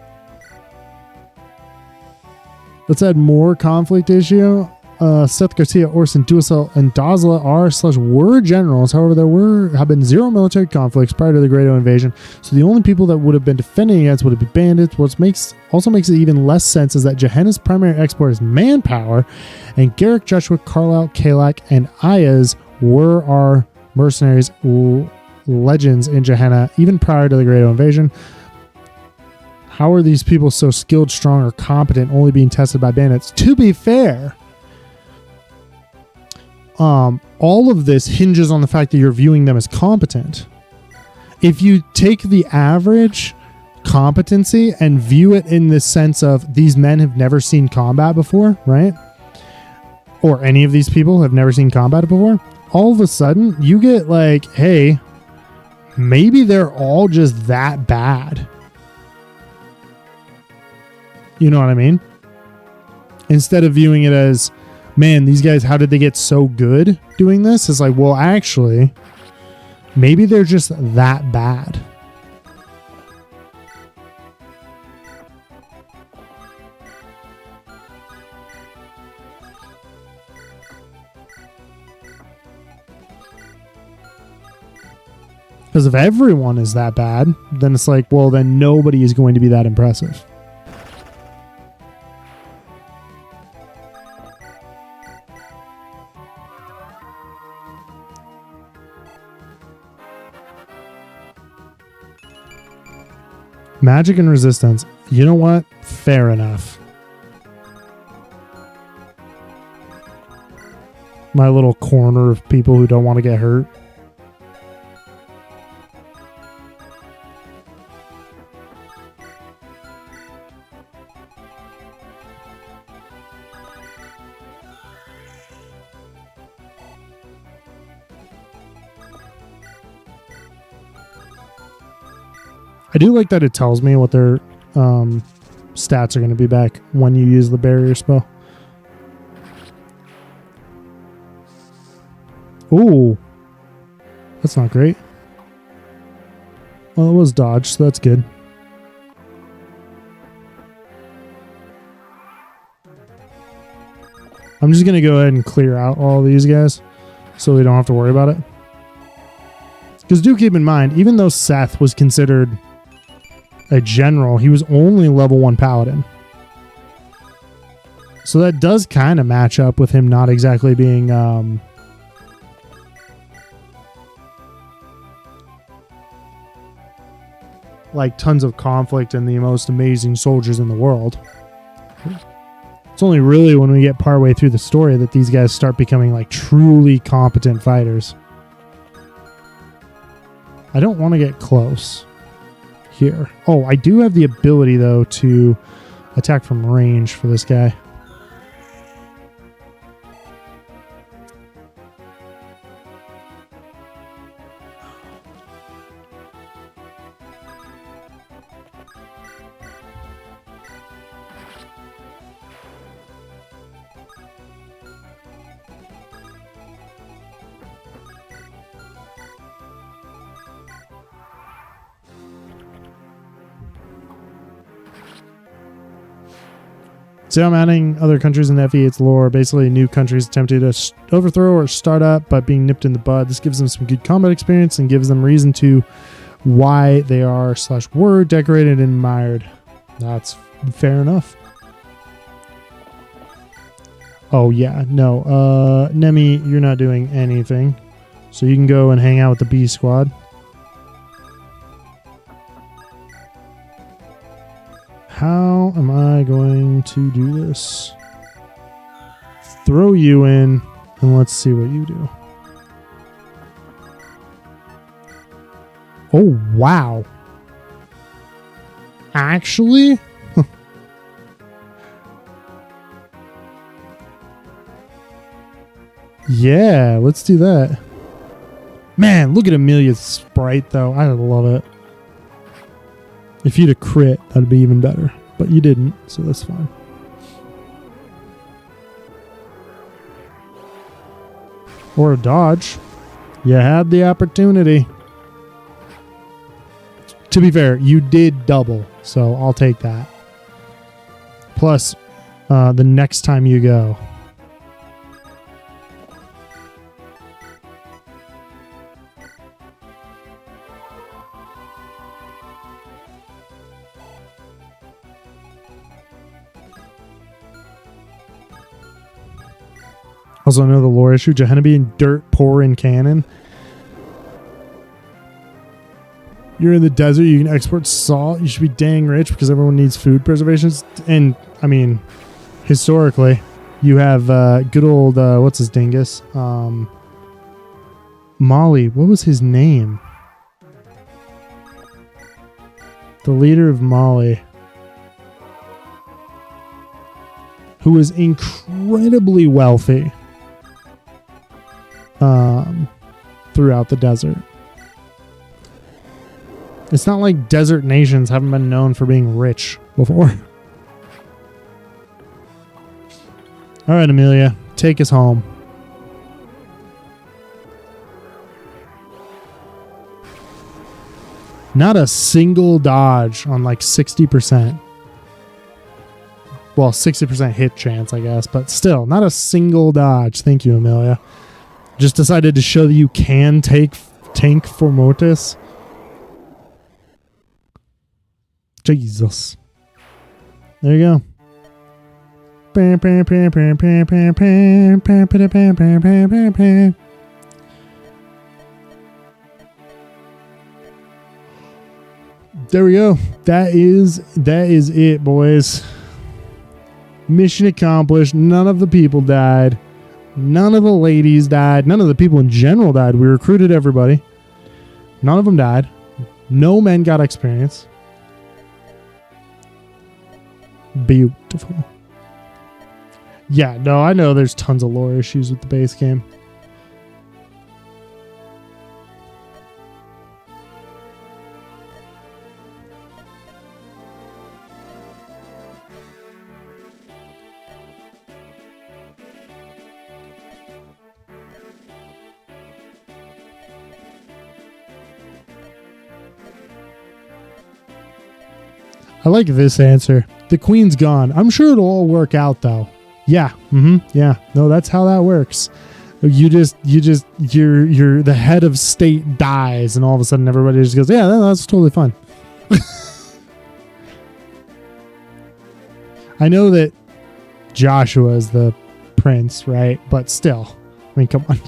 Let's add more conflict issue. Seth Garcia, Orson, Duasel, and Dazla are/were generals. However, there have been 0 military conflicts prior to the Great invasion, so the only people that would have been defending against would have been bandits. What also makes it even less sense is that Gehenna's primary export is manpower, and Garrick, Joshua, Carlisle, Kalak, and Ayaz were our mercenaries legends in Gehenna even prior to the Great invasion. How are these people so skilled, strong, or competent, only being tested by bandits? To be fair, all of this hinges on the fact that you're viewing them as competent. If you take the average competency and view it in the sense of these men have never seen combat before, right? Or any of these people have never seen combat before, all of a sudden you get like, hey, maybe they're all just that bad. You know what I mean? Instead of viewing it as, man, these guys, how did they get so good doing this? It's like, well, actually, maybe they're just that bad. Because if everyone is that bad, then it's like, well, then nobody is going to be that impressive. Magic and resistance. You know what? Fair enough. My little corner of people who don't want to get hurt. I do like that it tells me what their stats are going to be back when you use the barrier spell. Ooh. That's not great. Well, it was dodge, so that's good. I'm just going to go ahead and clear out all these guys so we don't have to worry about it. Because do keep in mind, even though Seth was considered a general, he was only level 1 paladin. So that does kind of match up with him not exactly being like tons of conflict and the most amazing soldiers in the world. It's only really when we get partway through the story that these guys start becoming like truly competent fighters. I don't want to get close here. Oh, I do have the ability though to attack from range for this guy. So I'm adding other countries in FE8's lore. Basically, new countries attempting to overthrow or start up by being nipped in the bud. This gives them some good combat experience and gives them reason to why they are / were decorated and admired. That's fair enough. Oh yeah, no. Nemi, you're not doing anything. So you can go and hang out with the B squad. How am I going to do this? Throw you in, and let's see what you do. Oh, wow. Actually? Yeah, let's do that. Man, look at Amelia's sprite, though. I love it. If you'd a crit, that'd be even better. But you didn't, so that's fine. Or a dodge. You had the opportunity. To be fair, you did double, so I'll take that. Plus, the next time you go. Also know the lore issue. Gehenna being dirt poor in canon. You're in the desert. You can export salt. You should be dang rich because everyone needs food preservations. And, I mean, historically, you have good old, what's his dingus? Molly. What was his name? The leader of Molly. Who was incredibly wealthy. Throughout the desert. It's not like desert nations haven't been known for being rich before. All right, Amelia, take us home. Not a single dodge on like 60%. Well, 60% hit chance, I guess, but still, not a single dodge. Thank you, Amelia. Just decided to show that you can take tank for Mortis. Jesus. There you go. There we go. That is it, boys. Mission accomplished. None of the people died. None of the ladies died. None of the people in general died. We recruited everybody. None of them died. No men got experience. Beautiful. Yeah, no, I know there's tons of lore issues with the base game. I like this answer. The queen's gone. I'm sure it'll all work out though. Yeah. Yeah. No, that's how that works. You're the head of state dies and all of a sudden everybody just goes, yeah, that's totally fine. I know that Joshua is the prince, right? But still, I mean, come on.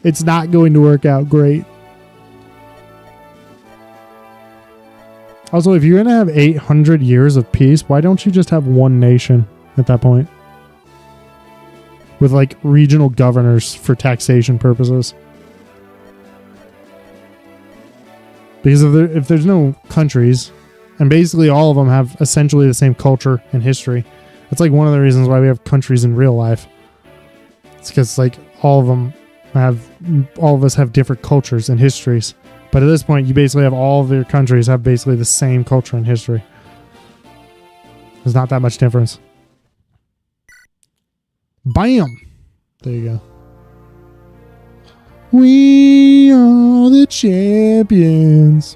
It's not going to work out great. Also, if you're going to have 800 years of peace, why don't you just have one nation at that point? With like regional governors for taxation purposes. Because if there's no countries, and basically all of them have essentially the same culture and history, that's like one of the reasons why we have countries in real life. It's because like all of us have different cultures and histories. But at this point, you basically have all of your countries have basically the same culture and history. There's not that much difference. Bam! There you go. We are the champions.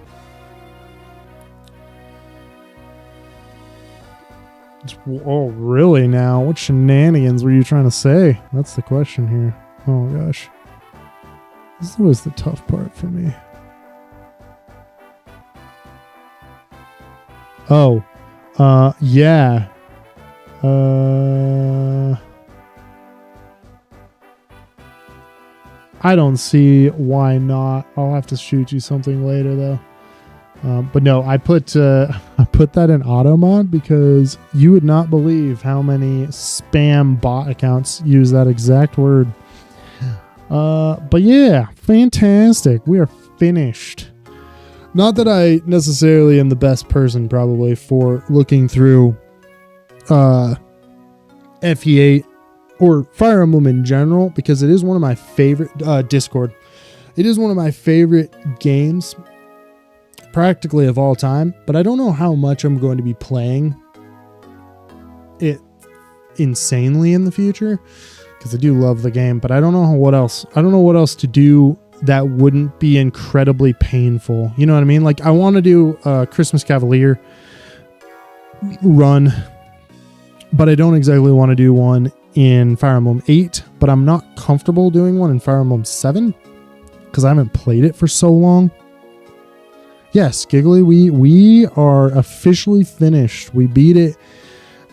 Oh, really now? What shenanigans were you trying to say? That's the question here. Oh, gosh. This is always the tough part for me. Oh, yeah. I don't see why not. I'll have to shoot you something later though. But no, I put that in auto mod because you would not believe how many spam bot accounts use that exact word. But yeah, fantastic. We are finished. Not that I necessarily am the best person probably for looking through FE8 or Fire Emblem in general, because it is one of my favorite Discord. It is one of my favorite games practically of all time, but I don't know how much I'm going to be playing it insanely in the future because I do love the game, but I don't know what else. I don't know what else to do that wouldn't be incredibly painful. You know what I mean? Like I want to do a Christmas Cavalier run, but I don't exactly want to do one in Fire Emblem 8, but I'm not comfortable doing one in Fire Emblem 7 because I haven't played it for so long. Yes, Giggly, we are officially finished. We beat it.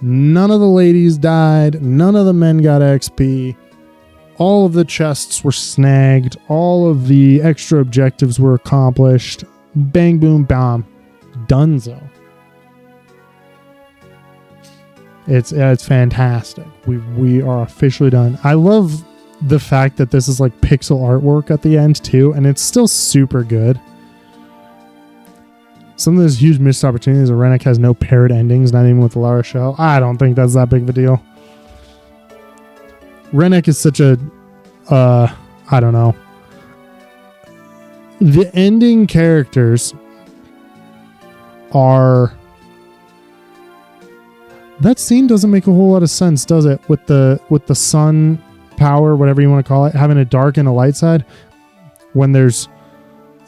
None of the ladies died. None of the men got XP. All of the chests were snagged. All of the extra objectives were accomplished. Bang, boom, bam. Dunzo. It's fantastic. We are officially done. I love the fact that this is like pixel artwork at the end too, and it's still super good. Some of those huge missed opportunities. Rennek has no paired endings, not even with Lara Shell. I don't think that's that big of a deal. Rennek is such a, I don't know. The ending characters are... That scene doesn't make a whole lot of sense, does it? With the sun power, whatever you want to call it, having a dark and a light side, when there's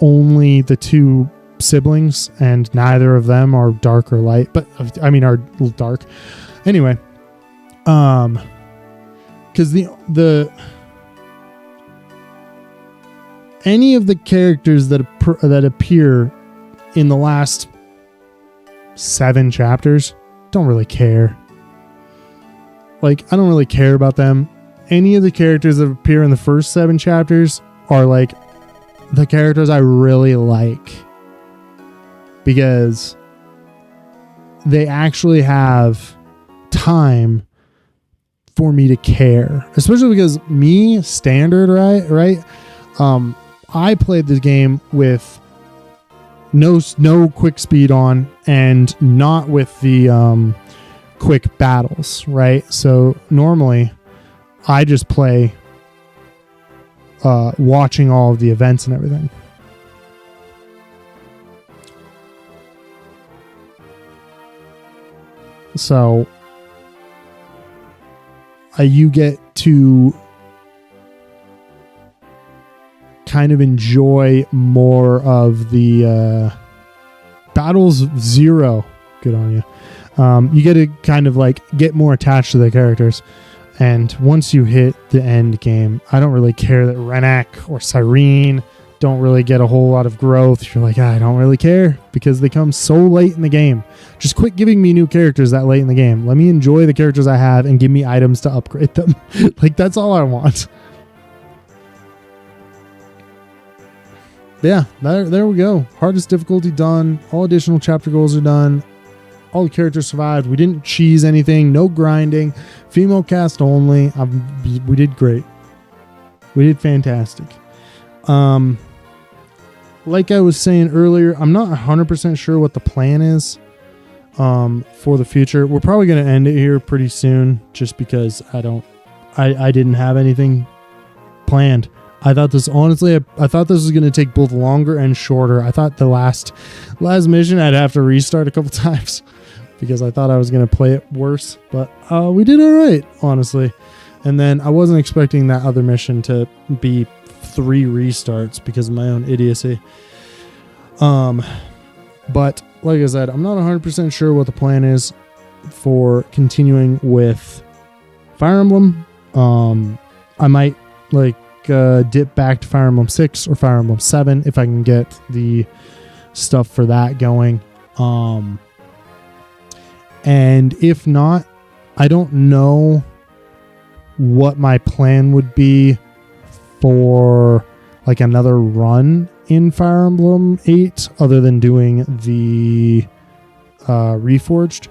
only the two siblings and neither of them are dark or light, but I mean are dark. Anyway, because the any of the characters that appear in the last 7 chapters don't really care. Like, I don't really care about them. Any of the characters that appear in the first 7 chapters are like the characters I really like because they actually have time for me to care, especially because me standard, right? I played this game with no quick speed on and not with the quick battles, right? So normally I just play watching all of the events and everything. So you get to kind of enjoy more of the battles. Zero, good on you. You get to kind of like get more attached to the characters. And once you hit the end game, I don't really care that Renak or Cyrene don't really get a whole lot of growth. You're like, I don't really care because they come so late in the game. Just quit giving me new characters that late in the game. Let me enjoy the characters I have and give me items to upgrade them. Like, that's all I want. Yeah, there we go. Hardest difficulty done. All additional chapter goals are done. All the characters survived. We didn't cheese anything. No grinding. Female cast only. We did great. We did fantastic. Like I was saying earlier, I'm not 100% sure what the plan is for the future. We're probably going to end it here pretty soon just because I didn't have anything planned. I thought this, honestly, I thought this was going to take both longer and shorter. I thought the last mission I'd have to restart a couple times because I thought I was going to play it worse, but we did all right, honestly. And then I wasn't expecting that other mission to be 3 restarts because of my own idiocy. But like I said, I'm not 100% sure what the plan is for continuing with Fire Emblem. I might dip back to Fire Emblem 6 or Fire Emblem 7 if I can get the stuff for that going. And if not, I don't know what my plan would be for like another run in Fire Emblem 8 other than doing the Reforged.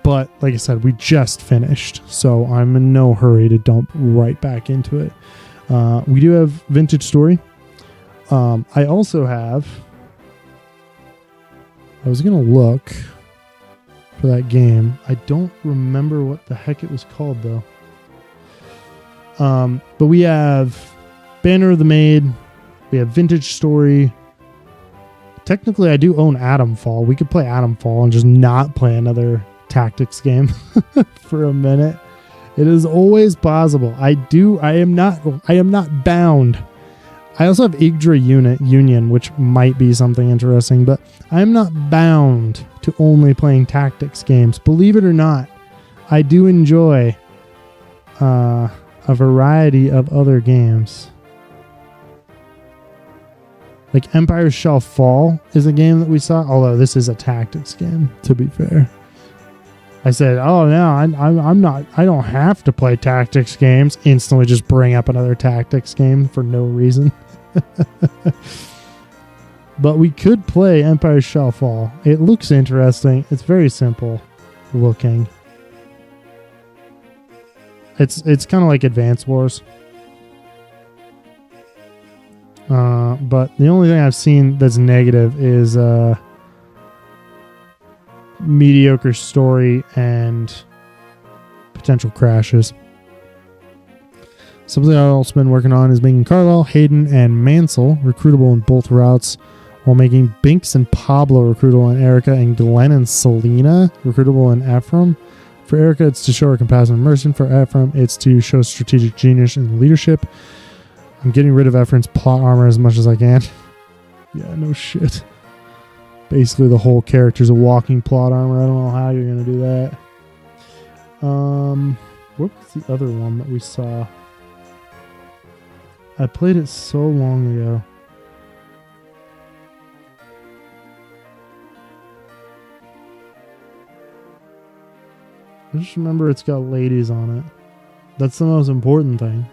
But like I said, we just finished, so I'm in no hurry to dump right back into it. We do have Vintage Story. I also have... I was going to look for that game. I don't remember what the heck it was called, though. But we have Banner of the Maid. We have Vintage Story. Technically, I do own Atomfall. We could play Atomfall and just not play another tactics game for a minute. It is always possible. I am not bound. I also have Yggdra Union, which might be something interesting, but I am not bound to only playing tactics games. Believe it or not, I do enjoy a variety of other games. Like Empire Shall Fall is a game that we saw, although this is a tactics game, to be fair. I said, oh no, I'm not, I don't have to play tactics games. Instantly just bring up another tactics game for no reason. But we could play Empire Shall Fall. It looks interesting. It's very simple looking. It's kind of like Advance Wars. But the only thing I've seen that's negative is mediocre story and potential crashes. Something I've also been working on is making Carlisle, Hayden, and Mansell recruitable in both routes, while making Binks and Pablo recruitable in Erica, and Glenn and Selena recruitable in Ephraim. For Erica, it's to show her compassion and mercy. For Ephraim, it's to show strategic genius and leadership. I'm getting rid of Ephraim's plot armor as much as I can. Yeah, no shit. Basically, the whole character's a walking plot armor. I don't know how you're going to do that. What was the other one that we saw? I played it so long ago. I just remember it's got ladies on it. That's the most important thing.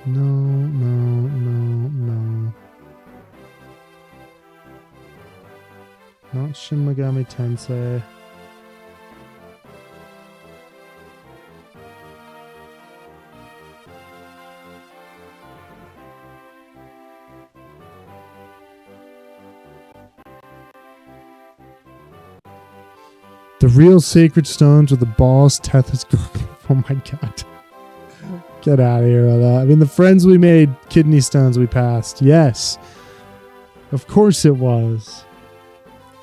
No, no, no, no. Not Shin Megami Tensei. The real sacred stones with the balls, Tethys. Oh my god. Get out of here with that. I mean, the friends we made, kidney stones we passed. Yes. Of course it was.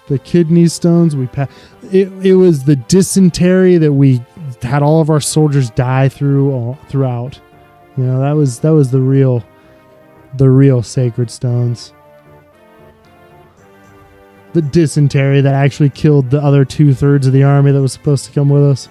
The kidney stones we passed. It was the dysentery that we had all of our soldiers die throughout. You know, that was the real sacred stones. The dysentery that actually killed the other 2/3 of the army that was supposed to come with us.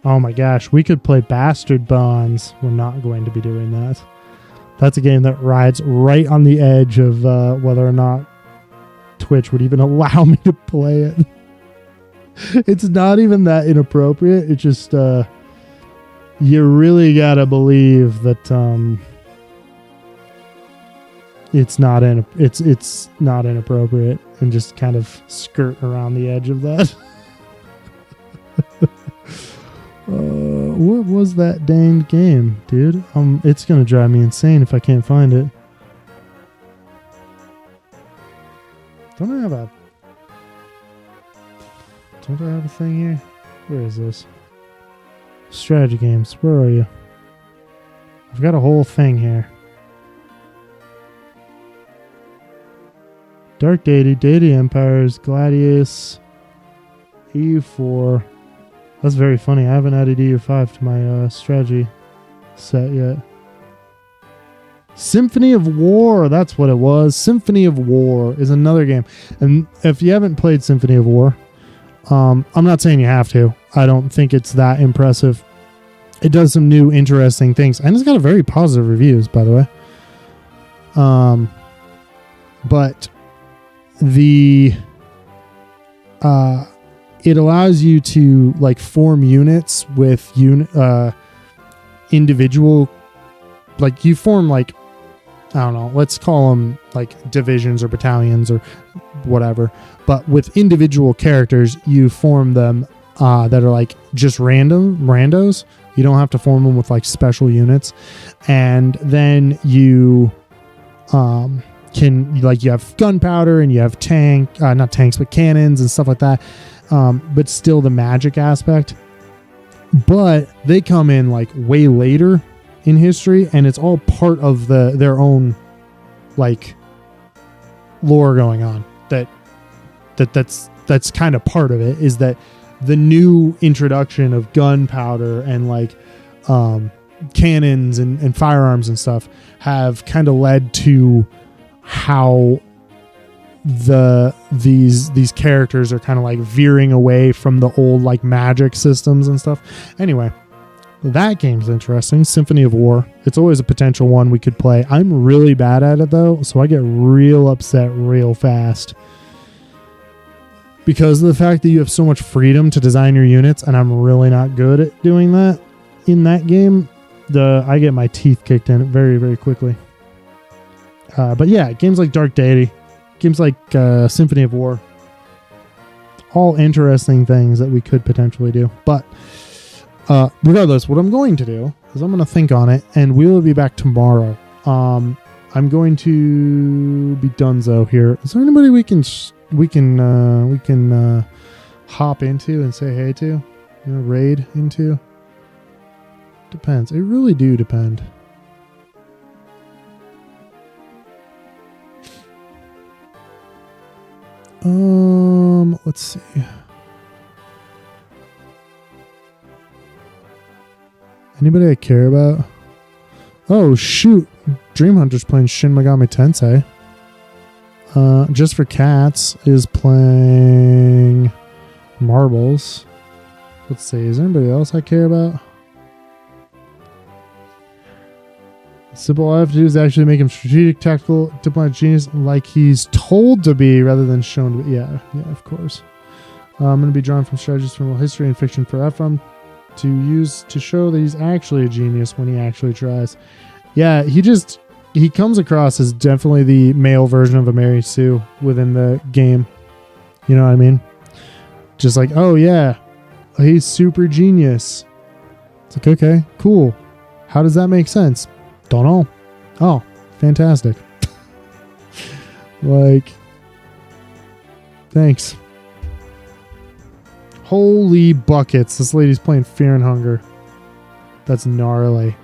Oh my gosh, we could play Bastard Bonds. We're not going to be doing that. That's a game that rides right on the edge of whether or not Twitch would even allow me to play it. It's not even that inappropriate. It's just you really gotta believe that it's not inappropriate and just kind of skirt around the edge of that. What was that danged game, dude? It's gonna drive me insane if I can't find it. Don't I have a thing here? Where is this? Strategy games. Where are you? I've got a whole thing here. Dark Deity Empires, Gladius, EU4. That's very funny. I haven't added EU5 to my strategy set yet. Symphony of War. That's what it was. Symphony of War is another game. And if you haven't played Symphony of War, I'm not saying you have to. I don't think it's that impressive. It does some new interesting things. And it's got a very positive reviews, by the way. But it allows you to like form units with individual, like you form like, I don't know, let's call them like divisions or battalions or whatever. But with individual characters, you form them that are like just randos. You don't have to form them with like special units. And then you can, like, you have gunpowder and you have not tanks, but cannons and stuff like that. But still the magic aspect. But they come in like way later in history, and it's all part of their own like lore going on. That's kind of part of it, is that the new introduction of gunpowder and like cannons and firearms and stuff have kind of led to how these characters are kind of like veering away from the old like magic systems and stuff. Anyway, that game's interesting. Symphony of War. It's always a potential one we could play. I'm really bad at it though, so I get real upset real fast because of the fact that you have so much freedom to design your units, and I'm really not good at doing that in that game. I get my teeth kicked in it very, very quickly. But yeah, games like Dark Deity, games like Symphony of War, all interesting things that we could potentially do. But regardless, what I'm going to do is I'm going to think on it, and we will be back tomorrow. I'm going to be donezo here. Is there anybody we can hop into and say hey to? Raid into? Depends. It really do depend. Let's see. Anybody I care about? Oh shoot, Dream Hunter's playing Shin Megami Tensei. Just for Cats is playing Marbles. Let's see. Is there anybody else I care about? Simple, all I have to do is actually make him strategic, tactical, diplomatic genius like he's told to be rather than shown to be. Yeah, of course. I'm going to be drawn from strategies from history and fiction for Ephraim to use to show that he's actually a genius when he actually tries. Yeah, he comes across as definitely the male version of a Mary Sue within the game. You know what I mean? Just like, oh yeah, he's super genius. It's like, okay, cool. How does that make sense? Don't know. Oh, fantastic. Like, thanks. Holy buckets. This lady's playing Fear and Hunger. That's gnarly.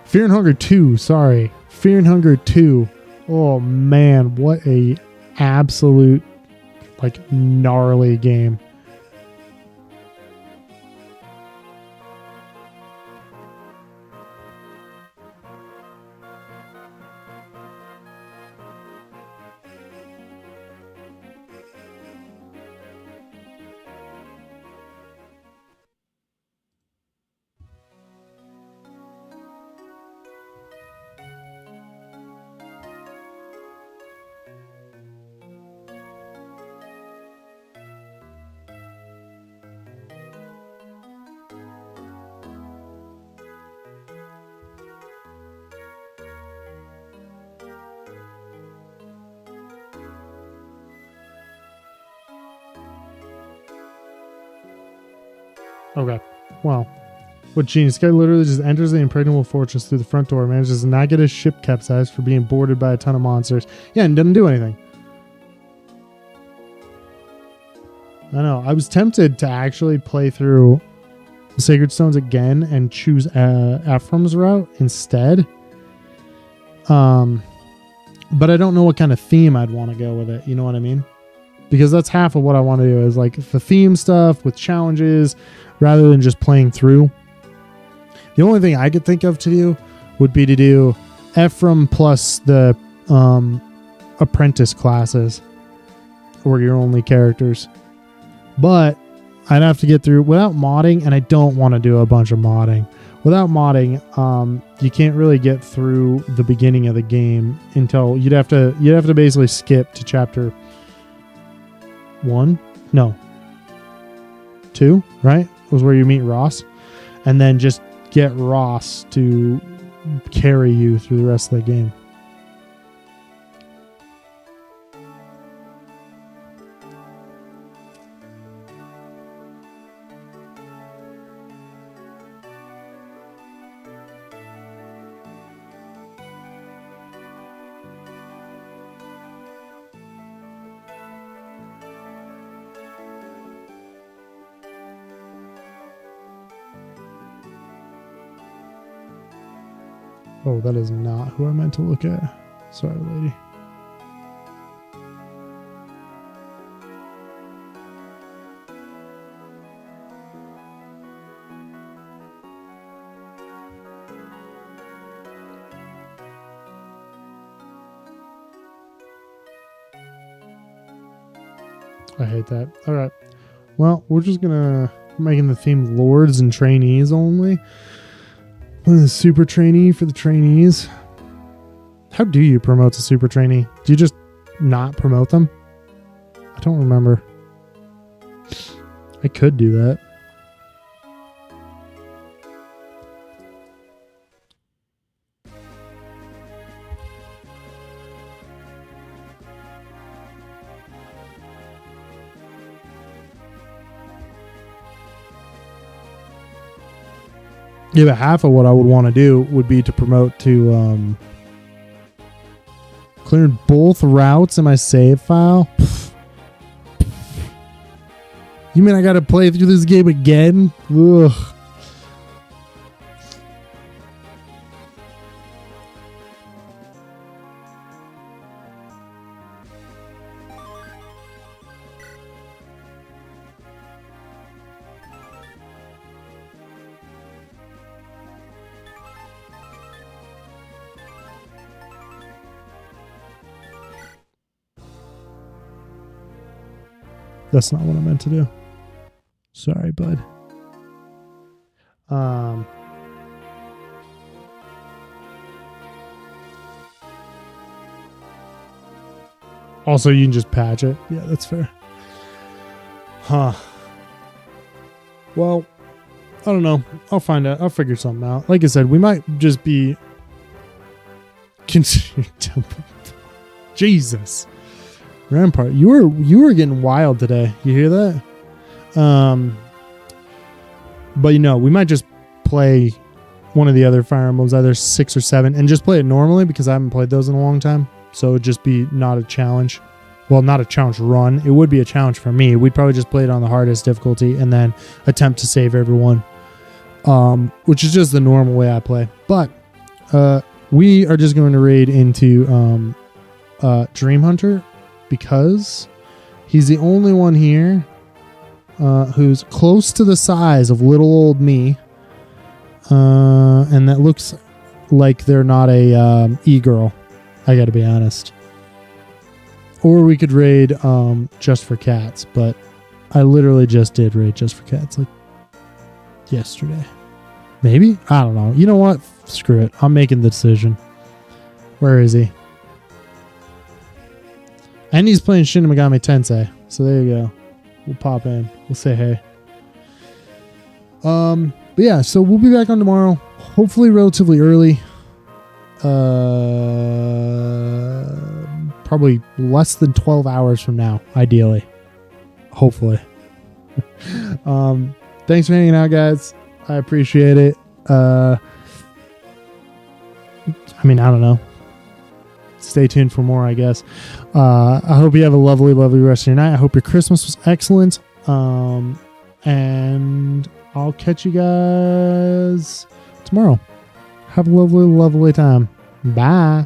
Fear and Hunger 2, sorry. Fear and Hunger 2. Oh man, what a absolute like gnarly game. Okay. Wow. What genius? Guy literally just enters the impregnable fortress through the front door, manages to not get his ship capsized for being boarded by a ton of monsters. Yeah, and didn't do anything. I know. I was tempted to actually play through the Sacred Stones again and choose Ephraim's route instead. But I don't know what kind of theme I'd want to go with it. You know what I mean? Because that's half of what I want to do is like the theme stuff with challenges rather than just playing through. The only thing I could think of to do would be to do Ephraim plus the apprentice classes or your only characters. But I'd have to get through without modding, and I don't want to do a bunch of modding. Without modding, you can't really get through the beginning of the game until you'd have to basically skip to chapter 1? No. 2, right? Was where you meet Ross. And then just get Ross to carry you through the rest of the game. Oh, that is not who I meant to look at. Sorry, lady. I hate that. All right. Well, we're just gonna making the theme lords and trainees only. The super trainee for the trainees. How do you promote a super trainee? Do you just not promote them? I don't remember. I could do that. Yeah, but half of what I would want to do would be to promote to clearing both routes in my save file. You mean I gotta play through this game again? Ugh. That's not what I meant to do. Sorry, bud. Also, you can just patch it. Yeah, that's fair. Huh. Well, I don't know. I'll find out. I'll figure something out. Like I said, we might just be continuing temple. Jesus. Rampart, you were getting wild today. You hear that? But we might just play one of the other Fire Emblems, either 6 or 7, and just play it normally because I haven't played those in a long time. So it'd just be not a challenge. Well, not a challenge run. It would be a challenge for me. We'd probably just play it on the hardest difficulty and then attempt to save everyone, which is just the normal way I play. But we are just going to raid into Dream Hunter because he's the only one here who's close to the size of little old me, and that looks like they're not a e-girl. I gotta be honest. Or we could raid Just for Cats, but I literally just did raid Just for Cats like yesterday. Maybe? I don't know. You know what? Screw it. I'm making the decision. Where is he? And he's playing Shin Megami Tensei. So there you go. We'll pop in. We'll say hey. But yeah, so we'll be back on tomorrow. Hopefully relatively early. Probably less than 12 hours from now, ideally. Hopefully. Thanks for hanging out, guys. I appreciate it. I don't know. Stay tuned for more, I guess. I hope you have a lovely, lovely rest of your night. I hope your Christmas was excellent. And I'll catch you guys tomorrow. Have a lovely, lovely time. Bye.